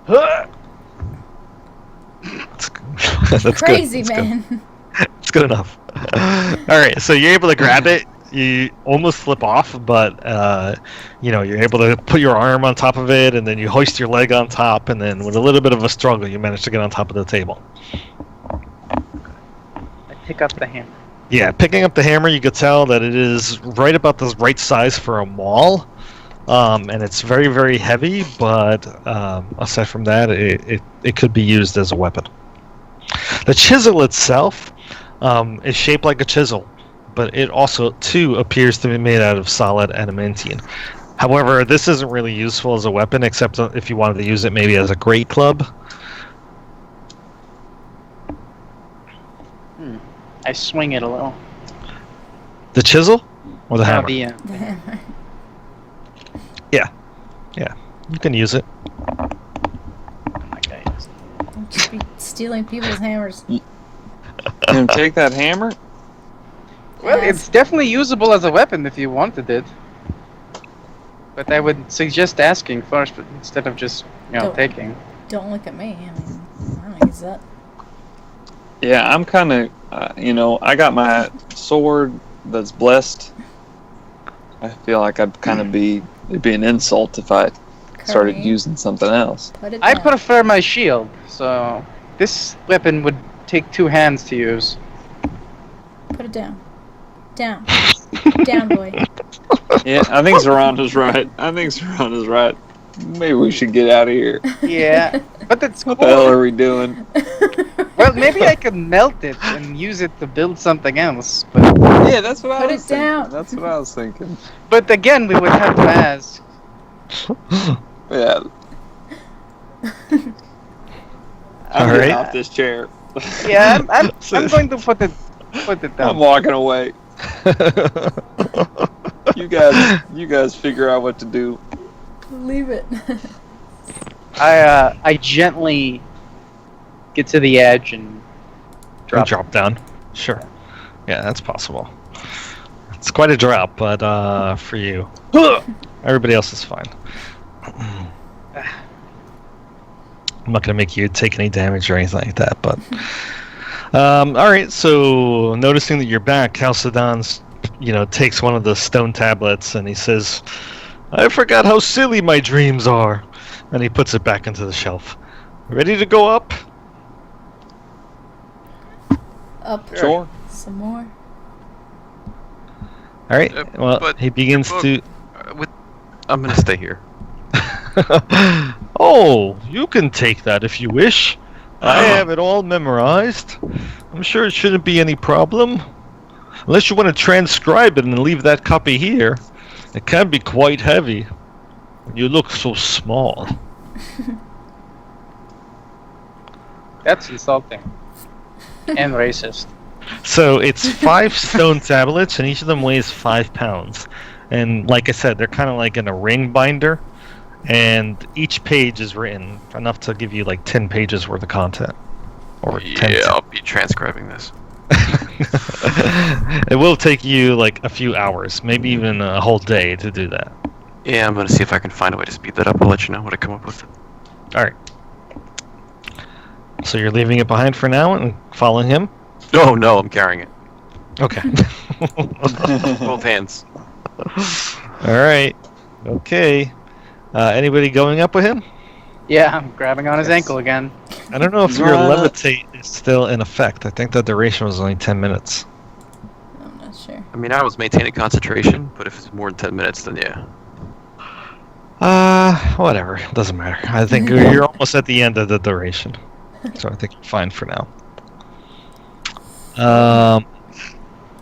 That's Crazy, good. That's man. Good. It's good enough. All right, so you're able to grab it. You almost flip off, but you're able to put your arm on top of it, and then you hoist your leg on top, and then with a little bit of a struggle, you manage to get on top of the table. I pick up the hammer. Yeah, picking up the hammer, you could tell that it is right about the right size for a maul, and it's very, very heavy. But aside from that, it could be used as a weapon. The chisel itself is shaped like a chisel, but it also too appears to be made out of solid adamantine. However, this isn't really useful as a weapon, except if you wanted to use it maybe as a great club. I swing it a little. The chisel or the No, hammer? the, The hammer. Yeah, you can use it. okay. Don't just be stealing people's hammers. You gonna take that hammer? Well, Yes. it's definitely usable as a weapon if you wanted it. But I would suggest asking first, but instead of just, Don't- taking. Don't look at me. I mean, I don't use that. Yeah, I'm kind of, I got my sword that's blessed. I feel like it'd be an insult if I started Curry, using something else. Put it I down. prefer my shield, so this weapon would take 2 hands to use. Put it down. Down. Down, boy. Yeah, I think Zoranda's right. Maybe we should get out of here. Yeah, but it's What the hell cool. are we doing? Well, maybe I could melt it and use it to build something else. But Yeah, that's what Put I it was thinking. down. That's what I was thinking. again, we would have to ask. Yeah. I'm All getting right. off this chair. Yeah, I'm going to put it I'm down. walking away. You guys figure out what to do. Leave it. I gently get to the edge and Drop down. Sure. Yeah, that's possible. It's quite a drop, but for you. Everybody else is fine. I'm not going to make you take any damage or anything like that, but... Alright, so noticing that you're back, Chalcedon's, takes one of the stone tablets and he says, I forgot how silly my dreams are. And he puts it back into the shelf. Ready to go up? Up. Sure. Some more. Alright, well, but he begins book- to... I'm gonna stay here. Oh, you can take that if you wish. I have it all memorized. I'm sure it shouldn't be any problem. Unless you want to transcribe it and leave that copy here. It can be quite heavy. You look so small. That's insulting and racist. So it's 5 stone tablets, and each of them weighs 5 pounds. And like I said, they're kind of like in a ring binder. And each page is written enough to give you like 10 pages worth of content. Or 10 Yeah, I'll be transcribing this. It will take you like a few hours, maybe even a whole day to do that. Yeah, I'm gonna see if I can find a way to speed that up. I'll let you know what I come up with. Alright. So you're leaving it behind for now and following him? Oh no, I'm carrying it. Okay. Both hands. Alright. Okay. Anybody going up with him? Yeah, I'm grabbing on his Yes. ankle again. I don't know if your Right. levitate is still in effect. I think the duration was only 10 minutes. I'm not sure. I mean, I was maintaining concentration, but if it's more than 10 minutes, then yeah. Whatever. Doesn't matter. I think you're almost at the end of the duration. So I think you're fine for now.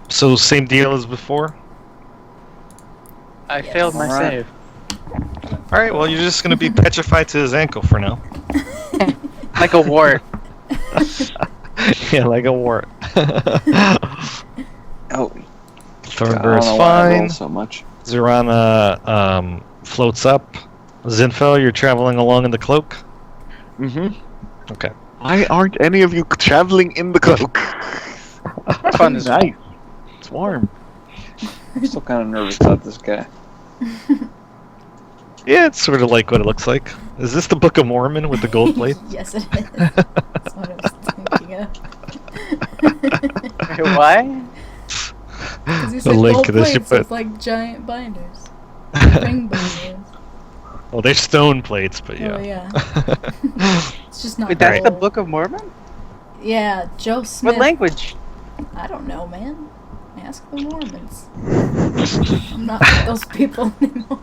So same deal as before? I Yes. failed my Alright. save. Alright, well you're just gonna be petrified to his ankle for now. Like a wart. Yeah, like a wart. Oh, Thornbur's I don't know why I fine. roll so much. Zorana floats up. Zinfel, you're traveling along in the cloak? Mm-hmm. Okay. Why aren't any of you traveling in the cloak? Fun is Nice. It's warm. I'm still kind of nervous about this guy. Yeah, it's sort of like what it looks like. Is this the Book of Mormon with the gold plate? Yes, it is. That's what I was thinking of. Why? Because you The said link gold to this you plates put. with like giant binders. Ring binders. Well, they're stone plates, but yeah. Oh yeah. It's just not Wait, that's the gold. Book of Mormon? Yeah, Joe Smith. What language? I don't know, man. Ask the Mormons. I'm not with those people anymore.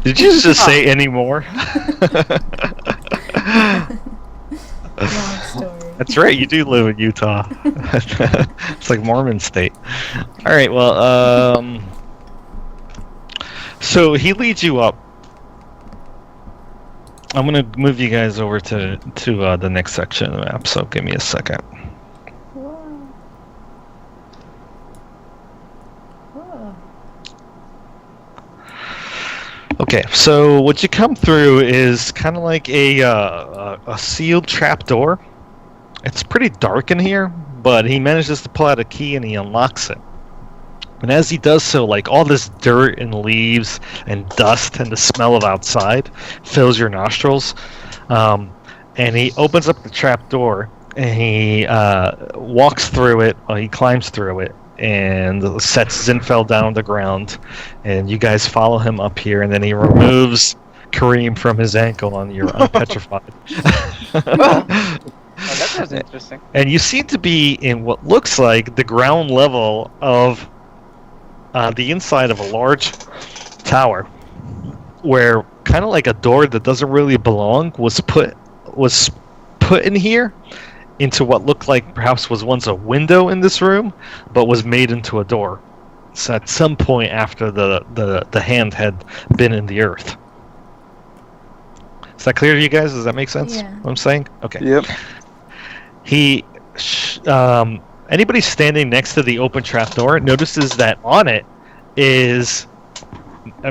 Did you just say any more? Long story. That's right, you do live in Utah. It's like Mormon state. Alright, well, so he leads you up. I'm gonna move you guys over to the next section of the map, so give me a second. Whoa. Whoa. Okay, so what you come through is kind of like a sealed trapdoor. It's pretty dark in here, but he manages to pull out a key and he unlocks it. And as he does so, like all this dirt and leaves and dust and the smell of outside fills your nostrils. And he opens up the trap door and he walks through it, or he climbs through it, and sets Zinfel down on the ground. And you guys follow him up here, and then he removes Kareem from his ankle on your unpetrified. Oh, that sounds interesting. And you seem to be in what looks like the ground level of the inside of a large tower, where kind of like a door that doesn't really belong was put in here into what looked like perhaps was once a window in this room, but was made into a door. So at some point after the hand had been in the earth. Is that clear to you guys? Does that make sense? Yeah. What I'm saying? Okay. Yep. Anybody standing next to the open trapdoor notices that on it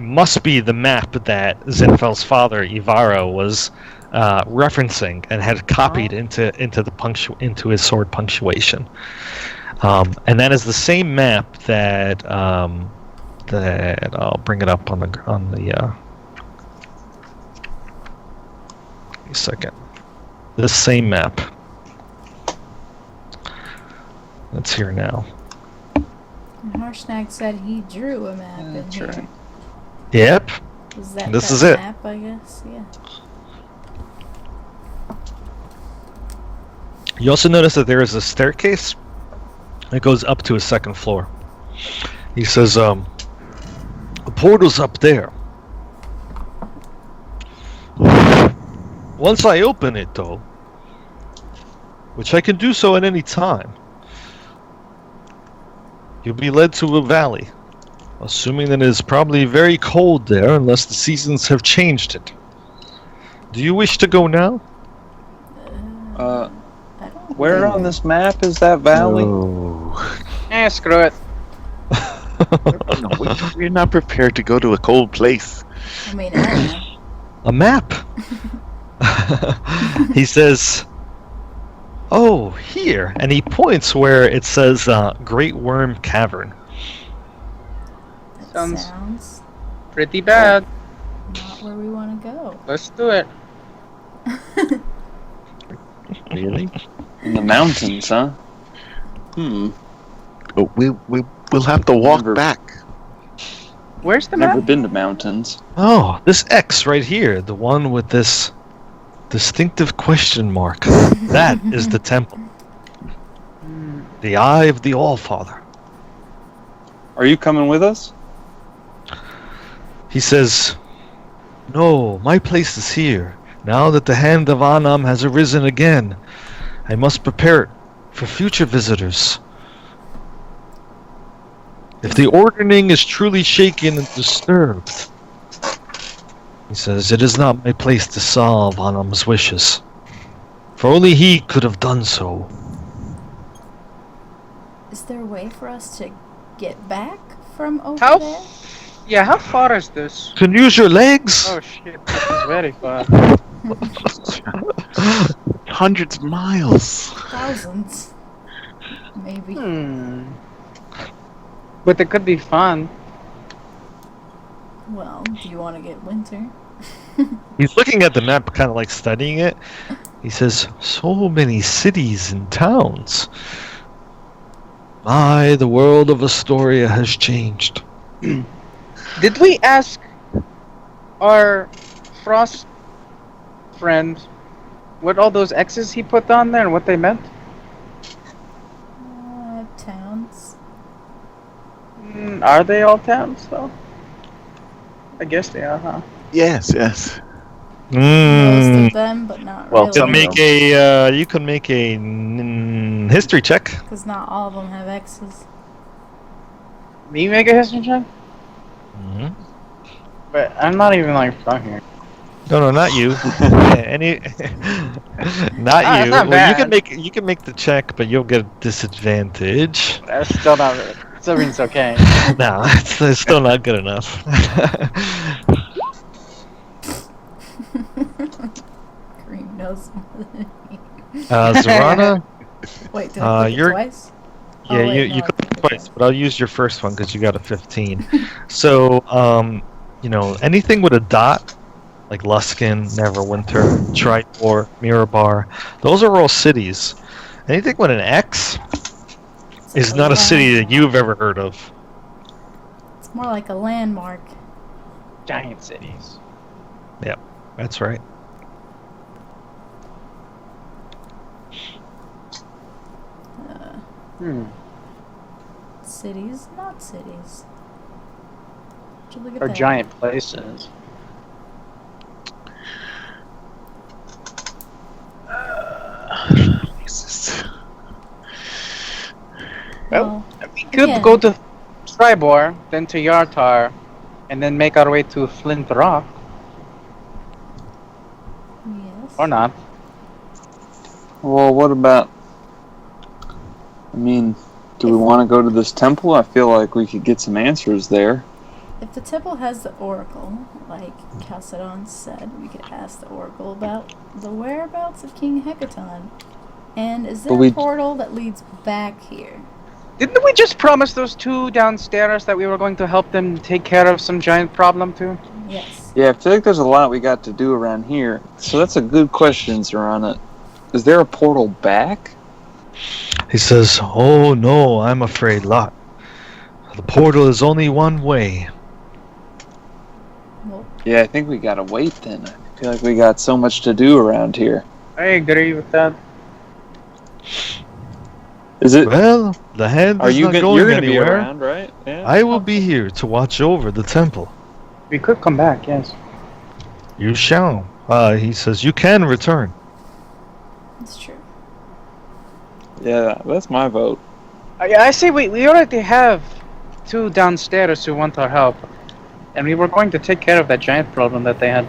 must be the map that Zinfel's father Ivaro was referencing and had copied into his sword punctuation, and that is the same map that I'll bring it up on the give me a second. This same map. That's here now. And Harshnag said he drew a map in That's here. right. Yep. Is that This that is it. map, I guess? Yeah. You also notice that there is a staircase that goes up to a second floor. He says, the portal's up there. Once I open it, though, which I can do so at any time, you'll be led to a valley, assuming that it is probably very cold there unless the seasons have changed it. Do you wish to go now? Uh, I don't where think- on this map is that valley? Eh, screw it. No, we're not prepared to go to a cold place. I mean, I don't know. A map. He says, "Oh, here," and he points where it says Great Worm Cavern. That Sounds- sounds Pretty bad. not where we want to go. Let's do it. Really? In the mountains, huh? But we'll have to walk Never- back. Where's the Never map? been to mountains. Oh, this X right here, the one with this distinctive question mark. That is the temple. The Eye of the Allfather. Are you coming with us? He says, "No, my place is here. Now that the hand of Anam has arisen again, I must prepare it for future visitors. If the ordering is truly shaken and disturbed," he says, "it is not my place to solve Anam's wishes. For only he could have done so." Is there a way for us to get back from over How? there? Yeah, how far is this? Can use your legs. Oh shit, this is very far. Hundreds of miles. Thousands. Maybe. But it could be fun. Well, do you want to get winter? He's looking at the map, kind of like studying it. He says, "So many cities and towns. My, the world of Astoria has changed." Did we ask our Frost friend what all those X's he put on there and what they meant? Towns. Are they all towns though? I guess they are, huh? Yes, yes. Most of them, but not Well, You can really. make a history check. Because not all of them have X's. Me make a history check? But I'm not even like from here. No, not you. Any, not you. not Well, you bad. can make the check, but you'll get a disadvantage. That's still not. Still means okay. No, it's still not good enough. Green knows more than me. Zorana, Wait, did I click it you're- twice? Yeah, Oh, wait, you no, I clicked clicked it twice, twice. but I'll use your first one because you got a 15. So, anything with a dot, like Luskin, Neverwinter, Tritor, Mirabar, those are all cities. Anything with an X It's is like not a city that landmark. you've ever heard of. It's more like a landmark. Giant cities. That's right. Hmm. Cities, not cities. Would you look at Or that? giant places. Jesus. Well, we could again. go to Strybor, then to Yartar, and then make our way to Flint Rock, Yes. or not. Well, what about? I mean, do we want to go to this temple? I feel like we could get some answers there. If the temple has the oracle, like Chalcedon said, we could ask the oracle about the whereabouts of King Hecaton. And is there But we- a portal that leads back here? Didn't we just promise those two downstairs that we were going to help them take care of some giant problem too? Yes. Yeah, I feel like there's a lot we got to do around here. So that's a good question, Serana. Is there a portal back? He says, "Oh no, I'm afraid not. The portal is only one way." Well, Yeah, I think we gotta wait then. I feel like we got so much to do around here. I agree with that. Is it? Well, the hand Are is you not gonna? going You're gonna be anywhere. around, right? Yeah. I will be here to watch over the temple. We could come back, yes. You shall. He says, you can return. it's true. Yeah, that's my vote. I say we already have two downstairs who want our help. And we were going to take care of that giant problem that they had.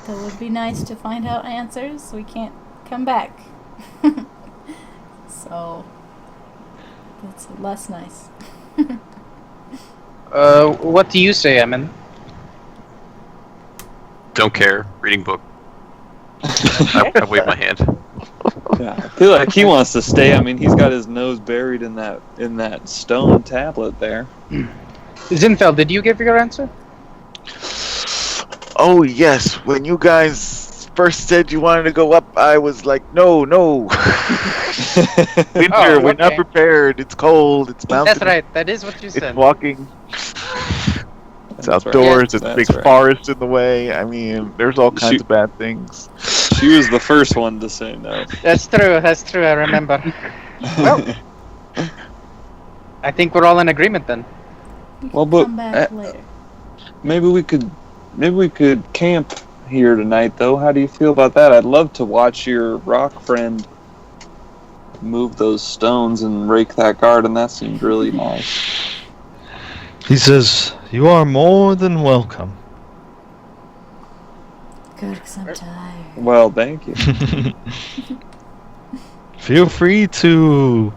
That would be nice to find out answers. We can't come back. So, that's less nice. What do you say, Emin? Don't care. Reading book. I wave my hand. Yeah, I feel like he wants to stay. I mean, he's got his nose buried in that stone tablet there. Zinfeld, did you give your answer? Oh yes, when you guys first said you wanted to go up, I was like, no. Winter, Oh, we're not okay. prepared. It's cold. It's mountain. That's right, that is what you It's said. walking. It's That's right. outdoors. It's That's big right. forest in the way. I mean, there's all kinds Shoot. of bad things. She was the first one to say no. That's true, I remember. Well, I think we're all in agreement then. We can Well, but, come back later. Maybe we could camp here tonight, though. How do you feel about that? I'd love to watch your rock friend move those stones and rake that garden. That seemed really nice. He says, you are more than welcome. Good, because I'm tired. Well, thank you. Feel free to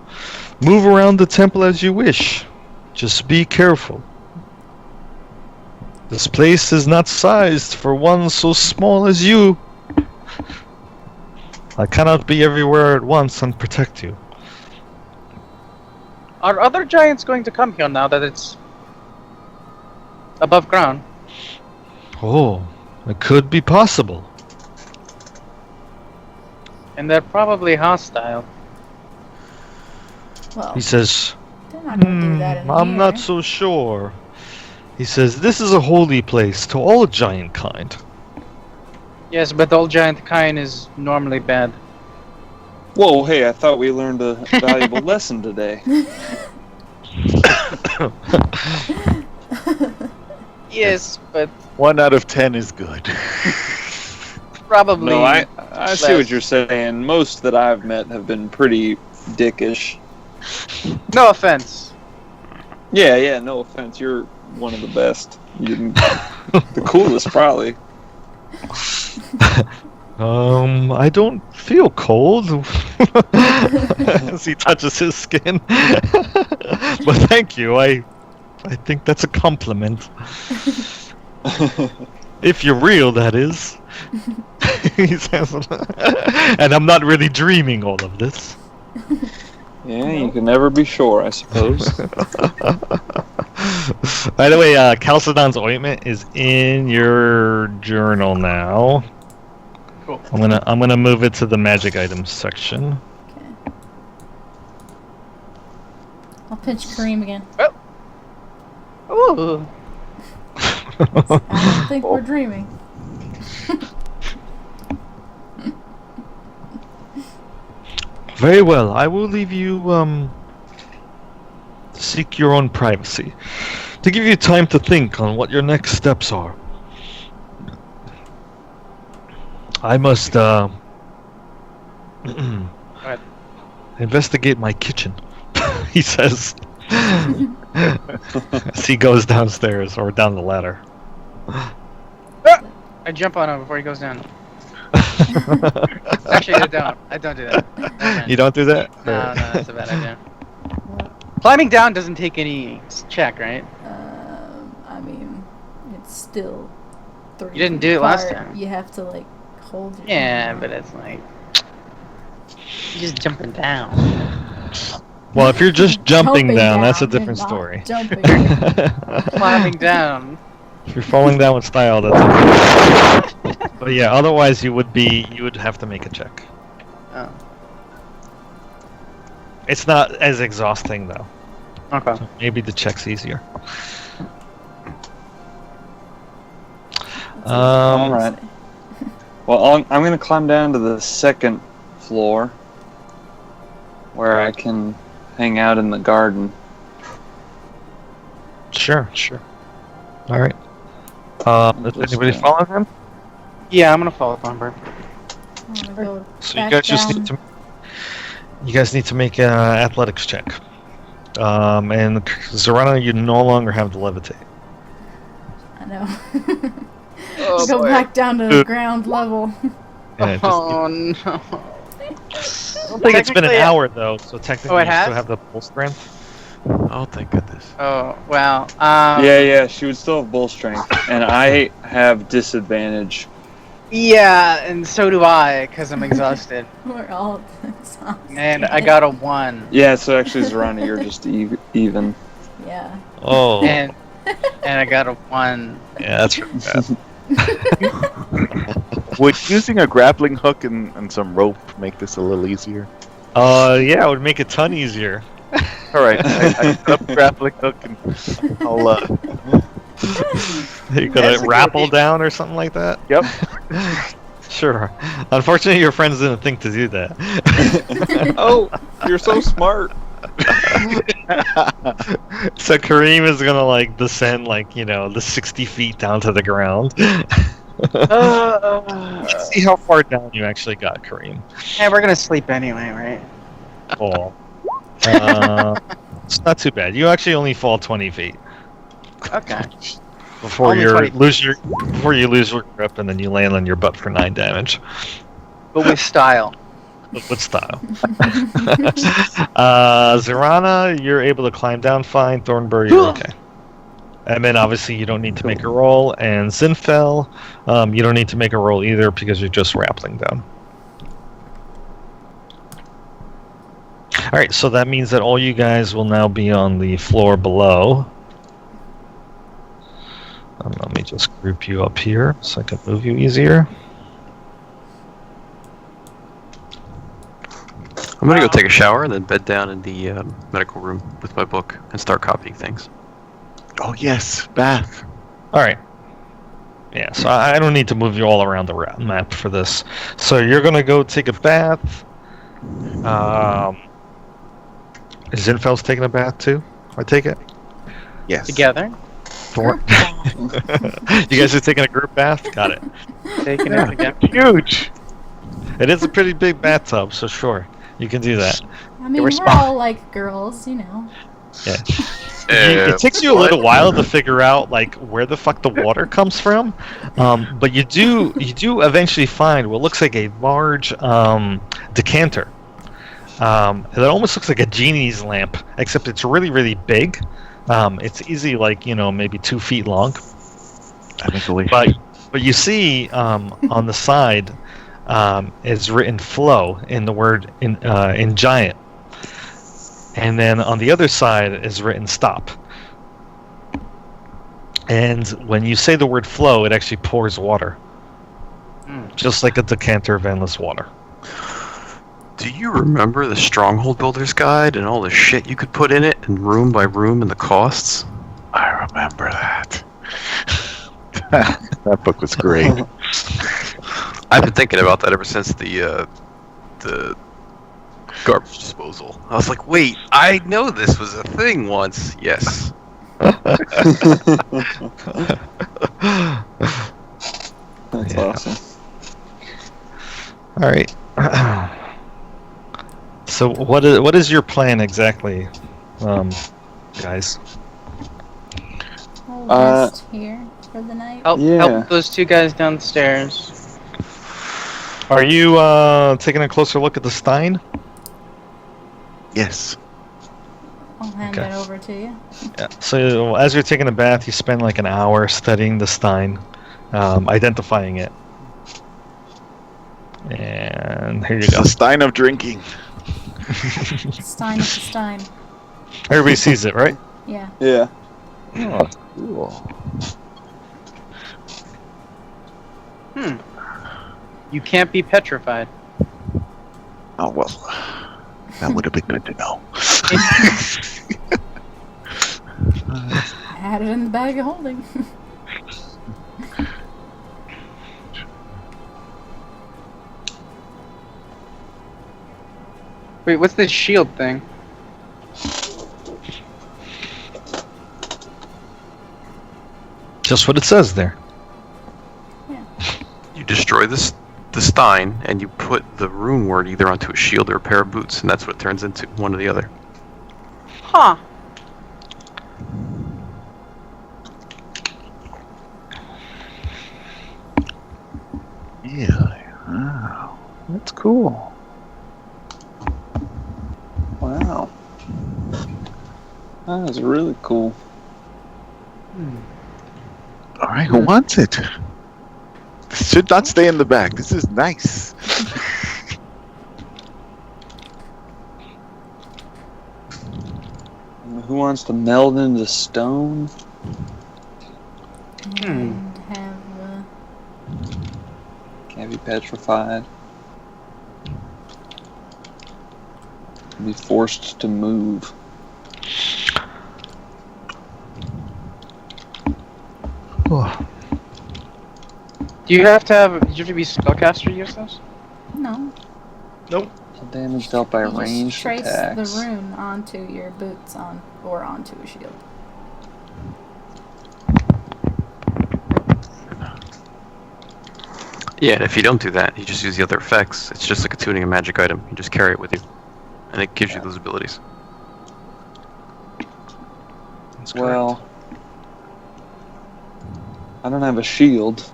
move around the temple as you wish. Just be careful. This place is not sized for one so small as you. I cannot be everywhere at once and protect you. Are other giants going to come here now that it's above ground? Oh, it could be possible. And they're probably hostile. Well, He says, they're not going to do that in I'm here. not so sure. He says, this is a holy place to all giant kind. Yes, but all giant kind is normally bad. Whoa, hey, I thought we learned a valuable lesson today. Yes, but 1 out of 10 is good. probably. No, I see what less. you're saying. Most that I've met have been pretty dickish. No offense. Yeah, no offense. You're one of the best. You didn't, the coolest, probably. I don't feel cold as he touches his skin. But thank you. I think that's a compliment. If you're real, that is. He says, and I'm not really dreaming all of this. Yeah, you can never be sure, I suppose. By the way, Chalcedon's ointment is in your journal now. Cool. I'm gonna move it to the magic items section. Okay. I'll pinch Kareem again. Ooh. I don't think we're dreaming. Very well. I will leave you seek your own privacy. To give you time to think on what your next steps are. I must investigate my kitchen, he says. As he goes downstairs or down the ladder. I jump on him before he goes down. Actually, I don't. I don't do that. Okay. You don't do that? No, that's a bad idea. Climbing down doesn't take any check, right? I mean, it's still 3 You didn't feet do it last apart. time. You have to like hold your Yeah, hand. but it's like you're just jumping down. Well, if you're just jumping down, that's a and different not story. Jumping. Climbing down. If you're falling down with style, that's a different. But yeah, otherwise you would have to make a check. Oh. It's not as exhausting though. Okay. So maybe the check's easier. All right. Well, I'm going to climb down to the second floor, where I can hang out in the garden. Sure. All right. Is Just, anybody following him? Yeah, I'm gonna follow Thornbird. I'm gonna go So you back guys just down. need to. You guys need to make an athletics check. And Zorana, you no longer have the levitate. I know. Oh, Go boy. back down to the ground level. Yeah, just, Oh no. I don't think it's been an Technically, hour though, so technically it you has? still have the full strength. Oh, thank goodness. Oh wow. Yeah, she would still have bull strength, and I have disadvantage. Yeah, and so do I, because I'm exhausted. We're all exhausted. And I got a 1. Yeah, so actually, Zorana, you're just even. Yeah. Oh, And I got a 1. yeah, that's really bad. Would using a grappling hook and some rope make this a little easier? Yeah, it would make a ton easier. All right, I set up a grappling hook and I'll. You That's gotta a good rappel idea. down or something like that. Yep. Sure. Unfortunately, your friends didn't think to do that. Oh, you're so smart. So Kareem is gonna like descend the 60 feet down to the ground. Let's see how far down you actually got, Kareem. Yeah, we're gonna sleep anyway, right? Fall. It's not too bad. You actually only fall 20 feet Okay. before Only you 20. lose your grip, and then you land on your butt for 9 damage. But with style. With style. Zorana, you're able to climb down fine. Thornbury, you're okay. And then obviously you don't need to make a roll. And Zinfel, you don't need to make a roll either because you're just rappling down. Alright, so that means that all you guys will now be on the floor below. Let me just group you up here so I can move you easier. I'm gonna go take a shower and then bed down in the medical room with my book and start copying things. Oh yes, bath. Alright. Yeah, so I don't need to move you all around the map for this. So you're gonna go take a bath. Zinfel's taking a bath too, I take it? Yes. Together. You guys are taking a group bath? Got it. Taking it together. Huge. It is a pretty big bathtub, so sure. You can do that. I mean, were we're all like girls, you know. Yeah. It takes you a little while to figure out where the fuck the water comes from, but you do eventually find what looks like a large decanter. It almost looks like a genie's lamp, except it's really, really big. It's easy, maybe 2 feet long. I make a wish. But you see on the side is written "flow" in the word in giant, And then on the other side is written stop. And when you say the word flow, it actually pours water. Just like a decanter of endless water. Do you remember the Stronghold Builder's Guide and all the shit you could put in it, and room by room, and the costs? I remember that. That book was great. I've been thinking about that ever since the garbage disposal. I was like, wait, I know this was a thing once. Yes. That's Yeah. awesome. All right. So what is your plan exactly, guys? We'll rest here for the night. Help those two guys downstairs. Are you taking a closer look at the Stein? Yes. I'll hand Okay. it over to you. Yeah. So as you're taking a bath, you spend like an hour studying the Stein, identifying it. And here you It's go. the Stein of drinking. Stein of the Stein. Everybody sees it, right? Yeah. Yeah. Oh, cool. You can't be petrified. Oh, well. That would have been good to know. I had it in the bag of holding. Wait, what's this shield thing? Just what it says there. You destroy the Stein, and you put the rune word either onto a shield or a pair of boots, and that's what it turns into, one or the other. Huh. Yeah. Wow. That's cool. Wow. That is really cool. All right, who wants it? This should not stay in the bag. This is nice. Who wants to meld into stone? And have Can't be petrified. Be forced to move. Oh. Do you have to be spellcaster to use this? no. The damage dealt by You just ranged trace attacks. the rune onto your boots or onto a shield. Yeah, and if you don't do that, you just use the other effects. It's just like a tuning a magic item. You just carry it with you, and it gives you those abilities. That's correct. Well, I don't have a shield.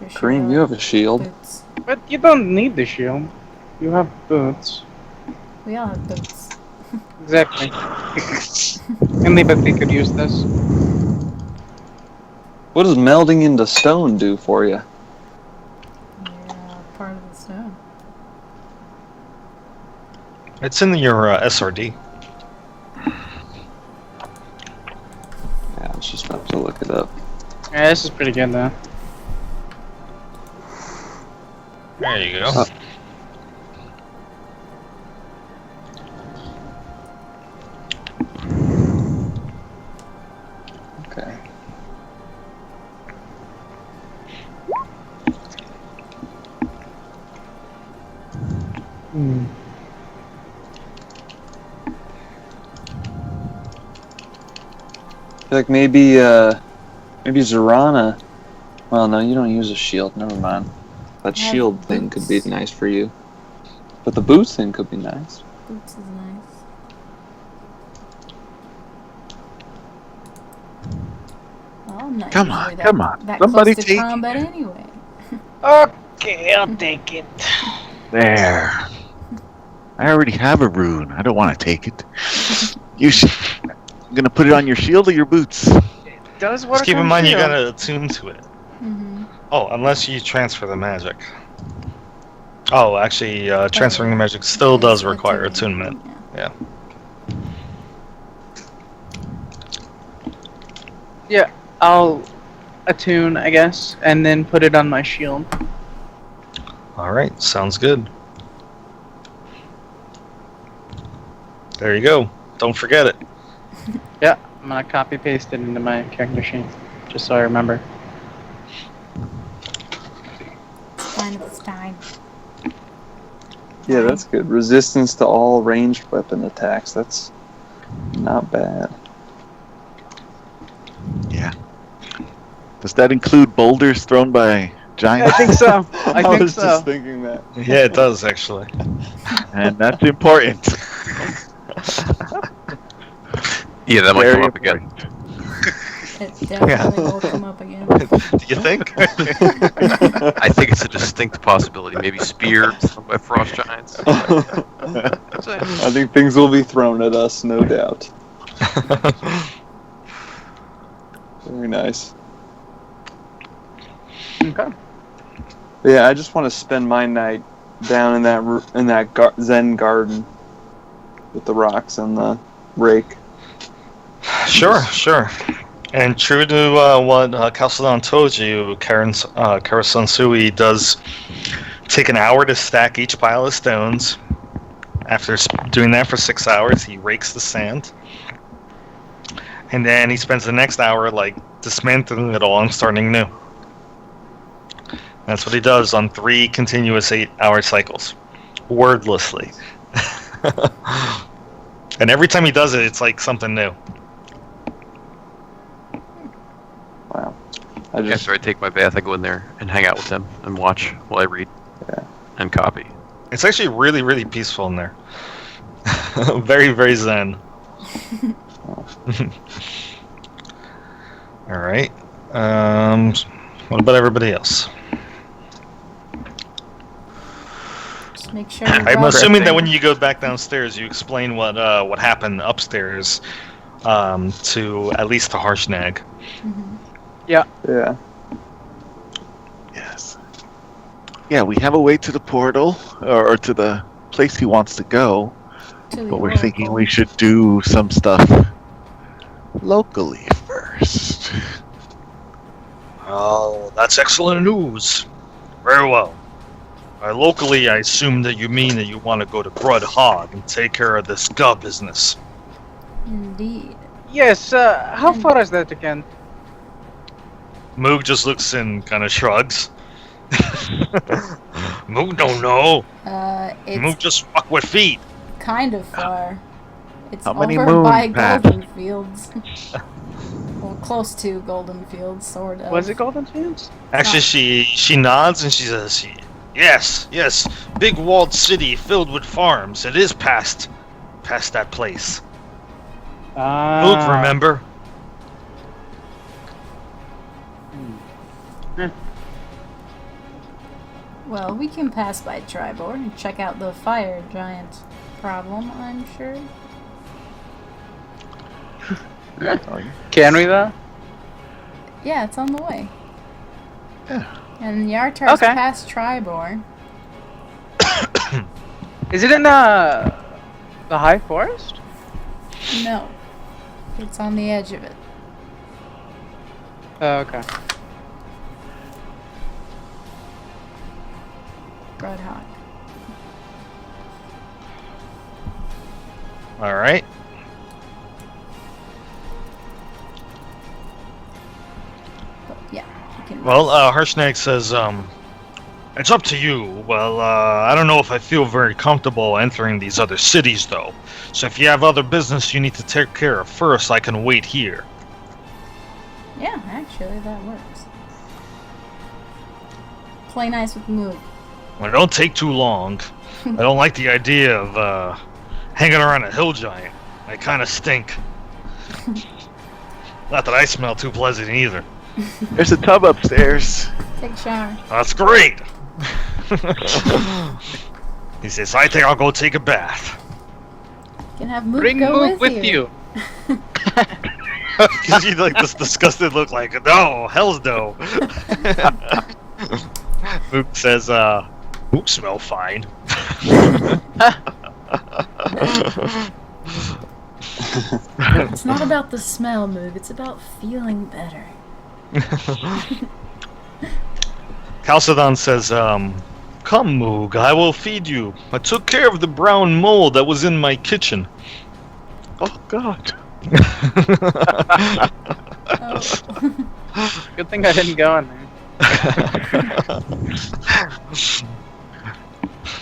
Your Kareem, shield, you have a shield. boots. But you don't need the shield. You have boots. We all have boots. Exactly. Anybody could use this. What does melding into stone do for you? You're part of the stone. It's in your SRD. Yeah, I was just about to look it up. Yeah, this is pretty good though. There you go. Okay. I feel like maybe Zorana. Well, no, you don't use a shield. Never mind. That I have shield thing could be boots. nice for you. But the boots thing could be nice. Boots is nice. Well, I'm not Come usually on, that, come on. that Somebody close to take it. combat anyway. Okay, I'll take it. There. I already have a rune. I don't want to take it. You should. I'm gonna put it on your shield or your boots. Does work Just keep in on mind you shield. gotta attune to it. Mm-hmm. Oh, unless you transfer the magic. Oh, actually, transferring the magic still does require attunement. Yeah. Yeah, I'll attune, I guess, and then put it on my shield. Alright, sounds good. There you go. Don't forget it. Yeah, I'm gonna copy paste it into my character sheet, just so I remember. It's time. Yeah, that's good. Resistance to all ranged weapon attacks. That's not bad. Yeah. Does that include boulders thrown by giants? I think so. I think was so. just thinking that. Yeah, it does actually. And that's important. Yeah, that might Very come up again. important. It definitely will come up again. Do you think? I think it's a distinct possibility. Maybe speared by frost giants. That's it. I think things will be thrown at us, no doubt. Very nice. Okay. Yeah, I just want to spend my night down in that Zen garden with the rocks and the rake. Sure. And true to what Calcedon told you, Karasansui does take an hour to stack each pile of stones. After doing that for 6 hours, he rakes the sand. And then he spends the next hour dismantling it all and starting new. That's what he does on 3 continuous 8-hour cycles. Wordlessly. And every time he does it, it's like something new. Wow. After I take my bath, I go in there and hang out with them and watch while I read and copy. It's actually really, really peaceful in there. Very, very zen. Alright. What about everybody else? Just make sure. I'm assuming that when you go back downstairs, you explain what happened upstairs to at least to Harshnag. Mhm. Yeah. Yes. Yeah, we have a way to the portal, or to the place he wants to go, To the but we're oracle. thinking we should do some stuff locally first. Oh, that's excellent news. Very well. Locally, I assume that you mean that you want to go to Grud Hog and take care of this gut business. Indeed. Yes, how far is that again? Moog just looks and kind of shrugs. Moog don't know. Moog It's just walk with feet. kind of far. It's How many over by moons, Pat? Golden Fields. Well, close to Golden Fields, sort of. Was it Golden Fields? Actually, she nods and she says, "Yes, big walled city filled with farms. It is past that place. Moog, remember?" Well, we can pass by Tribord and check out the fire giant problem, I'm sure. Can we though? Yeah, it's on the way. Yeah. And Yartar's Okay. past Tribord. Is it in the High Forest? No. It's on the edge of it. Oh, okay. Broadhawk. All right. But yeah, you can. Well, Harshnag says, "It's up to you. Well, I don't know if I feel very comfortable entering these other cities, though. So if you have other business you need to take care of first, I can wait here." Yeah, actually, that works. Play nice with Moog. Well, don't take too long. I don't like the idea of hanging around a hill giant. I kind of stink. Not that I smell too pleasant either. There's a tub upstairs. Take a shower. That's great. He says, "I think I'll go take a bath." You can have Moog Bring go Moog with with you. You see, like, this disgusted look, like, no, hell's no. Mook says, "Mook smell fine." It's not about the smell, Moog. It's about feeling better. Chalcedon says, "Come, Moog, I will feed you. I took care of the brown mole that was in my kitchen." Oh God. Oh. Good thing I didn't go in there.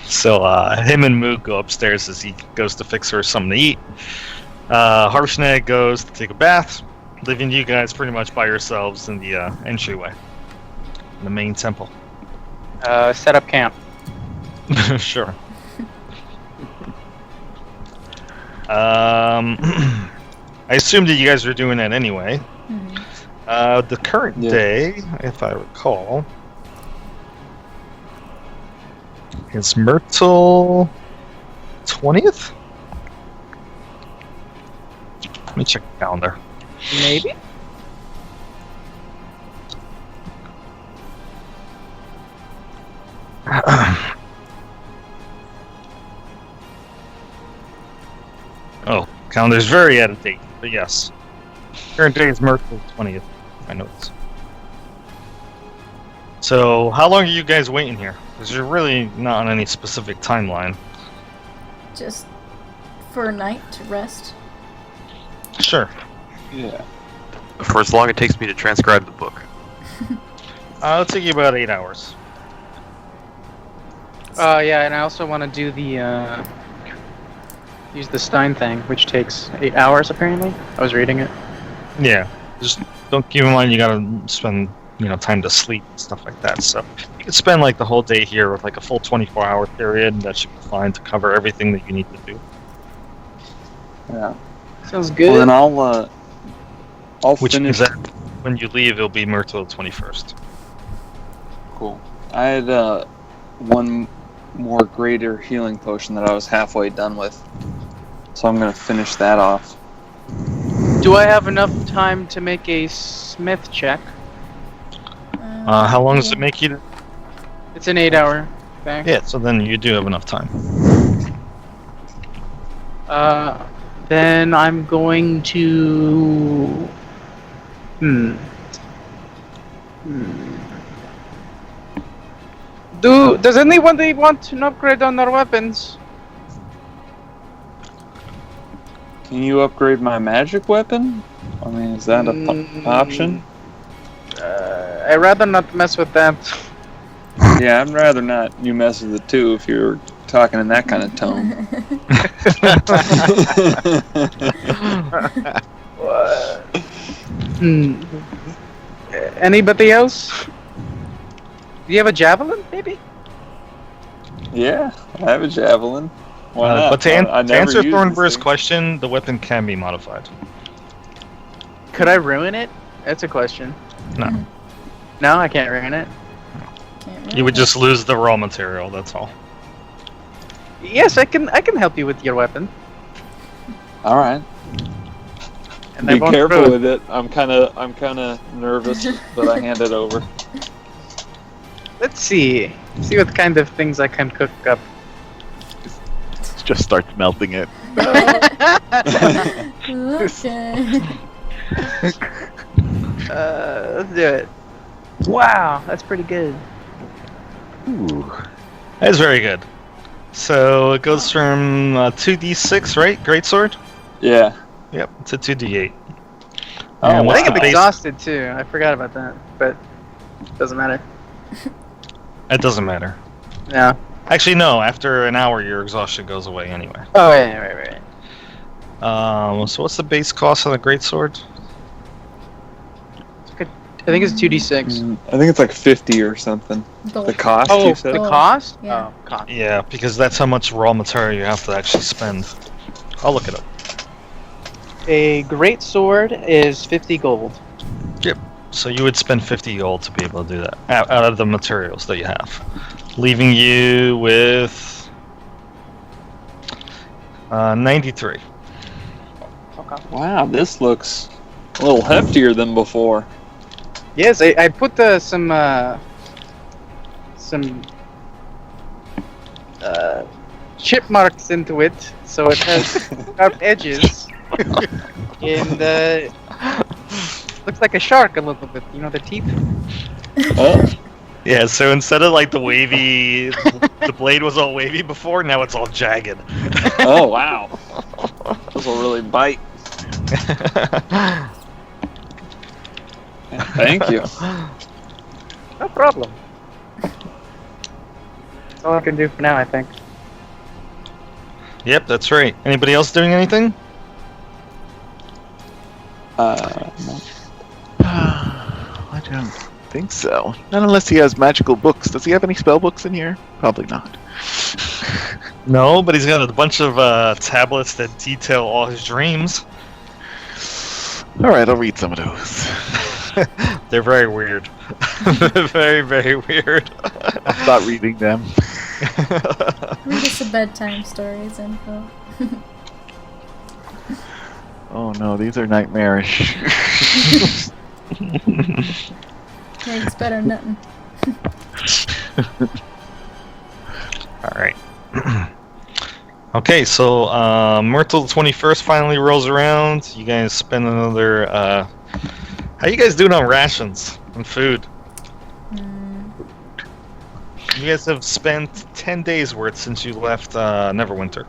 So him and Moog go upstairs as he goes to fix her something to eat. Harshnag goes to take a bath, leaving you guys pretty much by yourselves in the entryway, in the main temple. Set up camp. Sure. I assumed that you guys were doing that anyway. Mhm. The current Yeah. day, if I recall, is Myrtle 20th? Let me check the calendar. Maybe. Oh, calendar's very out of date, but yes. Current day is Myrtle 20th. My notes. So, how long are you guys waiting here? Because you're really not on any specific timeline. Just for a night to rest. Sure. Yeah. For as long as it takes me to transcribe the book. It'll take you about 8 hours. Yeah, and I also want to do the use the Stein thing, which takes 8 hours apparently. I was reading it. Yeah. Just don't keep in mind you gotta spend, time to sleep and stuff like that. So you could spend like the whole day here with like a full 24-hour period, and that should be fine to cover everything that you need to do. Yeah. Sounds good. Well, then I'll Which finish. means that when you leave, it'll be Myrtle 21st. Cool. I had one more greater healing potion that I was halfway done with, so I'm gonna finish that off. Do I have enough time to make a smith check? How long does yeah. it make you? To... It's an 8-hour thing. Yeah, so then you do have enough time. Then I'm going to. Does anybody want an upgrade on their weapons? Can you upgrade my magic weapon? I mean, is that an option? I'd rather not mess with that. Yeah, I'd rather not you mess with it too if you're talking in that kind of tone. Anybody else? Do you have a javelin, maybe? Yeah, I have a javelin. Why not? But to, I to never answer use Thornbur's this thing. question, the weapon can be modified. Could I ruin it? That's a question. No. No, I can't ruin it. Can't You would really. just lose the raw material, that's all. Yes, I can help you with your weapon. All right. And I Be won't careful ruin- with it. I'm kind of nervous, but I hand it over. Let's see. See what kind of things I can cook up. Just start melting it. Okay. Let's do it. Wow, that's pretty good. Ooh. That's very good. So it goes from 2d6, right? Greatsword? Yeah. Yep, to 2d8. Oh, And I what's think the I'm base? exhausted too. I forgot about that, but doesn't matter. It doesn't matter. No. Actually, no. After an hour, your exhaustion goes away anyway. Oh, right. So what's the base cost on the greatsword? I think it's 2d6. I think it's like 50 or something. Gold. The cost, Oh, you said? the Oh, cost? yeah. Oh, cost. Yeah, because that's how much raw material you have to actually spend. I'll look it up. A great sword is 50 gold. So you would spend 50 gold to be able to do that out of the materials that you have, leaving you with 93. Okay. Wow, this looks a little heftier than before. Yes, I put some chip marks into it, so it has sharp edges. And looks like a shark a little bit. You know the teeth. Oh, Yeah, so instead of like the wavy, the blade was all wavy before, now it's all jagged. oh wow. This will really bite. Yeah, thank you. No problem. That's all I can do for now, I think. Yep, that's right. Anybody else doing anything? No. I don't think so. Not unless he has magical books. Does he have any spell books in here? Probably not. No, but he's got a bunch of tablets that detail all his dreams. Alright, I'll read some of those. They're very weird. Very, very weird. I'll start reading them. Read us a bedtime stories info. Oh no, these are nightmarish. Hey, it's better than nothing. Alright. Okay, so Myrtle 21st finally rolls around. You guys spend another. How you guys doing on rations and food? You guys have spent 10 days worth since you left Neverwinter.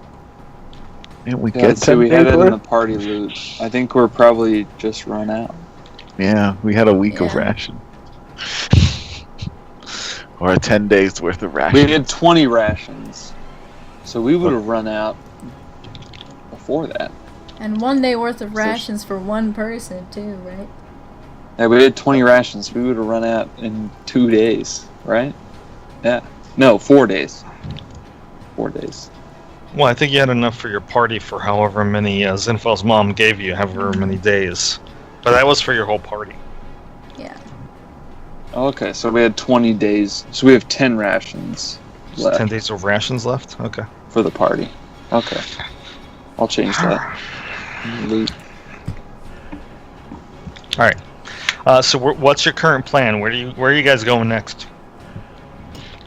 Didn't we Yeah, get so we 10 had days it in the worth? party loot. I think we're probably just run out. Yeah, we had a week of Yeah. ration. Or a 10 days worth of We ration. had 20 rations, so we would have run out before that. And 1 day worth of rations for one person too, right? Yeah, we had 20 rations. We would have run out in 2 days, right? Yeah. No, 4 days. 4 days. Well, I think you had enough for your party for however many Zinfel's mom gave you, however many days. But that was for your whole party. Yeah. Okay, so we had 20 days. So we have 10 rations Just left 10 days of rations left? Okay. for the party. Okay. I'll change that. Loot. Alright. So what's your current plan? Where are you guys going next?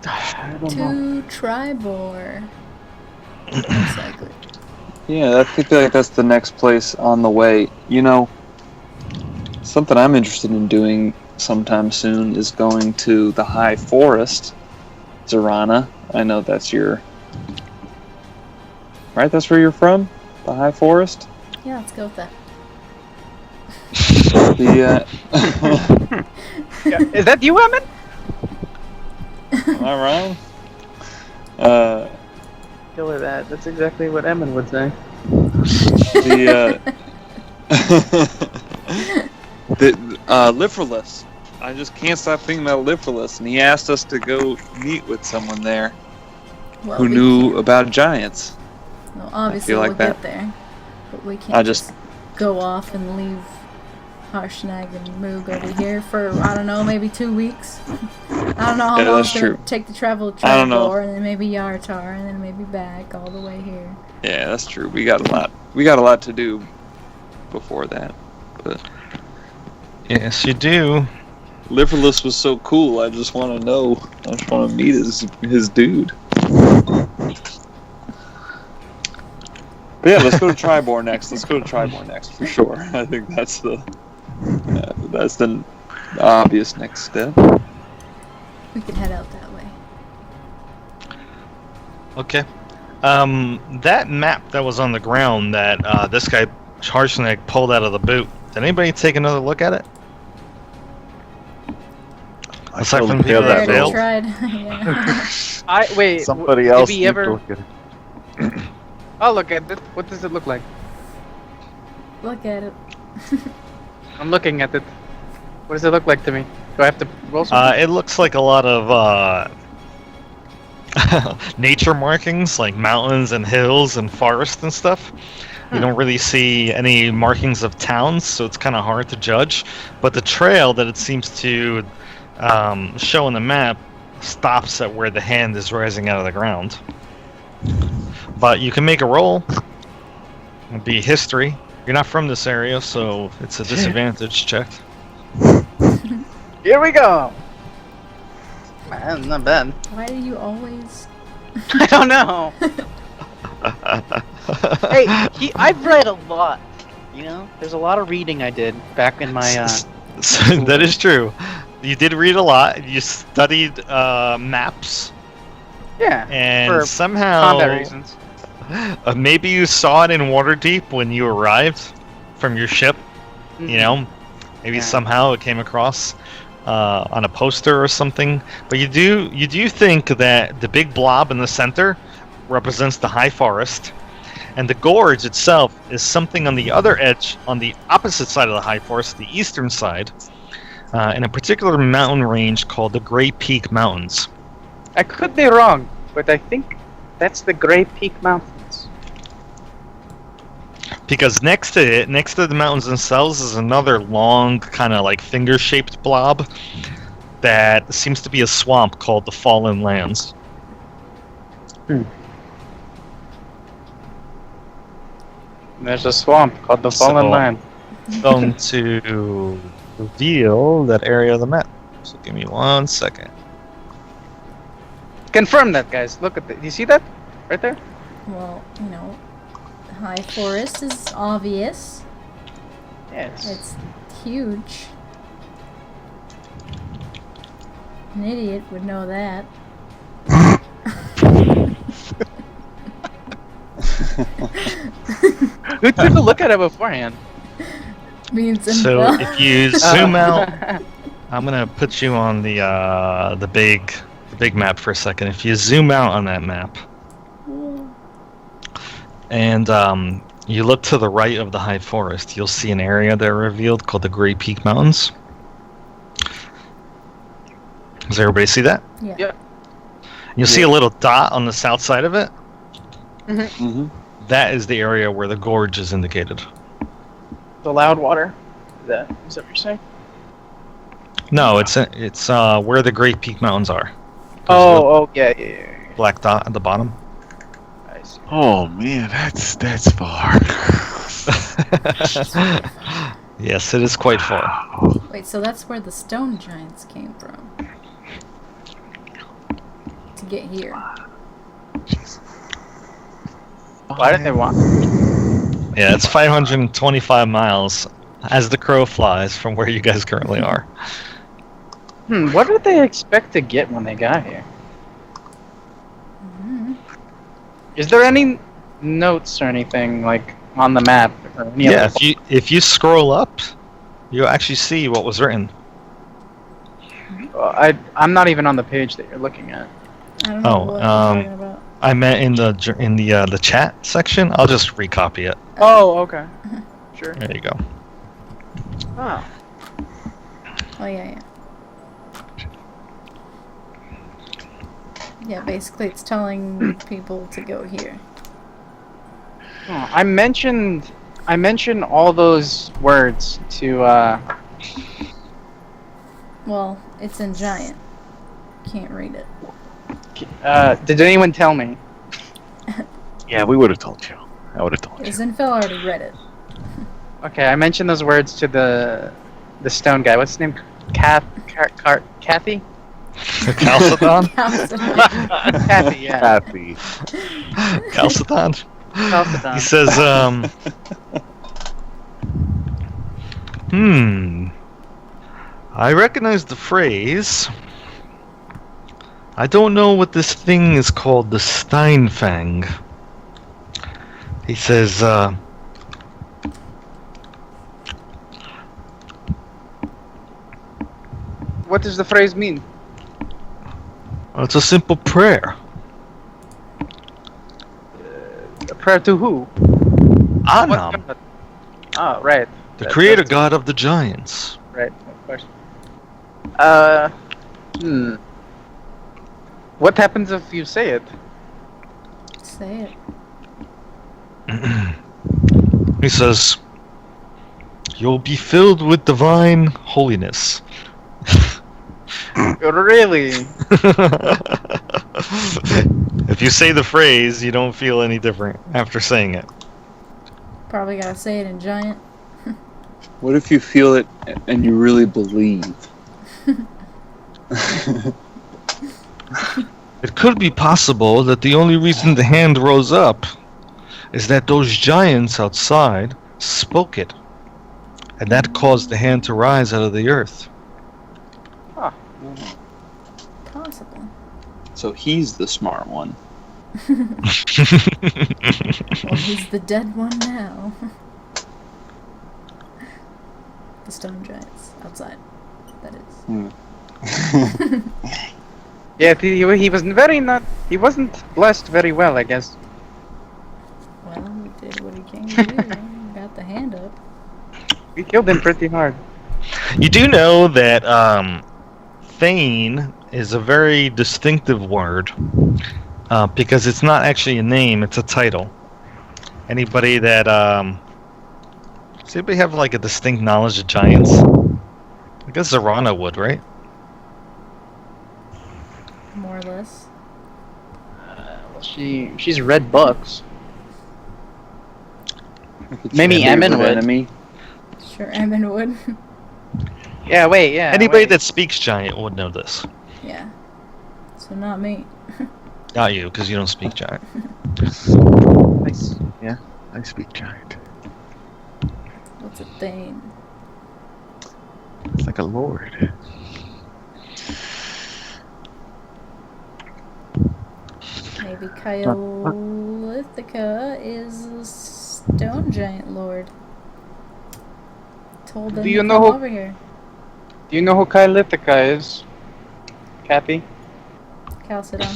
I don't know. To Tribor. Most likely. Yeah, I think that's the next place on the way. You know, something I'm interested in doing sometime soon is going to the High Forest, Zorana. I know that's your... Right, that's where you're from? The High Forest? Yeah, let's go with that. The, Yeah. Is that you, Emin? am I wrong? Kill her that. That's exactly what Emin would say. Liferless. I just can't stop thinking about Liferless, and he asked us to go meet with someone there Well, who we knew can't- about giants. Well, obviously feel like we'll that. get there, but we can't I just just- go off and leave Harshnag and Moog over here for, I don't know, maybe 2 weeks. I don't know how Yeah, long that's it's gonna true. take to travel to I don't know. Tribor, and then maybe Yartar, and then maybe back all the way here. Yeah, that's true. We got a lot. We got a lot to do before that. But Yes, you do. Liverless was so cool. I just want to know. I just want to meet his dude. But yeah, let's go to Tribor next. Let's go to Tribor next for sure. I think that's the obvious next step. We could head out that way. Okay. That map that was on the ground that this guy Harshnag pulled out of the boot. Did anybody take another look at it? I Aside totally from people failed that Already failed? tried. Yeah. Wait. Somebody did else we need ever? to look at it. I'll look at it. What does it look like? Look at it. I'm looking at it. What does it look like to me? Do I have to roll something? It looks like a lot of nature markings, like mountains and hills and forests and stuff. You don't really see any markings of towns, so it's kind of hard to judge. But the trail that it seems to show on the map stops at where the hand is rising out of the ground. But you can make a roll. It'd be history. You're not from this area, so it's a disadvantage check. Here we go. Man, not bad. Why do you always? I don't know. Hey, I've read a lot. You know, there's a lot of reading I did back in my. That is true. You did read a lot. You studied maps, Yeah. and For somehow combat reasons. maybe you saw it in Waterdeep when you arrived from your ship. You know, maybe Yeah. somehow it came across on a poster or something. But you do think that the big blob in the center represents the High Forest, and the gorge itself is something on the other edge, on the opposite side of the High Forest, the eastern side, in a particular mountain range called the Grey Peak Mountains. I could be wrong, but I think that's the Grey Peak Mountains. Because next to the mountains themselves, is another long, kind of like finger-shaped blob that seems to be a swamp called the Fallen Lands. There's a swamp called the Fallen So- Land. Going to reveal that area of the map. So give me 1 second. Confirm that, guys. Look at that. You see that? Right there? Well, you know, High Forest is obvious. Yes. It's huge. An idiot would know that. Who took a look at it beforehand? Means So if you zoom out, Uh, I'm gonna put you on the big map for a second. If you zoom out on that map, and you look to the right of the High Forest, you'll see an area there revealed called the Grey Peak Mountains. Does everybody see that? Yeah. Yep. You'll see a little dot on the south side of it. Mm-hmm. That is the area where the gorge is indicated. the loud water. Is that what you're saying? No, it's where the Great Peak Mountains are. Oh, yeah. Black dot at the bottom. I see. Oh man, that's far. Yes, it is quite far. Wait, so that's where the stone giants came from. To get here. Why did they want? Yeah, it's 525 miles as the crow flies from where you guys currently are. What did they expect to get when they got here? Mhm. Is there any notes or anything like on the map or any Yeah, other? if you scroll up, you'll actually see what was written. I'm not even on the page that you're looking at. I don't know Oh, what you're talking about. I meant in the chat section. I'll just recopy it. Oh, okay. Sure. There you go. Oh. Oh, yeah. Yeah, basically it's telling people to go here. Oh, I mentioned all those words to Well, it's in giant. Can't read it. did anyone tell me? Yeah, we would have told you. I would have told you. Zinfel already read it. Okay, I mentioned those words to the stone guy. What's his name? Kathy? Chalcedon? Kathy, yeah. Happy. Chalcedon? Chalcedon. He says, I recognize the phrase. I don't know what this thing is called, the Steinfang. He says, What does the phrase mean? it's a simple prayer. A prayer to who? What Anam, god? Oh, right. the That- creator that's- god of the giants. Right, of course. What happens if you say it? Say it. He says, you'll be filled with divine holiness. Really? If you say the phrase, you don't feel any different after saying it. Probably gotta say it in giant. What if you feel it and you really believe? It could be possible that the only reason the hand rose up is that those giants outside spoke it, and that caused the hand to rise out of the earth. Possible. So he's the smart one. Well, he's the dead one now. The stone giants outside. That is. Yeah, he was he wasn't blessed very well, I guess. Well, he did what he came to do. Got the hand up. We killed him pretty hard. You do know that Thane is a very distinctive word because it's not actually a name; it's a title. Anybody that does anybody have like a distinct knowledge of giants? I guess Zarana would, right? More or less. She's Red Bucks. Maybe Favorite Emin would. enemy. Sure, Emin would. Yeah, wait, yeah. Anybody wait. that speaks giant would know this. Yeah. So not me. Not you, because you don't speak giant. I speak giant. What's a thing? It's like a lord. Maybe Kyolithica is a stone giant lord. Told them Do you to know come who- over here. Do you know who Kyolithica is? Kathy? Chalcedon.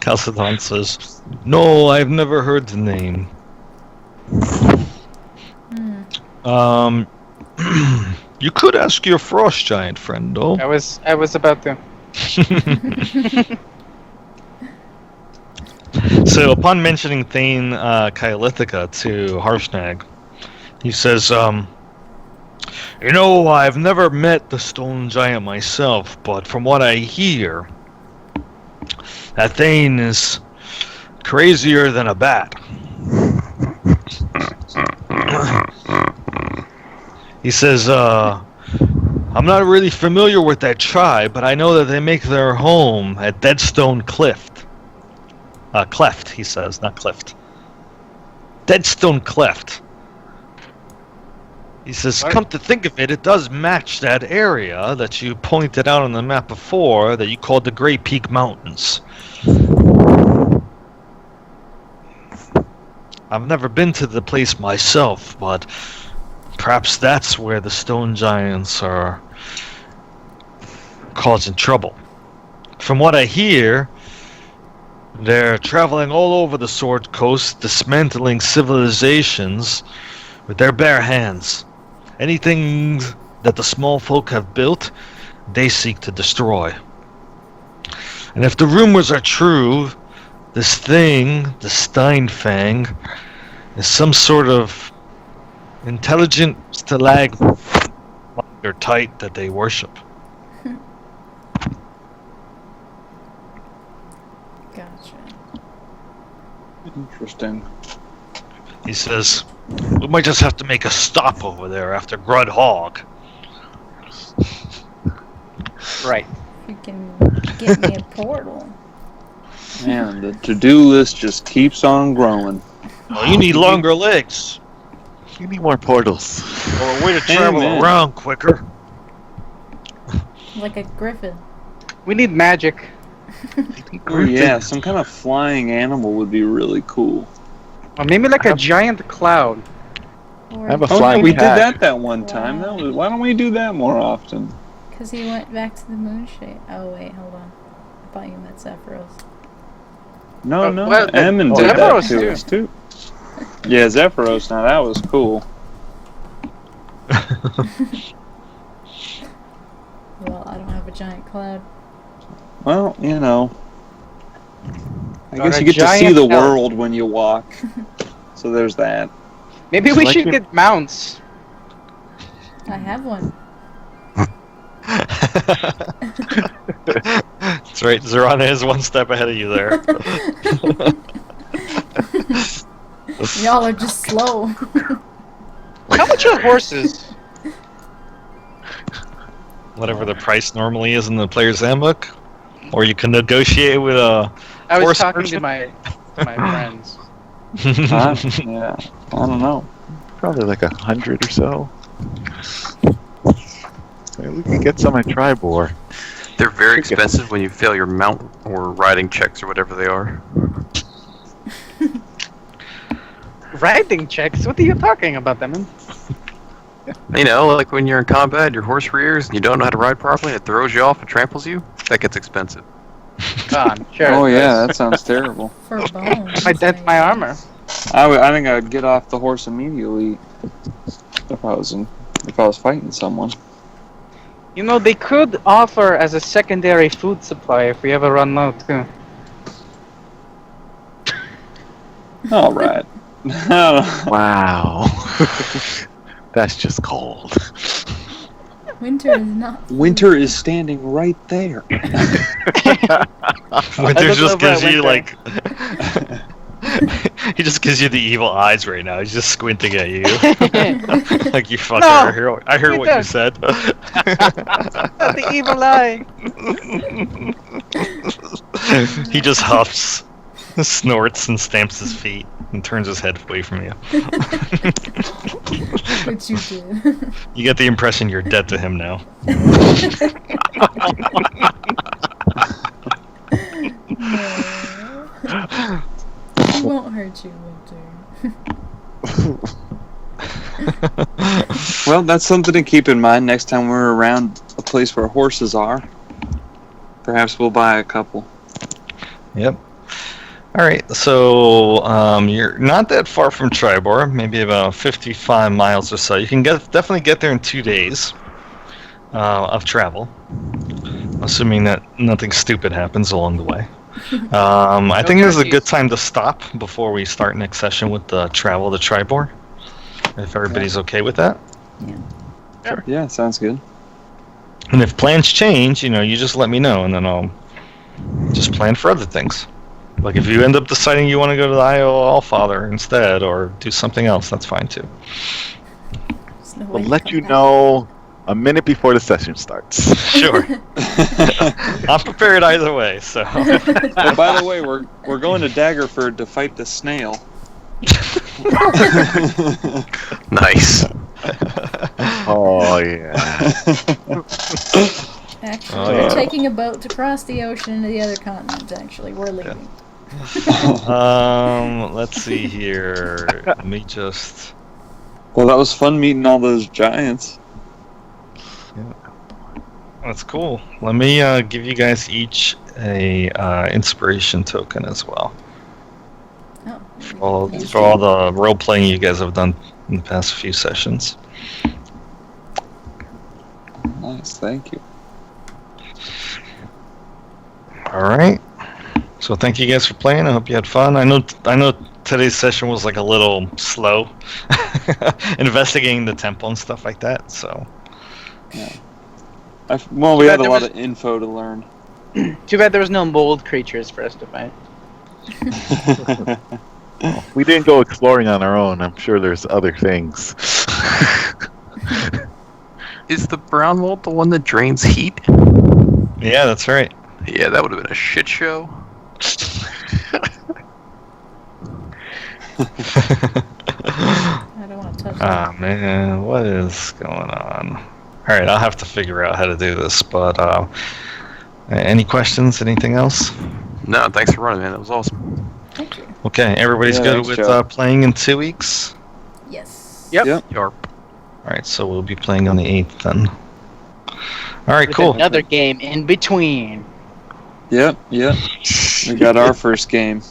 Chalcedon says, "No, I've never heard the name." Hmm. You could ask your frost giant friend, though. I was about to. So, upon mentioning Thane Kyolithica to Harshnag, he says, "You know, I've never met the stone giant myself, but from what I hear, that Thane is crazier than a bat." He says, "I'm not really familiar with that tribe, but I know that they make their home at Deadstone Cleft." Cleft, he says, not Clift. Deadstone Cleft. He says, What? "Come to think of it, it does match that area that you pointed out on the map before that you called the Great Peak Mountains. I've never been to the place myself, but perhaps that's where the stone giants are causing trouble. From what I hear, they're traveling all over the Sword Coast, dismantling civilizations with their bare hands. Anything that the small folk have built, they seek to destroy. And if the rumors are true, this thing, the Steinfang, is some sort of intelligent stalagmite that they worship." Gotcha. Interesting. He says, "We might just have to make a stop over there after Grudhog." Right. You can get me a portal. Man, the to-do list just keeps on growing. Well, you need longer legs, You need more portals. or a way to travel Amen. around quicker. Like a griffin. We need magic. Oh yeah, some kind of flying animal would be really cool. Or maybe like a giant cloud. Or I have a Oh yeah, flying we did hat. that one time. Wow. Why don't we do that more often? because he went back to the moon shape. Oh wait, hold on. I thought you meant Sephiroth. No, Oh, no, well, Emin did that Zephyros to too. us too. Yeah, Zephyros. Now that was cool. Well, I don't have a giant cloud. Well, you know, I Got guess a you get to see giant the elk. world when you walk. So there's that. Maybe It's we like should your- get mounts. I have one. That's right, Zorana is one step ahead of you there. Y'all are just slow. How much are horses? Whatever the price normally is in the player's handbook, or you can negotiate with a I was Horse talking merchant? to my friends. Yeah, I don't know. Probably like 100 or so. Maybe we could get some at Tribor. They're very Should get- expensive when you fail your mount or riding checks or whatever they are. Riding checks? What are you talking about, Demon? You know, like when you're in combat, your horse rears and you don't know how to ride properly, and it throws you off and tramples you. That gets expensive. Sure. Oh yeah, that sounds terrible. For bones. I dent my armor. I think I'd get off the horse immediately if I was fighting someone. You know, they could offer as a secondary food supply if we ever run low, too. All right. Wow. That's just cold. Winter is not. Winter is standing right there. Winter looked just over gives at you Winter. like. He just gives you the evil eyes right now. He's just squinting at you. Like you fucker. No! I heard what Winter. you said. Not the evil eye. He just huffs, snorts, and stamps his feet and turns his head away from you. Which you did. You get the impression you're dead to him now. No. He won't hurt you, Winter. Well, that's something to keep in mind next time we're around a place where horses are. Perhaps we'll buy a couple. Yep. All right, so you're not that far from Tribor, maybe about 55 miles or so. You can definitely get there in 2 days of travel, assuming that nothing stupid happens along the way. I think this is a good time to stop before we start next session with the travel to Tribor, if everybody's okay with that. Yeah, sounds good. And if plans change, you just let me know, and then I'll just plan for other things. Like if you end up deciding you want to go to the Iowa Allfather instead, or do something else, that's fine too. There's no We'll way let to you come know a minute before the session starts. Sure. I'm prepared either way, so. Oh, by the way, we're going to Daggerford to fight the snail. Nice. Oh, yeah. Actually, Oh, we're yeah. taking a boat to cross the ocean to the other continent, actually. We're leaving. Let's see here. Let me just. Well, that was fun meeting all those giants. That's cool. Let me give you guys each a inspiration token as well Oh. for all the role playing you guys have done in the past few sessions. Nice, thank you. All right. So thank you guys for playing. I hope you had fun. I know today's session was like a little slow, investigating the temple and stuff like that. So. Well, we Too had bad a there lot was- of info to learn. Too bad there was no mold creatures for us to fight. We didn't go exploring on our own. I'm sure there's other things. Is the brown mold the one that drains heat? Yeah, that's right. Yeah, that would have been a shit show. I don't want to touch that. Oh man, what is going on? All right, I'll have to figure out how to do this. But any questions? Anything else? No, thanks for running, man. That was awesome. Thank you. Okay, everybody's Yeah, good thanks, with Joe. playing in 2 weeks. Yes. Yep. Yep. Yarp. All right, so we'll be playing on the 8th then. All right, With cool. another game in between. Yep. We got our first game.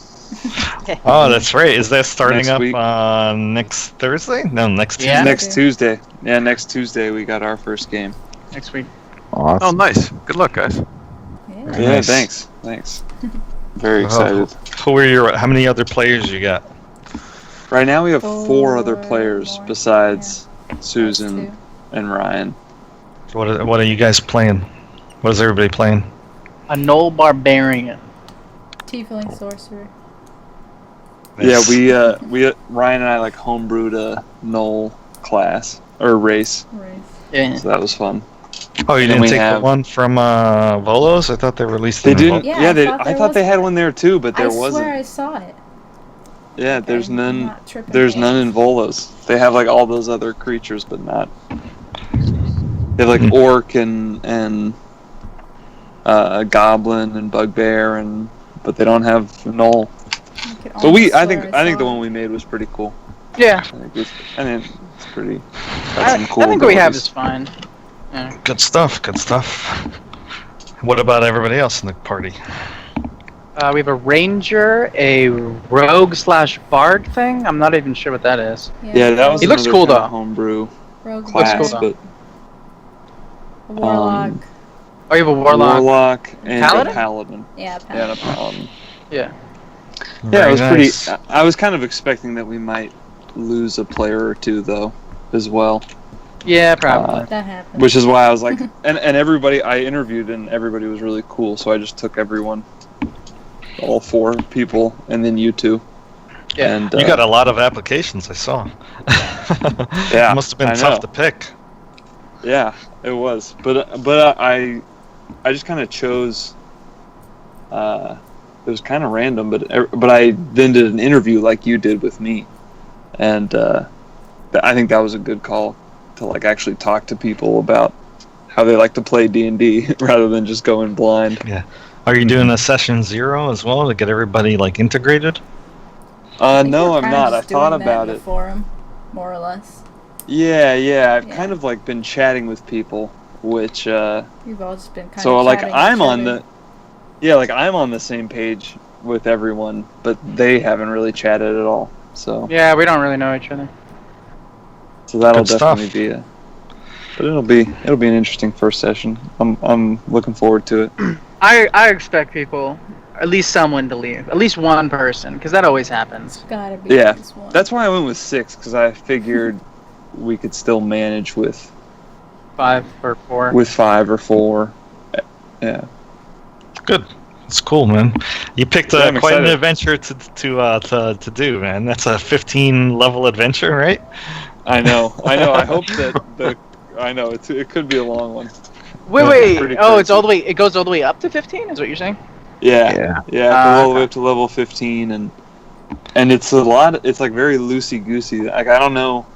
Oh, that's right. Is that starting Next up week. next Thursday? No, next Tuesday. Yeah. Next Tuesday. Yeah, next Tuesday we got our first game. Next week. Oh, Awesome. nice. Good luck, guys. Yeah. Very Yeah, nice. thanks. Very excited. Who are your? How many other players you got? Right now we have 4 other Four players more, besides That's Susan two. and Ryan. What are you guys playing? What is everybody playing? A Null Barbarian. Tiefling sorcerer. Yeah, we Ryan and I like homebrewed a null class or race, Race. Yeah. so that was fun. Oh, you And didn't we take the have- one from Volos? I thought they released They them in didn't. Yeah, Yeah, I they, thought I there thought was they had one. one there too, but there I wasn't. swear I saw it. Yeah, there's I'm none. not tripping There's none balls. in Volos. They have like all those other creatures, but not. They have like Hmm. orc and goblin and bugbear but they don't have Null. I could But almost I swear think the saw one we made was pretty cool. Yeah, I think it's pretty. Got I some cool think what we have abilities. is fine. Yeah. Good stuff. Good stuff. What about everybody else in the party? We have a ranger, a rogue / bard thing. I'm not even sure what that is. Yeah, that was He looks another cool, kinda though. homebrew Rogue class, cool, though. but A warlock. Oh, you have a a warlock. warlock and Paladin? a paladin. Yeah, Yeah, and a paladin. paladin. Yeah. Yeah, Very it was nice. pretty. I was kind of expecting that we might lose a player or two, though, as well. Yeah, probably. That happened. Which is why I was like, and everybody I interviewed and everybody was really cool, so I just took everyone, all 4 people, and then you 2. Yeah. And You got a lot of applications, I saw. Yeah, It must have been I tough know. to pick. Yeah, it was, but I just kind of chose. It was kind of random, but I then did an interview like you did with me, and I think that was a good call to like actually talk to people about how they like to play D&D rather than just go in blind. Are you doing a session 0 as well to get everybody like integrated? I think No, we're I'm kinda not. just I thought doing that about in the it. forum, more or less. Yeah. I've Yeah. kind of like been chatting with people, which We've all just been kind so of like chatting I'm each on other. I'm on the same page with everyone, but they haven't really chatted at all. So Yeah, we don't really know each other. that'll Good stuff. definitely be but it'll be an interesting first session. I'm looking forward to it. I expect people, at least someone, to leave. At least one person, because that always happens. Gotta be Yeah, at least one. That's why I went with 6, because I figured we could still manage with 5 or 4. 5 or 4. Yeah. Good. It's cool, man. You picked Yeah, I'm quite an excited. adventure to do, man. That's a 15 level adventure, right? I know. I hope that I know it could be a long one. Wait. Pretty Oh, it's crazy. all the way. It goes all the way up to 15. Is what you're saying? Yeah, it goes all the way okay. up to level 15, and it's a lot. It's like very loosey goosey. Like I don't know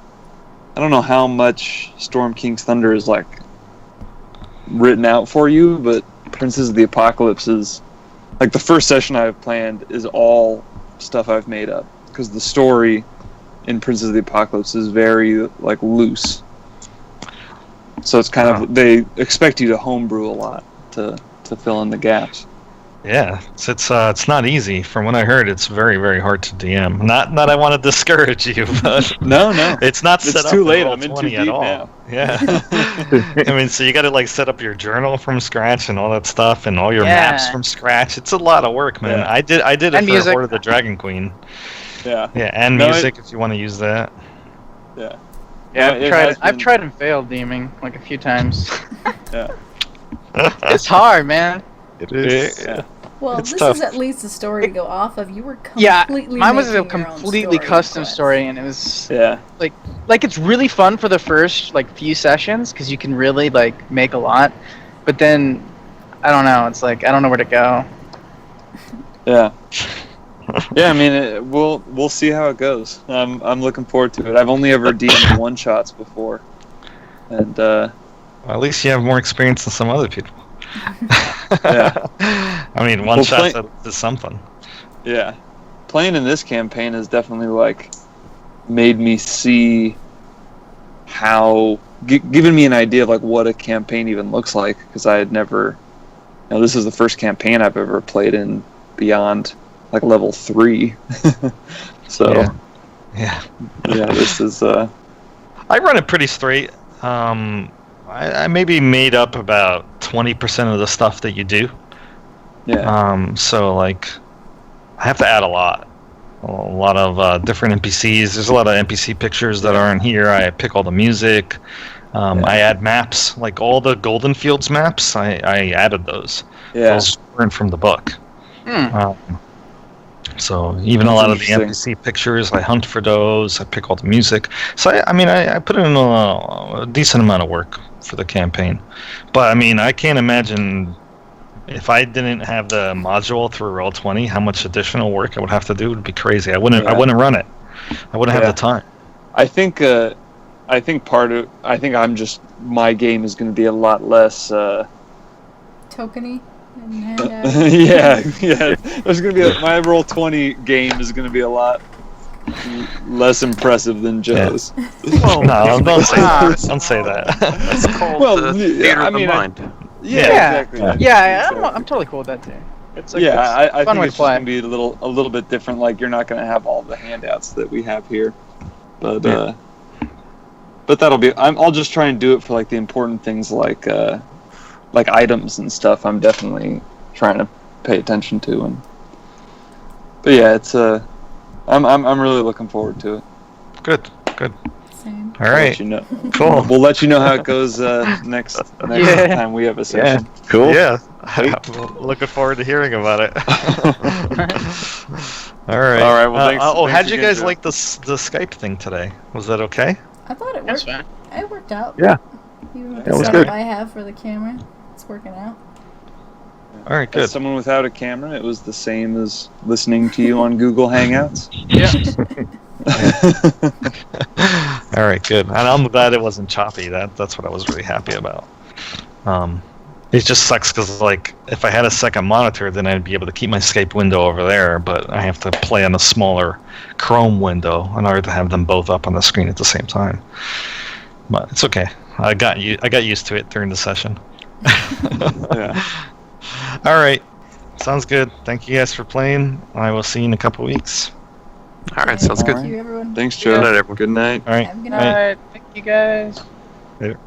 how much Storm King's Thunder is like written out for you, but Princes of the Apocalypse is like the first session I've planned is all stuff I've made up because the story in Princes of the Apocalypse is very like loose. So it's kind of they expect you to homebrew a lot to fill in the gaps. Yeah, it's not easy. From what I heard, it's very, very hard to DM. Not that I want to discourage you, but No, it's not It's set up too in late, Roll I'm in too 20 at deep all. now. Yeah. I mean, so you got to like set up your journal from scratch and all that stuff, and all your maps Yeah. from scratch. It's a lot of work, man. Yeah. I did it And for music. Horde of the Dragon Queen. Yeah. Yeah, and No, music if you want to use that. Yeah. Yeah, it has I've been- tried and failed DMing like a few times. Yeah. It's hard, man. It is. Yeah. Well, It's this tough. is at least a story to go off of. You were Yeah, completely mine was a making your own completely story custom quest. story, and it was Yeah. like it's really fun for the first like few sessions because you can really like make a lot, but then I don't know. It's like I don't know where to go. Yeah. Yeah, I mean, we'll see how it goes. I'm looking forward to it. I've only ever DM'd one shots before, and Well, at least you have more experience than some other people. Yeah. I mean, one Well, shot play- is something. yeah, playing in this campaign has definitely like made me see how given me an idea of like what a campaign even looks like because I had never. This is the first campaign I've ever played in beyond like level 3. So Yeah. Yeah. yeah, this is I run it pretty straight. I maybe made up about 20% of the stuff that you do. yeah. So like, I have to add a lot of different NPCs. There's a lot of NPC pictures that aren't here. I pick all the music. I add maps, like all the Golden Fields maps. I added those. Yeah. Those weren't from the book. Hmm. So even a That's lot of the interesting. NPC pictures, I hunt for those. I pick all the music. So I put in a decent amount of work for the campaign. But I mean, I can't imagine if I didn't have the module through Roll20, how much additional work I would have to do would be crazy. I wouldn't run it. I wouldn't have the time. I think my game is going to be a lot less. Tokeny and handout. yeah. There's going to be my Roll20 game is going to be a lot less impressive than Joe's. Well, No, don't say that. Ah. Don't say that. That's called Well, the yeah, theater I of the mean, mind. Yeah. Exactly. Yeah, I'm totally cool with that too. It's like I fun think way it's to just play. gonna be a little bit different. Like you're not gonna have all the handouts that we have here, but that'll be. I'll just try and do it for like the important things like items and stuff. I'm definitely trying to pay attention to but yeah, it's I'm really looking forward to it. Good. Same. All I'll right. let you know. Cool. We'll let you know how it goes next Yeah. time we have a Yeah, session. cool. Yeah. Looking forward to hearing about it. All right. All right, well, thanks- how'd thanks you again, guys Joe. like the Skype thing today? Was that okay? I thought it That's worked. fine. It worked out. Yeah. Even with That the was setup good. I have for the camera, it's working out. All right. As Good. someone without a camera, it was the same as listening to you on Google Hangouts. All right, good. And I'm glad it wasn't choppy. That's what I was really happy about. It just sucks because like if I had a second monitor, then I'd be able to keep my Skype window over there, but I have to play on a smaller Chrome window in order to have them both up on the screen at the same time. But it's okay. I got used to it during the session. Yeah. All right. Sounds good. Thank you guys for playing. I will see you in a couple weeks. All right, sounds good. Thank you, everyone. Thanks, Good Joe. night, everyone. Good night. All right. Have a good All night. right, thank you guys. Later.